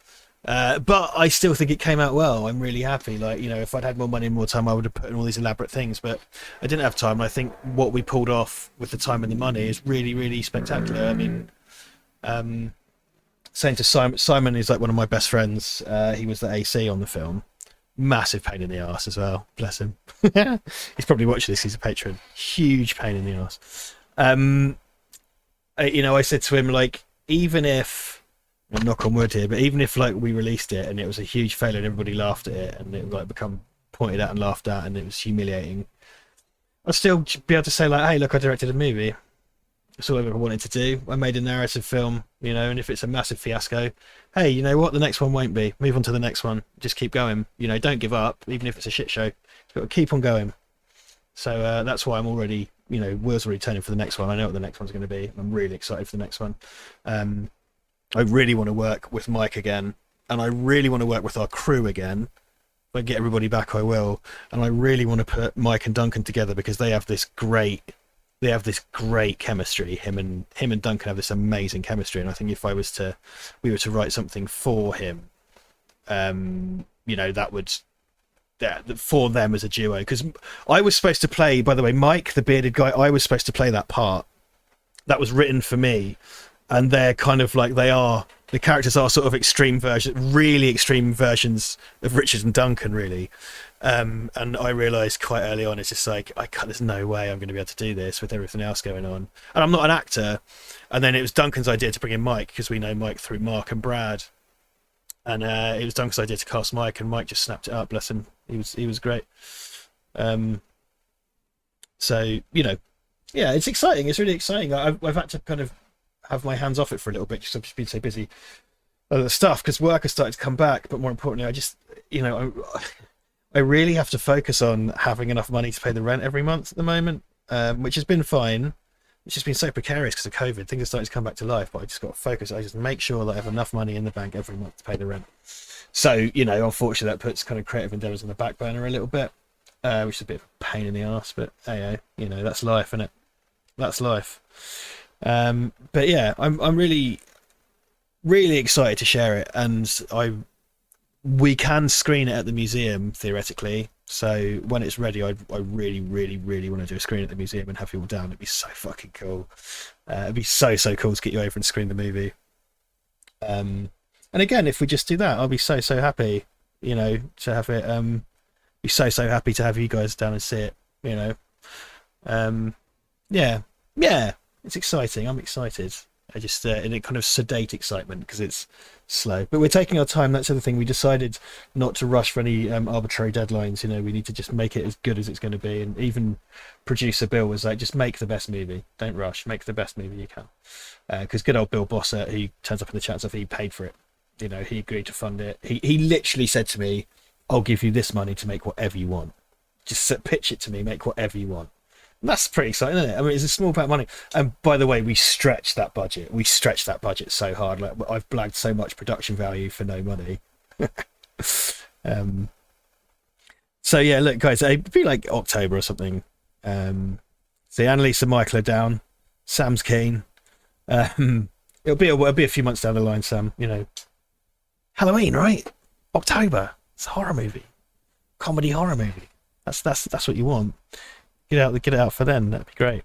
Speaker 1: But I still think it came out well. I'm really happy. Like, you know, if I'd had more money and more time, I would have put in all these elaborate things, but I didn't have time. And I think what we pulled off with the time and the money is really, really spectacular. I mean, saying to Simon is like one of my best friends. He was the AC on the film. Massive pain in the arse as well. Bless him. He's probably watching this. He's a patron. Huge pain in the arse. You know, I said to him, like, even if, knock on wood here, but even if, like, we released it and it was a huge failure and everybody laughed at it and it would, like, become pointed at and laughed at and it was humiliating, I'd still be able to say, like, hey, look, I directed a movie. It's all I've ever wanted to do. I made a narrative film, you know, and if it's a massive fiasco, hey, you know what? The next one won't be. Move on to the next one. Just keep going. You know, don't give up, even if it's a shit show. You've got to keep on going. So that's why I'm already, you know, wheels already turning for the next one. I know what the next one's going to be. I'm really excited for the next one. I really want to work with Mike again, and I really want to work with our crew again. If I get everybody back, I will. And I really want to put Mike and Duncan together because they have this great chemistry. Him and Duncan have this amazing chemistry, and I think if we were to write something for him, you know, that would for them as a duo. Because I was supposed to play, by the way, Mike, the bearded guy, I was supposed to play that part. That was written for me, and they're kind of like the characters are sort of really extreme versions of Richard and Duncan, really. And I realised quite early on, it's just like, there's no way I'm going to be able to do this with everything else going on. And I'm not an actor. And then it was Duncan's idea to bring in Mike, because we know Mike through Mark and Brad. And it was Duncan's idea to cast Mike, and Mike just snapped it up, bless him. He was great. So, you know, yeah, it's exciting. It's really exciting. I've had to kind of have my hands off it for a little bit, because I've just been so busy with other stuff, because work has started to come back. But more importantly, I just, you know, I really have to focus on having enough money to pay the rent every month at the moment, which has been fine. It's just been so precarious because of COVID. Things are starting to come back to life, but I just got to focus. I just make sure that I have enough money in the bank every month to pay the rent. So, you know, unfortunately, that puts kind of creative endeavours on the back burner a little bit, which is a bit of a pain in the arse. But hey, you know, that's life, isn't it? That's life. But yeah, I'm really, really excited to share it, and we can screen it at the museum theoretically. So when it's ready, I really, really, really want to do a screen at the museum and have people down. It'd be so fucking cool. It'd be so cool to get you over and screen the movie. And again, if we just do that, I'll be so happy, you know, to have it. Be so happy to have you guys down and see it, you know. Yeah, it's exciting. I'm excited. I just in a kind of sedate excitement because it's slow, but we're taking our time. That's the other thing. We decided not to rush for any arbitrary deadlines. You know, we need to just make it as good as it's going to be. And even producer Bill was like, just make the best movie. Don't rush. Make the best movie you can. Because good old Bill Bossert, who turns up in the chat stuff, he paid for it. You know, he agreed to fund it. He literally said to me, "I'll give you this money to make whatever you want. Just pitch it to me. Make whatever you want." That's pretty exciting, isn't it? I mean, it's a small amount of money. And by the way, we stretched that budget. We stretched that budget so hard. Like, I've blagged so much production value for no money. So yeah, look, guys, it'd be like October or something. So Annalise and Michael are down. Sam's keen. It'll be a few months down the line, Sam. You know, Halloween, right? October. It's a horror movie, comedy horror movie. That's what you want. Get it out for then. That'd be great.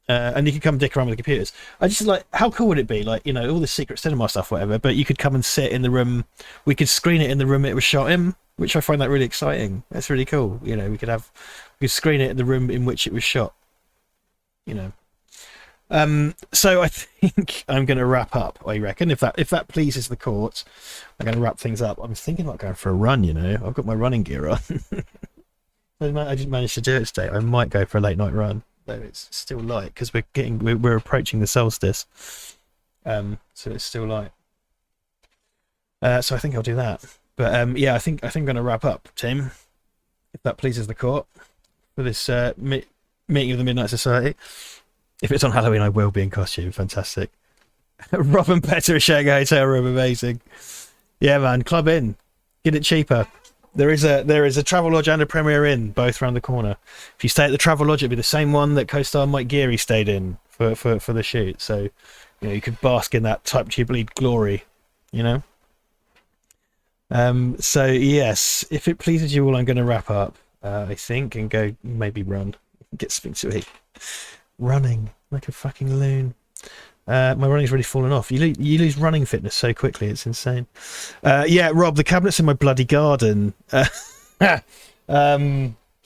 Speaker 1: And you could come dick around with the computers. I just like, how cool would it be? Like, you know, all the secret cinema stuff, whatever. But you could come and sit in the room. We could screen it in the room it was shot in, which I find that really exciting. That's really cool. You know, we could screen it in the room in which it was shot. You know. So I think I'm going to wrap up. I reckon if that pleases the court, I'm going to wrap things up. I'm thinking about going for a run. You know, I've got my running gear on. I didn't manage to do it today. I might go for a late night run, though it's still light because we're approaching the solstice, so it's still light. So I think I'll do that. But yeah, I think I'm going to wrap up, Tim, if that pleases the court, for this meeting of the Midnight Society. If it's on Halloween, I will be in costume. Fantastic. Rob and Petter sharing a hotel room, amazing. Yeah, man, club in, get it cheaper. There is a Travelodge and a Premier Inn, both around the corner. If you stay at the Travelodge, it'll be the same one that co-star Mike Geary stayed in for the shoot. So, you know, you could bask in that type Jubilee glory, you know. So yes, if it pleases you all, I'm going to wrap up, I think, and go maybe run, get something to eat. Running like a fucking loon. My running's really fallen off. You lose running fitness so quickly, it's insane. Yeah, Rob, the cabinet's in my bloody garden. I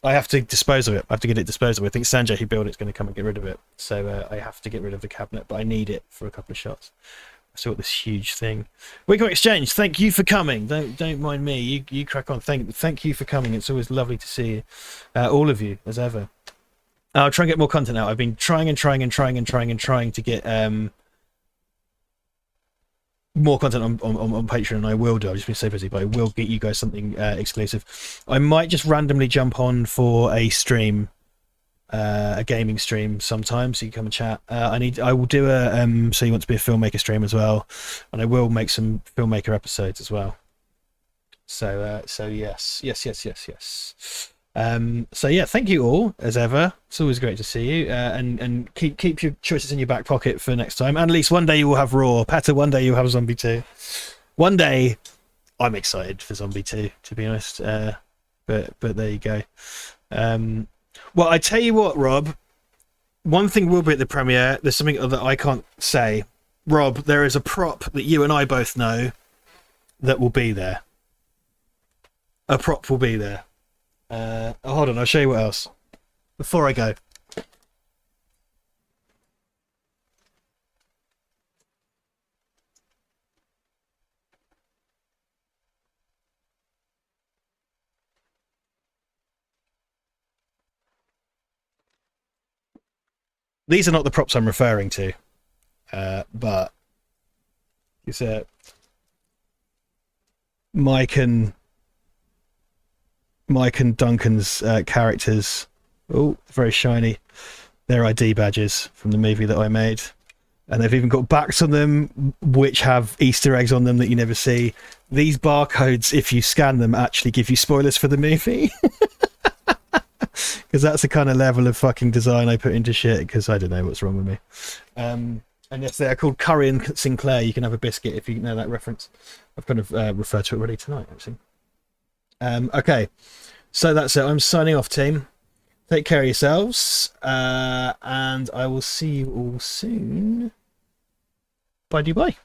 Speaker 1: have to dispose of it. I have to get it disposed of. I think Sanjay, who built it's going to come and get rid of it. So I have to get rid of the cabinet, but I need it for a couple of shots. I still got this huge thing. Wickham Exchange, thank you for coming. Don't mind me. You crack on. Thank you for coming. It's always lovely to see all of you as ever. I'll try and get more content out. I've been trying to get more content on Patreon, and I will do. I've just been so busy, but I will get you guys something exclusive. I might just randomly jump on for a stream, a gaming stream sometime, so you can come and chat. I will do a So You Want to Be a Filmmaker stream as well, and I will make some filmmaker episodes as well. So yes. So yeah, thank you all as ever. It's always great to see you, and keep your choices in your back pocket for next time. And at least one day you will have Raw. Patter, one day you'll have Zombie 2. One day, I'm excited for Zombie 2, to be honest. But there you go. Well, I tell you what, Rob. One thing will be at the premiere. There's something that I can't say. Rob, there is a prop that you and I both know that will be there. A prop will be there. Hold on, I'll show you what else before I go. These are not the props I'm referring to, but it's Mike and Duncan's characters. Oh, very shiny. They're ID badges from the movie that I made. And they've even got backs on them which have Easter eggs on them that you never see. These barcodes, if you scan them, actually give you spoilers for the movie. Because that's the kind of level of fucking design I put into shit, because I don't know what's wrong with me. And yes, they're called Curry and Sinclair. You can have a biscuit if you know that reference. I've kind of referred to it already tonight, actually. Okay, so that's it. I'm signing off, team. Take care of yourselves, and I will see you all soon. Bye, Dubai.